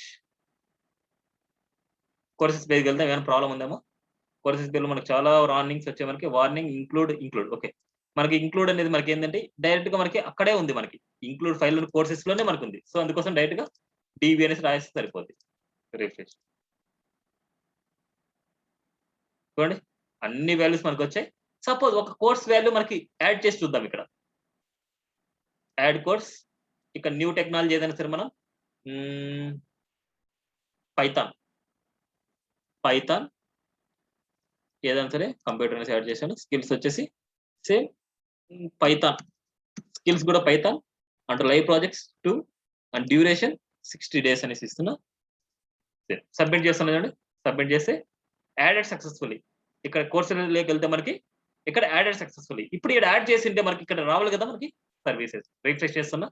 కోర్సెస్ పేజ్కి వెళ్తే ఏమైనా ప్రాబ్లం ఉందేమో. కోర్సెస్ పేజ్ లో మనకి చాలా వార్నింగ్స్ వచ్చాయి మనకి. Warning include okay. మనకి ఇంక్లూడ్ అనేది మనకి ఏంటంటే డైరెక్ట్ గా మనకి అక్కడే ఉంది. మనకి ఇంక్లూడ్ ఫైల్ కోర్సెస్ లోనే మనకు ఉంది. సో అందుకోసం డైరెక్ట్ గా DB అనేసి రాస్తే సరిపోద్ది. రిఫ్రెష్ చూడండి అన్ని వాల్యూస్ మనకు వచ్చాయి. సపోజ్ ఒక కోర్స్ వాల్యూ మనకి యాడ్ చేసి చూద్దాం. ఇక్కడ యాడ్ కోర్స్ ఇక్కడ న్యూ టెక్నాలజీ ఏదైనా సరే మనం పైథాన్ ఏదైనా సరే కంప్యూటర్ అనేసి యాడ్ చేశాను. స్కిల్స్ వచ్చేసి సేమ్ పైథాన్ స్కిల్స్ కూడా Python and live projects 2 and duration 60 days అనేసి ఇస్తున్నా. సబ్మిట్ చేస్తున్నా చూడండి. సబ్మిట్ చేస్తే యాడెడ్ సక్సెస్ఫుల్లీ. ఇక్కడ కోర్సులోకి వెళ్తే మనకి ఇక్కడ యాడెడ్ సక్సెస్ఫుల్లీ. ఇప్పుడు ఇక్కడ యాడ్ చేసింటే మనకి ఇక్కడ రావాలి కదా మనకి సర్వీసెస్. రిఫ్రెష్ చేస్తున్నా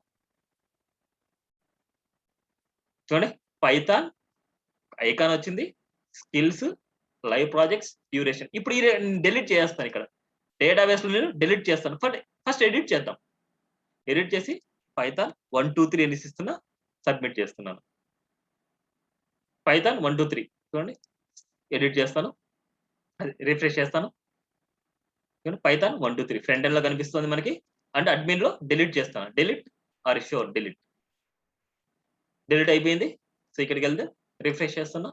చూడండి. పైథాన్ ఐకాన్ వచ్చింది. Skills live projects duration. ఇప్పుడు డిలీట్ చేస్తాను. ఇక్కడ డేటాబేస్ లో నేను డిలీట్ చేస్తాను. ఫస్ట్ ఎడిట్ చేద్దాం. ఎడిట్ చేసి పైథాన్ 1 2 3 అనేసి ఇస్తున్నా. సబ్మిట్ చేస్తున్నాను. పైథాన్ 1 2 3 చూడండి. ఎడిట్ చేస్తాను. రిఫ్రెష్ చేస్తాను. పైథాన్ 1 2 3 ఫ్రంట్ ఎండ్ లో కనిపిస్తుంది మనకి. అండ్ అడ్మిన్ లో డిలీట్ చేస్తాను. Delete or sure delete. Delete అయిపోయింది. సో ఇక్కడికి వెళ్తే రిఫ్రెష్ చేస్తున్నా.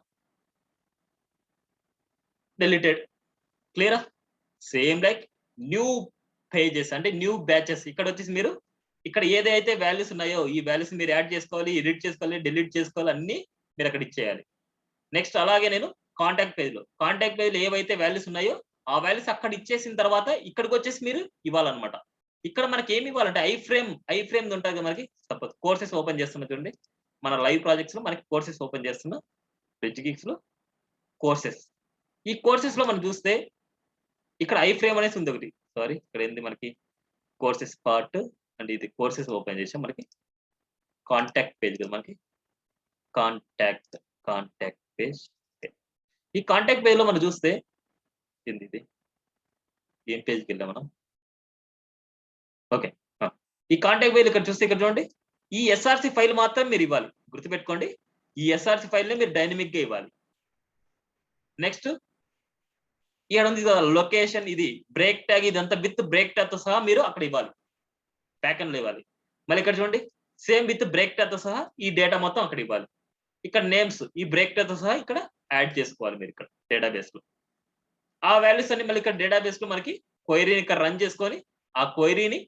డిలీటెడ్. క్లియరా? సేమ్ లైక్ న్యూ పేజెస్ అంటే న్యూ బ్యాచెస్. ఇక్కడ వచ్చేసి మీరు ఇక్కడ ఏదైతే వాల్యూస్ ఉన్నాయో ఈ వాల్యూస్ మీరు యాడ్ చేసుకోవాలి, ఎడిట్ చేసుకోవాలి, డిలీట్ చేసుకోవాలి, అన్ని మీరు అక్కడ ఇచ్చేయాలి. నెక్స్ట్ అలాగే నేను కాంటాక్ట్ పేజ్ లో ఏవైతే వాల్యూస్ ఉన్నాయో ఆ వాల్యూస్ అక్కడ ఇచ్చేసిన తర్వాత ఇక్కడికి వచ్చేసి మీరు ఇవ్వాలన్నమాట. ఇక్కడ మనకి ఏమి ఇవ్వాలంటే ఐ ఫ్రేమ్ ఉంటుంది కదా మనకి. సపోజ్ కోర్సెస్ ఓపెన్ చేస్తున్నా చూడండి. మన లైవ్ ప్రాజెక్ట్స్ లో మనకి కోర్సెస్ ఓపెన్ చేస్తున్నా. బ్రిడ్జ్ లో కోర్సెస్. ఈ కోర్సెస్ లో మనం చూస్తే ఇక్కడ ఐ ఫ్రేమ్ అనేసి ఉంది ఒకటి. సారీ, ఇక్కడ ఏంది మనకి కోర్సెస్ పార్ట్ అండ్ ఇది కోర్సెస్ ఓపెన్ చేసాం. మనకి కాంటాక్ట్ పేజ్ కదా మనకి. Contact page. ఈ కాంటాక్ట్ పేజ్ లో మనం చూస్తే ఏంది ఇది, ఏం పేజ్కి వెళ్ళాం మనం. ఓకే, ఈ కాంటాక్ట్ పేజ్ ఇక్కడ చూస్తే ఇక్కడ చూడండి. ఈ ఎస్ఆర్సి ఫైల్ మాత్రం మీరు ఇవ్వాలి. గుర్తుపెట్టుకోండి, ఈ ఎస్ఆర్సి ఫైల్ ని మీరు డైనమిక్ గా ఇవ్వాలి. నెక్స్ట్ ఇక్కడ ఉంది కదా లొకేషన్, ఇది బ్రేక్ ట్యాగ్, ఇదంతా విత్ బ్రేక్ ట్యాగ్ తో సహా మీరు అక్కడ ఇవ్వాలి. ప్యాకెన్ లో ఇవ్వాలి. మళ్ళీ ఇక్కడ చూడండి, సేమ్ విత్ బ్రేక్ ట్యాగ్ తో సహా ఈ డేటా మొత్తం అక్కడ ఇవ్వాలి. ఇక్కడ నేమ్స్ ఈ బ్రేక్ ట్యాగ్ తో సహా ఇక్కడ యాడ్ చేసుకోవాలి మీరు ఇక్కడ డేటాబేస్ లో. ఆ వాల్యూస్ అన్ని మళ్ళీ ఇక్కడ డేటాబేస్ లో మనకి క్వైరీని ఇక్కడ రన్ చేసుకొని ఆ క్వైరీని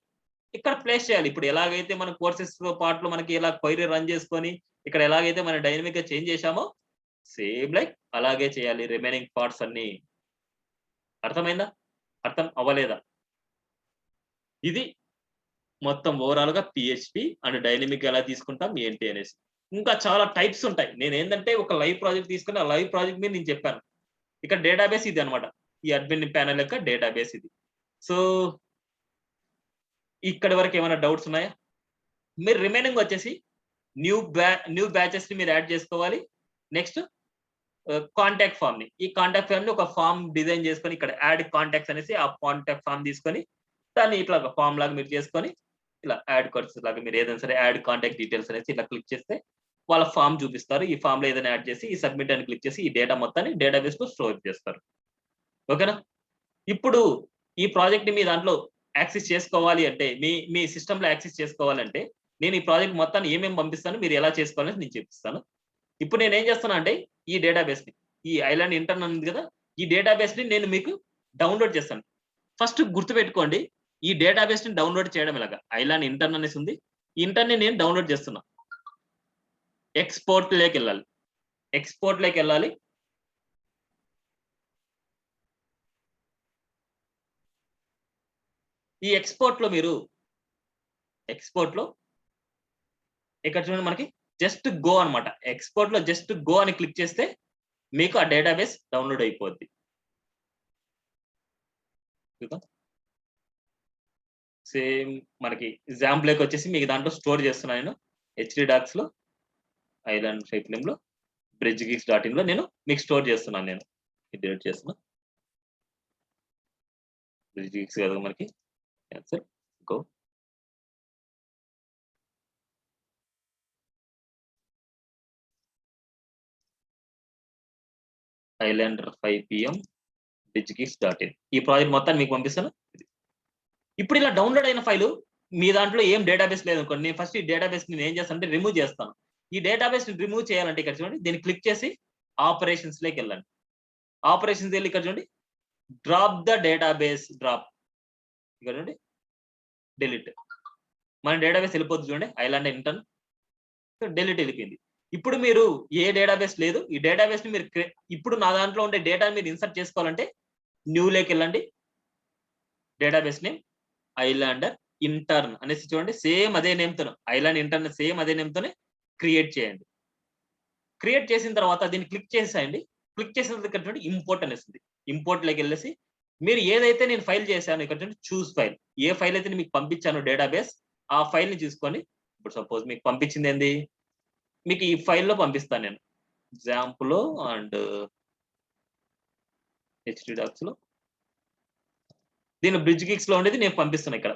ఇక్కడ ప్లేస్ చేయాలి. ఇప్పుడు ఎలాగైతే మన కోర్సెస్ పార్ట్ లో మనకి ఇలా క్వైరీ రన్ చేసుకొని ఇక్కడ ఎలాగైతే మనం డైనమిక్ గా చేంజ్ చేశామో సేమ్ లైక్ అలాగే చేయాలి రిమైనింగ్ పార్ట్స్ అన్ని. అర్థమైందా? అర్థం అవ్వలేదా? ఇది మొత్తం ఓవరాల్ గా పిహెచ్పి అండ్ డైనమిక్ ఎలా తీసుకుంటాం ఏంటి అనేసి. ఇంకా చాలా టైప్స్ ఉంటాయి. నేను ఏంటంటే ఒక లైవ్ ప్రాజెక్ట్ తీసుకుని ఆ లైవ్ ప్రాజెక్ట్ మీద నేను చెప్పాను. ఇక్కడ డేటాబేస్ ఇది అనమాట. ఈ అడ్మిన్ ప్యానల్ యొక్క డేటాబేస్ ఇది. సో ఇక్కడ వరకు ఏమైనా డౌట్స్ ఉన్నాయా? మీరు రిమైనింగ్ వచ్చేసి న్యూ బ్యాచెస్ ని మీరు యాడ్ చేసుకోవాలి. నెక్స్ట్ కాంటాక్ట్ ఫామ్ ని, ఈ కాంటాక్ట్ ఫామ్ ని ఒక ఫామ్ డిజైన్ చేసుకొని ఇక్కడ యాడ్ కాంటాక్ట్స్ అనేసి ఆ కాంటాక్ట్ ఫామ్ తీసుకొని దాన్ని ఇట్లా ఒక ఫామ్ లాగా మీరు చేసుకొని ఇలా యాడ్ కోర్సెస్ లాగా మీరు ఏదైనా సరే యాడ్ కాంటాక్ట్ డీటెయిల్స్ అనేసి ఇలా క్లిక్ చేస్తే వాళ్ళ ఫామ్ చూపిస్తారు. ఈ ఫామ్ లో ఏదైనా యాడ్ చేసి ఈ సబ్మిట్ అని క్లిక్ చేసి ఈ డేటా మొత్తాన్ని డేటాబేస్ లో స్టోర్ చేస్తారు. ఓకేనా? ఇప్పుడు ఈ ప్రాజెక్ట్ ని మీ దాంట్లో యాక్సెస్ చేసుకోవాలి అంటే మీ సిస్టమ్ లో యాక్సెస్ చేసుకోవాలంటే నేను ఈ ప్రాజెక్ట్ మొత్తాన్ని ఏమేమి పంపిస్తాను, మీరు ఎలా చేసుకోవాలని నేను చూపిస్తాను. ఇప్పుడు నేను ఏం చేస్తాను అంటే ఈ డేటాబేస్ ని, ఈ ఐలాండ్ ఇంటర్న్ ఉంది కదా, ఈ డేటాబేస్ ని నేను మీకు డౌన్లోడ్ చేస్తాను. ఫస్ట్ గుర్తుపెట్టుకోండి, ఈ డేటాబేస్ ని డౌన్లోడ్ చేయడం ఎలాగా. ఐలాండ్ ఇంటర్న్ అనేసి ఉంది, ఈ ఇంటర్న్ ని నేను డౌన్లోడ్ చేస్తున్నా. ఎక్స్పోర్ట్ లోకి వెళ్ళాలి. ఈ ఎక్స్పోర్ట్ లో ఇక్కడ చూడండి మనకి జస్ట్ గో అన్నమాట. ఎక్స్పోర్ట్ లో జస్ట్ గో అని క్లిక్ చేస్తే మీకు ఆ డేటాబేస్ డౌన్లోడ్ అయిపోద్ది. సేమ్ మనకి ఎగ్జాంపుల్ వచ్చేసి మీకు దాంట్లో స్టోర్ చేస్తున్నాను నేను హెచ్డి డాక్స్ లో, ఐలాండ్ ఫైప్లిమ్ లో, bridgegeeks.in లో నేను మీకు స్టోర్ చేస్తున్నాను. నేను డిలీట్ చేస్తున్నా. bridgegeeks కదా మనకి cancel go. Islander 5 PM bridgegeeks.in ఈ ప్రాజెక్ట్ మొత్తాన్ని మీకు పంపిస్తాను. ఇప్పుడు ఇలా డౌన్లోడ్ అయిన ఫైలు మీ దాంట్లో ఏం డేటాబేస్ లేదు అనుకోండి, నేను ఫస్ట్ ఈ డేటాబేస్ నేను ఏం చేస్తాను అంటే రిమూవ్ చేస్తాను. ఈ డేటాబేస్ రిమూవ్ చేయాలంటే ఇక్కడ చూడండి, దీన్ని క్లిక్ చేసి ఆపరేషన్స్ లోకి వెళ్ళండి. ఆపరేషన్స్ వెళ్ళి ఇక్కడ చూడండి డ్రాప్ ద డేటాబేస్ డ్రాప్, ఇక్కడ చూడండి డిలీట్. మన డేటాబేస్ వెళ్ళిపోతుంది చూడండి, ఐలాండ్ ఇంటర్న్ డిలీట్ వెళ్ళిపోయింది. ఇప్పుడు మీరు ఏ డేటాబేస్ లేదు, ఈ డేటాబేస్ ని మీరు ఇప్పుడు నా దాంట్లో ఉండే డేటాని మీరు ఇన్సర్ట్ చేసుకోవాలంటే న్యూ లోకి వెళ్ళండి. డేటాబేస్ నేమ్ ఐలాండర్ ఇంటర్న్ అనేసి చూడండి, సేమ్ అదే నేమ్ తో ఐలాండ్ ఇంటర్న్ సేమ్ అదే నేమ్ తోనే క్రియేట్ చేయండి. క్రియేట్ చేసిన తర్వాత దీన్ని క్లిక్ చేసేయండి. క్లిక్ చేసిన ఇక్కడ చూడండి ఇంపోర్ట్ అనేసింది. ఇంపోర్ట్ లోకి వెళ్ళేసి మీరు ఏదైతే నేను ఫైల్ చేశాను ఇక్కడ చూడండి చూస్ ఫైల్, ఏ ఫైల్ అయితే మీకు పంపించాను డేటాబేస్ ఆ ఫైల్ ని చూసుకొని, ఇప్పుడు సపోజ్ మీకు పంపించింది ఏంది, మీకు ఈ ఫైల్లో పంపిస్తాను నేను ఎగ్జాంపుల్ అండ్ హెచ్డి డాక్స్ లో. దీని bridgegeeks లో ఉండేది నేను పంపిస్తున్నా. ఇక్కడ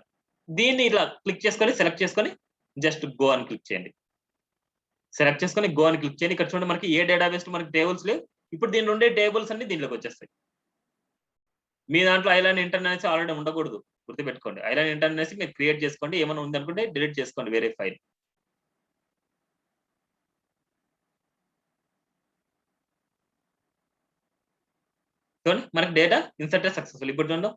దీన్ని ఇలా క్లిక్ చేసుకొని సెలెక్ట్ చేసుకొని జస్ట్ గో అని క్లిక్ చేయండి. సెలెక్ట్ చేసుకొని గో అని క్లిక్ చేయండి. ఇక్కడ చూడండి మనకి ఏ డేటాబేస్ లో మనకి టేబుల్స్ లేవు. ఇప్పుడు దీనిలో ఉండే టేబుల్స్ అన్ని దీంట్లోకి వచ్చేస్తాయి. మీ దాంట్లో ఐలాండ్ ఇంటర్న్ అనేసి ఆల్రెడీ ఉండకూడదు, గుర్తుపెట్టుకోండి. ఐలాండ్ ఇంటర్న్ అనేసి మీరు క్రియేట్ చేసుకోండి, ఏమైనా ఉందనుకుంటే డిలీట్ చేసుకోండి వేరే ఫైల్. చూడండి మనకి డేటా ఇన్సర్టెడ్ సక్సెస్ఫుల్. ఇప్పుడు చూడండి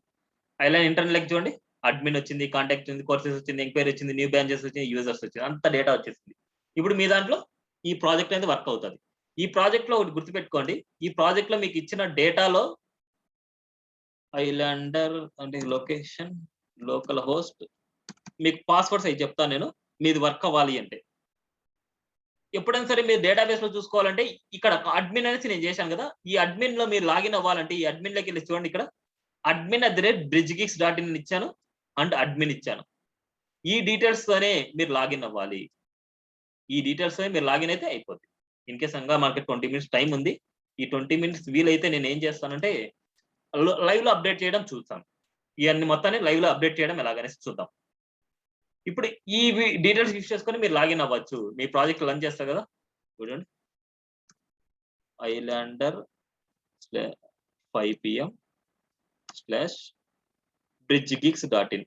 ఐలాండ్ ఇంటర్న్ లెక్ చూడండి, అడ్మిన్ వచ్చింది, కాంటాక్ట్ వచ్చింది, కోర్సెస్ వచ్చింది, ఎంక్వైరీ వచ్చింది, న్యూ బ్రాంచెస్ వచ్చింది, యూజర్స్ వచ్చింది, అంత డేటా వచ్చేసింది. ఇప్పుడు మీ దాంట్లో ఈ ప్రాజెక్ట్ అనేది వర్క్ అవుతుంది. ఈ ప్రాజెక్ట్ లో ఒకటి గుర్తుపెట్టుకోండి, ఈ ప్రాజెక్ట్ లో మీకు ఇచ్చిన డేటాలో ఐలాండర్ అంటే లొకేషన్, లోకల్ హోస్ట్, మీకు పాస్వర్డ్స్ అవి చెప్తాను నేను, మీది వర్క్ అవ్వాలి అంటే. ఎప్పుడైనా సరే మీరు డేటాబేస్ లో చూసుకోవాలంటే ఇక్కడ అడ్మిన్ అనేసి నేను చేశాను కదా, ఈ అడ్మిన్ లో మీరు లాగిన్ అవ్వాలంటే ఈ అడ్మిన్ లోకి వెళ్ళి చూడండి, ఇక్కడ admin@bridgegeeks.in ఇచ్చాను అండ్ అడ్మిన్ ఇచ్చాను. ఈ డీటెయిల్స్ తోనే మీరు లాగిన్ అవ్వాలి. ఈ డీటెయిల్స్ తోనే మీరు లాగిన్ అయితే అయిపోద్ది. ఇన్ కేస్ ఇంకా మనకి 20 మినిట్స్ టైం ఉంది. ఈ 20 మినిట్స్ వీలైతే నేను ఏం చేస్తానంటే లైవ్ లో అప్డేట్ చేయడం చూస్తాను. ఇవన్నీ మొత్తాన్ని లైవ్ లో అప్డేట్ చేయడం ఎలాగనేసి చూద్దాం. ఇప్పుడు ఈ డీటెయిల్స్ యూస్ చేసుకొని మీరు లాగిన్ అవ్వచ్చు. మీ ప్రాజెక్ట్ రన్ చేస్తారు కదా, చూడండి Islander 5 PM /bridgegeeks.in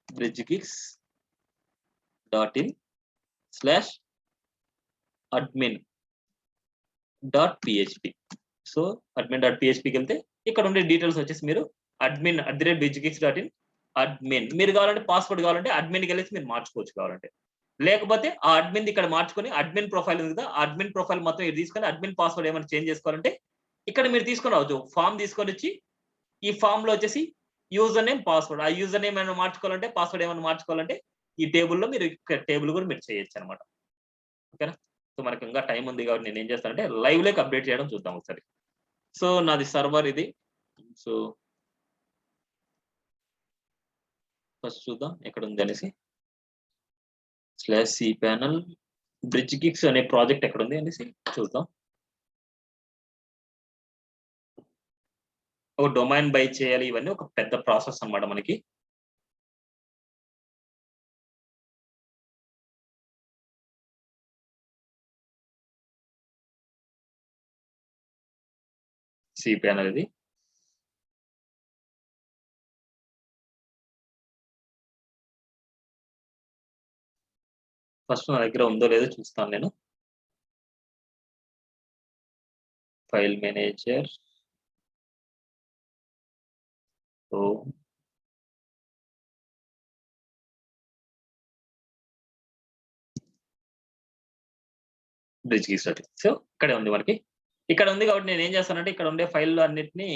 bridgegeeks.in/admin.php. So admin.phpకి వెళ్తే ఇక్కడ ఉండే డీటెయిల్స్ వచ్చేసి మీరు admin@bridgegeeks.in అడ్మిన్, మీరు కావాలంటే పాస్వర్డ్ కావాలంటే అడ్మిన్కి వెళ్ళేసి మీరు మార్చుకోవచ్చు కావాలంటే. లేకపోతే ఆ అడ్మిన్ ఇక్కడ మార్చుకొని అడ్మిన్ ప్రొఫైల్ ఉంది కదా, అడ్మిన్ ప్రొఫైల్ మొత్తం ఇది తీసుకొని అడ్మిన్ పాస్వర్డ్ ఏమైనా చేంజ్ చేసుకోవాలంటే ఇక్కడ మీరు తీసుకొని రావచ్చు. ఫామ్ తీసుకొని వచ్చి ఈ ఫామ్ లో వచ్చేసి యూజర్ నేమ్, పాస్వర్డ్, ఆ యూజర్ నేమ్ ఏమైనా మార్చుకోవాలంటే, పాస్వర్డ్ ఏమైనా మార్చుకోవాలంటే ఈ టేబుల్లో మీరు టేబుల్ కూడా మీరు చేయొచ్చు అనమాట. ఓకేనా. సో మనకి ఇంకా టైం ఉంది కాబట్టి నేను ఏం చేస్తానంటే లైవ్ లోకి అప్డేట్ చేయడం చూద్దాం ఒకసారి. సో నాది సర్వర్ ఇది. సో ఫస్ట్ చూద్దాం ఎక్కడ ఉంది అనేసి. /cpanel bridgegeeks అనే ప్రాజెక్ట్ ఎక్కడ ఉంది అనేసి చూద్దాం. ఒక డొమైన్ బై చేయాలి, ఇవన్నీ ఒక పెద్ద ప్రాసెస్ అన్నమాట మనకి. cpanel ఇది. ఫస్ట్ నా దగ్గర ఉందో లేదో చూస్తాను నేను. File manager, so bridgegeeks.in. So ఇక్కడే ఉంది మనకి, ఇక్కడ ఉంది కాబట్టి నేను ఏం చేస్తానంటే ఇక్కడ ఉండే ఫైల్ అన్నిటిని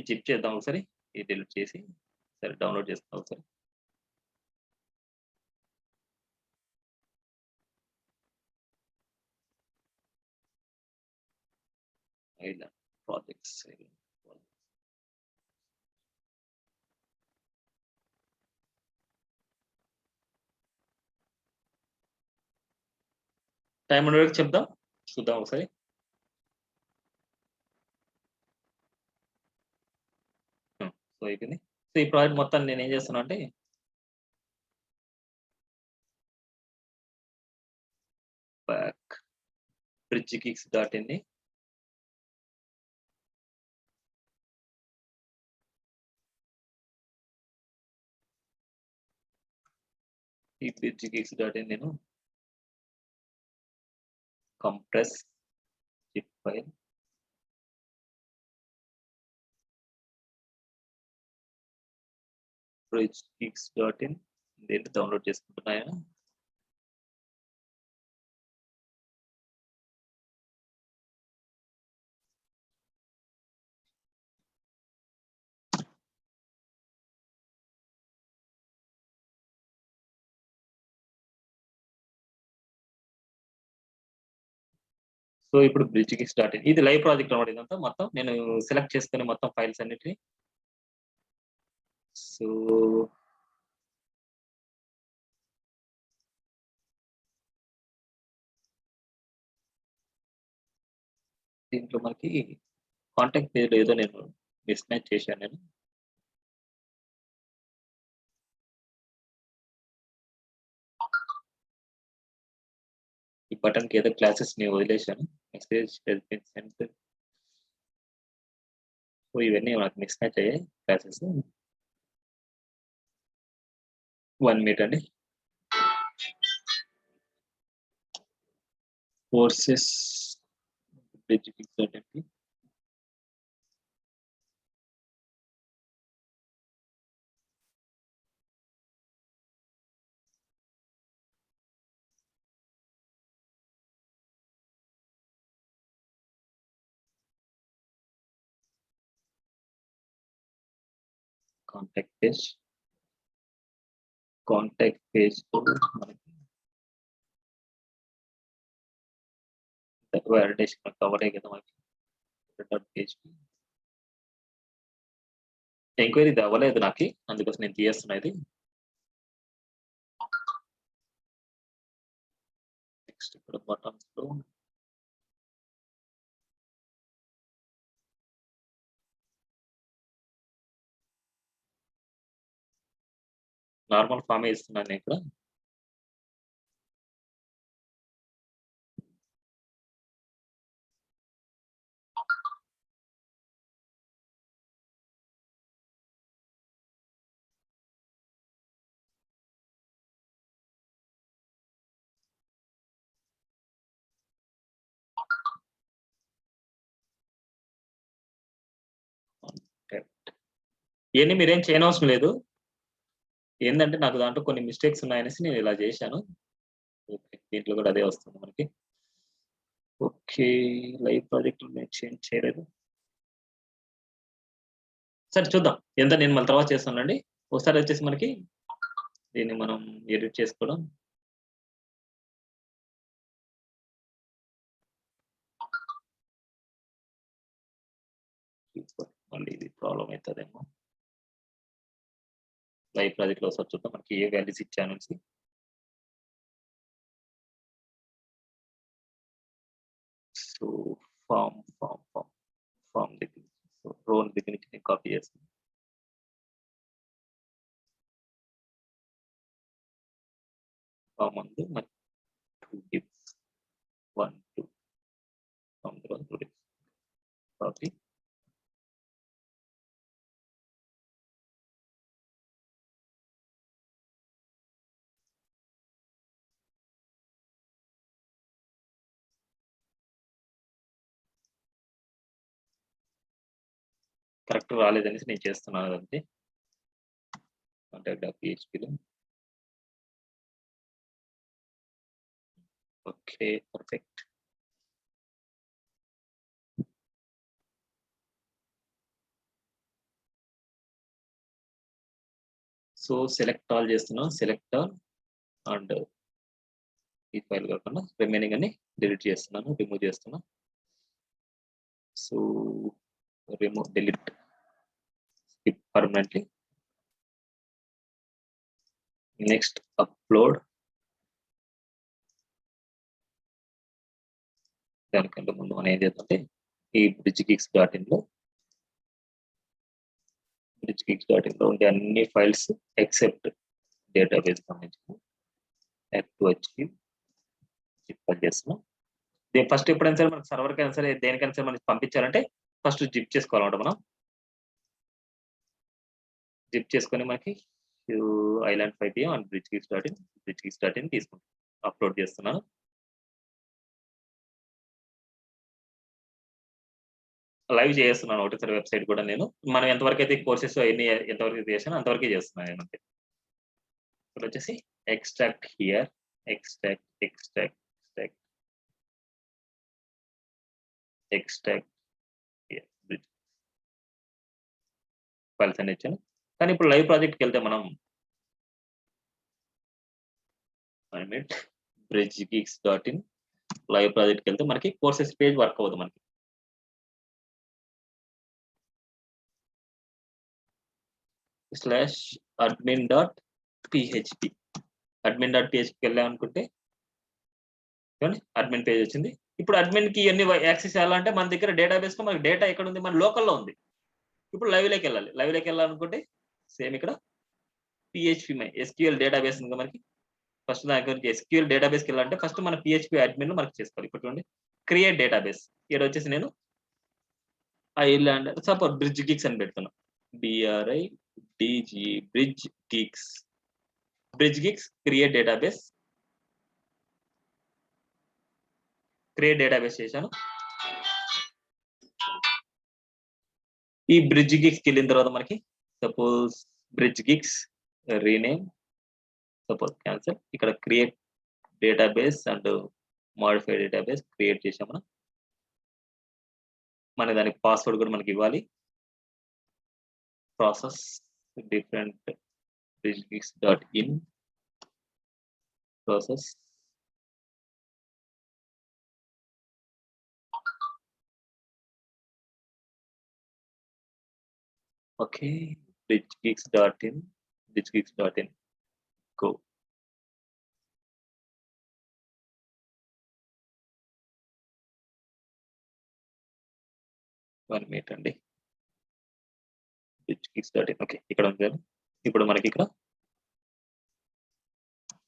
జిప్ చేద్దాం ఒకసారి, డిలీట్ చేసి సరే డౌన్లోడ్ చేస్తాం ఒకసారి. ప్రాజెక్ట్స్ టైం ఉండే వరకు చెప్దాం, చూద్దాం ఒకసారి. సో అయిపోయింది. సో ఈ ప్రాజెక్ట్ మొత్తం నేను ఏం చేస్తున్నా అంటే బ్యాక్ bridgegeeks.in ని ఈ bridgegeeks.in నేను కంప్రెస్ జిప్ ఫైల్ bridgegeeks.in దీన్ని డౌన్లోడ్ చేసుకుంటున్నాయా. సో ఇప్పుడు bridgegeeks.in ఇది లైవ్ ప్రాజెక్ట్ అన్నమాట. ఇదంతా మొత్తం నేను సెలెక్ట్ చేసుకునే మొత్తం ఫైల్స్ అన్నిటిని. సో దీంట్లో మనకి కాంటాక్ట్ పేజ్ ఏదో నేను మిస్ మ్యాచ్ చేశాను నేను. ఈ బటన్ కి ఏదో క్లాసెస్ ని వదిలేశాను. Message has been sent. ఇవన్నీ నాకు మిక్స్ మ్యాచ్ అయ్యాయి క్లాసెస్. 1 minute అండి. కోర్సెస్ బ్రిడ్జ్ ఫిక్స్ అంటే కాంటాక్ట్ పేజ్ మనకి వాలిడేషన్ కవర్ అయ్యి కదా మనకి పేజ్ ఎంక్వైరీ ఇది అవ్వలేదు నాకు, అందుకోసం నేను తీయేస్తున్నా. ఇది నెక్స్ట్ ఇక్కడ బటన్స్ లో నార్మల్ ఫామ్ ఇస్తున్నాను నేను ఇక్కడ. ఇవన్నీ మీరేం చేయనవసరం లేదు. ఏంటంటే నాకు దాంట్లో కొన్ని మిస్టేక్స్ ఉన్నాయనేసి నేను ఇలా చేశాను. దీంట్లో కూడా అదే వస్తుంది మనకి. ఓకే, లైవ్ ప్రాజెక్ట్ నేను చేంజ్ చేయలేదు. సరే చూద్దాం, ఎంత నేను మళ్ళీ తర్వాత చేస్తానండి. ఒకసారి వచ్చేసి మనకి దీన్ని మనం ఎడిట్ చేసుకోవడం. మళ్ళీ ఇది ప్రాబ్లం అవుతుందేమో. లైవ్ ప్రాజెక్ట్ లో ఒకసారి చూద్దాం మనకి ఏ వాల్యూస్ ఇచ్చాను. సో ఫామ్ దగ్గర, సో రోల్ దగ్గర నుంచి నేను కాపీ చేస్తాను. ఫామ్ ఉంది మనకి 2 dips 1 2 ఫామ్ తర్వాత 2 dips కాపీ. కరెక్ట్ రాలేదనేసి నేను చేస్తున్నాను అంతే. contact.phpలో okay perfect. So select all చేస్తున్నాం, సెలెక్ట్ ఆల్ అండ్ ఈ ఫైల్ కాకుండా రిమైనింగ్ అన్ని డిలీట్ చేస్తున్నాను, రిమూవ్ చేస్తున్నా. So remove, delete, skip permanently. Next upload. దానికంటే ముందు మనం ఏం చేద్దామంటే ఈ bridgegeeks.in లో ఉండే అన్ని ఫైల్స్ ఎక్సెప్ట్ డేటాబేస్ సంబంధించిన వచ్చి జిప్ చేస్తున్నాం. ఫస్ట్ ఎప్పుడైనా సరే మనకి సర్వర్కి అయినా సరే దేనికైనా సరే మనకి పంపించాలంటే ఫస్ట్ జిప్ చేసుకోవాలన్నమాట. మనం జిప్ చేసుకొని మనకి ఐలాండ్ 5 PM అండ్ bridgegeeks.in తీసుకుంటాం. అప్లోడ్ చేస్తున్నాను. లైవ్ చేస్తున్నాను ఒకటిసారి వెబ్సైట్ కూడా నేను. మనం ఎంతవరకు అయితే కోర్సెస్ ఎన్ని ఎంతవరకు చేసాను అంతవరకే చేస్తున్నాను నేను అంతే. ఇప్పుడు వచ్చేసి ఎక్స్ట్రాక్ట్ హియర్, ఎక్స్ట్రాక్ట్ ఫైల్స్ అన్ని ఇచ్చాను. కానీ ఇప్పుడు లైవ్ ప్రాజెక్ట్కి వెళ్తే మనం bridgegeeks.in లైవ్ ప్రాజెక్ట్కి వెళ్తే మనకి కోర్సెస్ పేజ్ వర్క్ అవుతుంది. మనకి /admin.php admin.phpకి వెళ్ళామనుకుంటే అడ్మిన్ పేజ్ వచ్చింది. ఇప్పుడు అడ్మిన్ కి ఎన్ని యాక్సెస్ చేయాలంటే మన దగ్గర డేటాబేస్ లో మనకి డేటా ఎక్కడ ఉంది, మన లోకల్లో ఉంది. ఇప్పుడు లైవ్ లోకి వెళ్ళాలి. లైవ్ లోకి వెళ్ళాలనుకుంటే సేమ్ ఇక్కడ PHP SQL డేటాబేస్ ఉంది మనకి. ఫస్ట్ దానికి SQL డేటాబేస్కి వెళ్ళాలంటే ఫస్ట్ మన PHP అడ్మిన్ మనకి చేసుకోవాలి. ఇప్పుడు చూడండి క్రియేట్ డేటాబేస్. ఇక్కడ వచ్చేసి నేను ఐలాండ్ సపోజ్ బ్రిడ్జ్ గిక్స్ అని పెడుతున్నాం. BRIDG bridge గిక్స్. Bridge గిక్స్ create database. Create database చేశాను. ఈ బ్రిడ్జ్ గిక్స్కి వెళ్ళిన తర్వాత మనకి suppose bridge గిక్స్ rename, suppose cancel. ఇక్కడ create database and modify database create చేసాం మనం. మన దానికి పాస్వర్డ్ కూడా మనకి ఇవ్వాలి. Process different bridgegeeks.in process. Okay, bridgegeeks.in go. One minute అండి. bridgegeeks.in ఓకే, ఇక్కడ ఉంది. ఇప్పుడు మనకి ఇక్కడ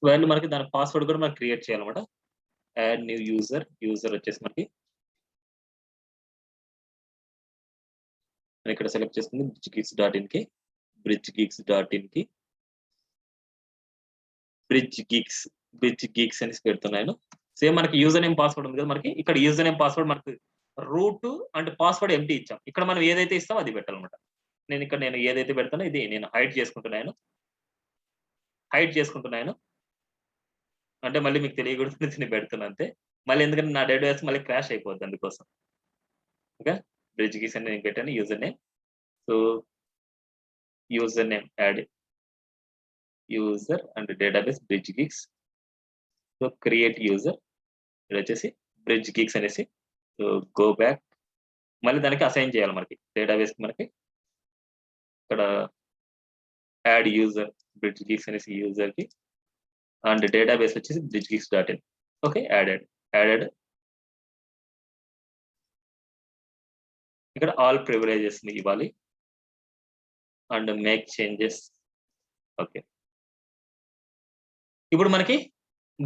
వాళ్ళు మనకి దాని పాస్వర్డ్ కూడా మనకి క్రియేట్ చేయాలన్నమాట. యాడ్ న్యూ యూజర్ వచ్చేసి మనకి ఇక్కడ సెలెక్ట్ చేసుకుంది bridgegeeks.in కి బ్రిడ్జ్ గీక్స్ అని పెడుతున్నాను. సేమ్ మనకి యూజర్ నేమ్ పాస్వర్డ్ ఉంది కదా మనకి. ఇక్కడ యూజర్ నేమ్ పాస్వర్డ్ మనకి రూట్ అండ్ పాస్వర్డ్ ఎంటీ ఇచ్చాం. ఇక్కడ మనం ఏదైతే ఇస్తామో అది పెట్టాలన్నమాట. నేను ఏదైతే పెడతానో ఇది నేను హైడ్ చేసుకుంటున్నాను. అంటే మళ్ళీ మీకు తెలియకూడదు నేను పెడుతున్నా అంతే. మళ్ళీ ఎందుకంటే నా డేటాబేస్ మళ్ళీ క్రాష్ అయిపోద్ది అందుకోసం. ఓకే, బ్రిడ్జ్ గీక్స్ అని నేను పెట్టాను user name. So user name add user and database bridge Geeks. So create user, ఇది వచ్చేసి బ్రిడ్జ్ గీక్స్ అనేసి. సో గో బ్యాక్, మళ్ళీ దానికి అసైన్ చేయాలి మనకి డేటాబేస్. మనకి ఇక్కడ యాడ్ యూజర్ బ్రిడ్జ్ గీక్స్ అనేసి యూజర్ కి, అండ్ డేటాబేస్ వచ్చేసి bridgegeeks.in. Okay, added. ఇక్కడ ఆల్ ప్రివిలేజెస్ ఇవ్వాలి అండ్ మేక్ చేంజెస్. ఓకే, ఇప్పుడు మనకి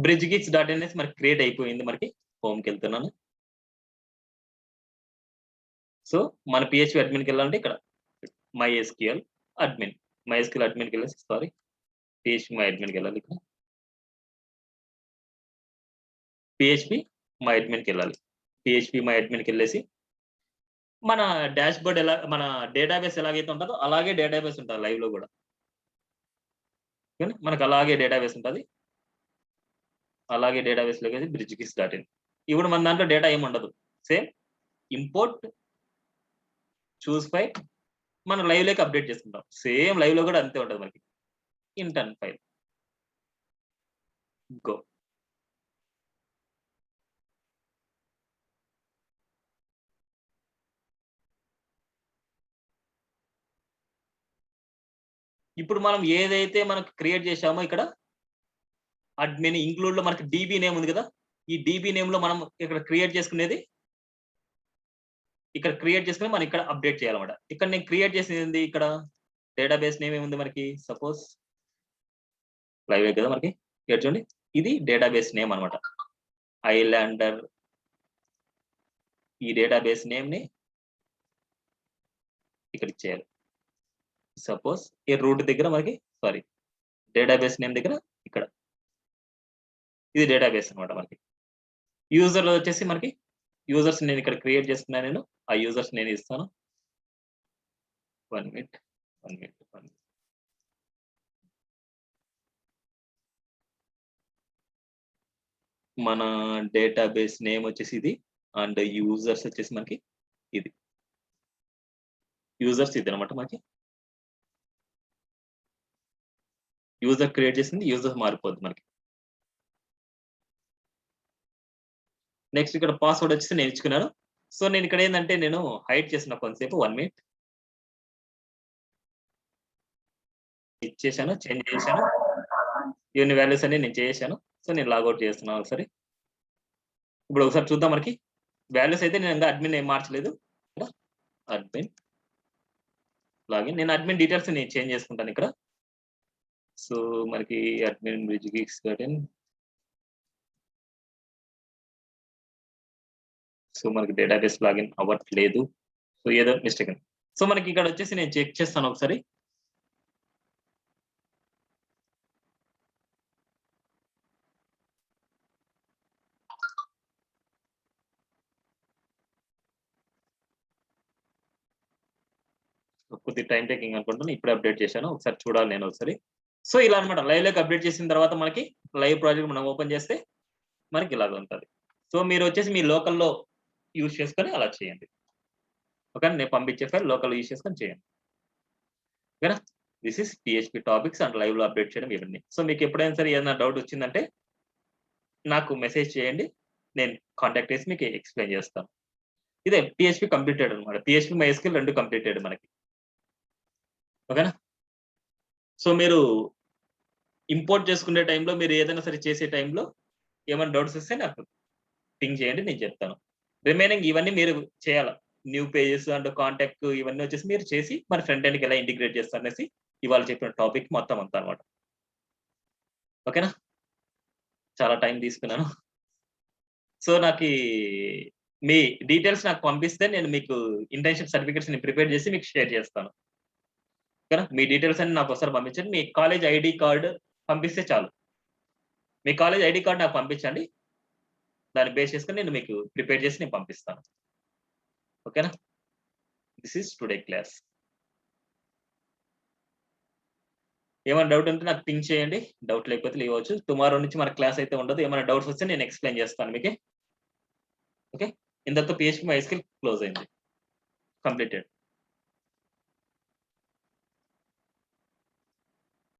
bridgegeeks.in అనేసి మనకి క్రియేట్ అయిపోయింది. మనకి హోమ్కి వెళ్తున్నాను. సో మన PHP అడ్మిన్కి వెళ్ళాలంటే ఇక్కడ MySQL అడ్మిన్కి వెళ్ళేసి PHP my adminకి వెళ్ళాలి. ఇక్కడ PHP my adminకి వెళ్ళాలి. PHP my adminకి వెళ్ళేసి మన డాష్ బోర్డ్ మన డేటాబేస్ ఎలాగైతే ఉంటుందో అలాగే డేటాబేస్ ఉంటుంది లైవ్ లో కూడా. మనకు అలాగే డేటాబేస్ ఉంటుంది. అలాగే డేటాబేస్ లోకి bridgegeeks.in. ఇప్పుడు మన దాంట్లో డేటా ఏమి ఉండదు. సేమ్ ఇంపోర్ట్ చూస్ ఫైల్ మనం లైవ్ లోకి అప్డేట్ చేసుకుంటాం. సేమ్ లైవ్ లో కూడా అంతే ఉంటుంది మనకి. Intern file go. ఇప్పుడు మనం ఏదైతే మనకు క్రియేట్ చేసామో ఇక్కడ అడ్మిన్ ఇంక్లూడ్ లో మనకి DB నేమ్ ఉంది కదా. ఈ DB నేమ్ లో మనం ఇక్కడ క్రియేట్ చేసుకునేది మనం ఇక్కడ అప్డేట్ చేయాలన్నమాట. ఇక్కడ నేను క్రియేట్ చేసింది ఇక్కడ డేటాబేస్ నేమ్ ఏముంది మనకి, సపోజ్ లైవ్ కదా మనకి. ఇక్కడ చూడండి, ఇది డేటాబేస్ నేమ్ అనమాట, ఐలాండర్. ఈ డేటాబేస్ నేమ్ ని ఇక్కడ ఇచ్చేయాలి. సపోజ్ ఈ రూట్ దగ్గర మనకి డేటాబేస్ నేమ్ దగ్గర ఇక్కడ ఇది డేటాబేస్ అనమాట. మనకి యూజర్ వచ్చేసి మనకి యూజర్స్ నేను ఇక్కడ క్రియేట్ చేస్తున్నాను. నేను ఆ యూజర్స్ నేను ఇస్తాను. 1 minute. మన డేటాబేస్ నేమ్ వచ్చేసి ఇది అండ్ యూజర్స్ వచ్చేసి మనకి ఇది అనమాట. మనకి యూజర్ క్రియేట్ చేసింది యూజర్ మారిపోద్ది మనకి. నెక్స్ట్ ఇక్కడ పాస్వర్డ్ వచ్చేసి నేను ఇచ్చుకున్నాను. సో నేను ఇక్కడ ఏంటంటే నేను హైడ్ చేసిన కొంతసేపు 1 minute ఇచ్చేసాను, చేంజ్ చేశాను. ఇవన్నీ వాల్యూస్ అన్ని నేను చేశాను. సో నేను లాగౌట్ చేస్తున్నాను ఒకసారి. ఇప్పుడు ఒకసారి చూద్దాం. మనకి వాల్యూస్ అయితే నేను ఇంకా అడ్మిన్ ఏం మార్చలేదు. అడ్మిన్ లాగిన్, నేను అడ్మిన్ డీటెయిల్స్ నేను చేంజ్ చేసుకుంటాను ఇక్కడ. సో మనకి అడ్మిన్ bridgegeeks.in. సో మనకి డేటాబేస్ లాగిన్ అవ్వట్లేదు. సో ఏదో మిస్టేక్ ఉంది. సో మనకి ఇక్కడ వచ్చేసి నేను చెక్ చేస్తాను ఒకసారి. కొద్దిగా టైం టేకింగ్ అనుకుంటాను. ఇప్పుడే అప్డేట్ చేశాను. ఒకసారి చూడాలి నేను ఒకసారి. సో ఇలా అన్నమాట. లైవ్‌లోకి అప్డేట్ చేసిన తర్వాత మనకి లైవ్ ప్రాజెక్ట్ మనం ఓపెన్ చేస్తే మనకి ఇలాగ ఉంటది. సో మీరు వచ్చేసి మీ లోకల్‌లో యూజ్ చేసుకొని అలా చేయండి. ఓకేనా? నేను పంపించే ఫైల్ లోకల్‌లో యూజ్ చేసుకొని చేయండి. ఓకేనా? This is PHP topics and లైవ్‌లో అప్డేట్ చేయడం ఇవన్నీ. సో మీకు ఎప్పుడైనా సరే ఏదైనా డౌట్ వచ్చిందంటే నాకు మెసేజ్ చేయండి. నేను కాంటాక్ట్ చేసి మీకు ఎక్స్‌ప్లెయిన్ చేస్తాను. ఇదే PHP కంప్లీటెడ్ అన్నమాట. PHP, MySQL 2 కంప్లీటెడ్ మనకి. ఓకేనా? సో మీరు ఇంపోర్ట్ చేసుకునే టైంలో మీరు ఏదైనా సరే చేసే టైంలో ఏమైనా డౌట్స్ వస్తే నాకు పింగ్ చేయండి. నేను చెప్తాను. రిమైనింగ్ ఇవన్నీ మీరు చేయాల. న్యూ పేజెస్ అండ్ కాంటాక్ట్ ఇవన్నీ వచ్చేసి మీరు చేసి మన ఫ్రంట్ ఎండ్‌కి ఎలా ఇంటిగ్రేట్ చేస్తారనేసి ఇవాళ చెప్పిన టాపిక్ మొత్తం అంతా అన్నమాట. ఓకేనా? చాలా టైం తీసుకున్నాను. సో నాకీ మీ డీటెయిల్స్ నాకు పంపిస్తే నేను మీకు ఇంటర్న్‌షిప్ సర్టిఫికేట్స్‌ని ప్రిపేర్ చేసి మీకు షేర్ చేస్తాను. ఓకేనా? మీ డీటెయిల్స్ అన్ని నాకొకసారి పంపించండి. మీ కాలేజ్ ఐడీ కార్డ్ పంపిస్తే చాలు. మీ కాలేజ్ ఐడీ కార్డ్ నాకు పంపించండి. దాన్ని బేస్ చేసుకొని నేను మీకు ప్రిపేర్ చేసి నేను పంపిస్తాను. ఓకేనా? This is today class. ఏమైనా డౌట్ ఉంటే నాకు పింగ్ చేయండి. డౌట్ లేకపోతే లీవ్ అవ్వచ్చు. టుమారో నుంచి మన క్లాస్ అయితే ఉండదు. ఏమైనా డౌట్స్ వస్తే నేను ఎక్స్‌ప్లెయిన్ చేస్తాను మీకి. ఓకే. ఇంతటితో PHP MySQL క్లోజ్ అయింది. కంప్లీటెడ్.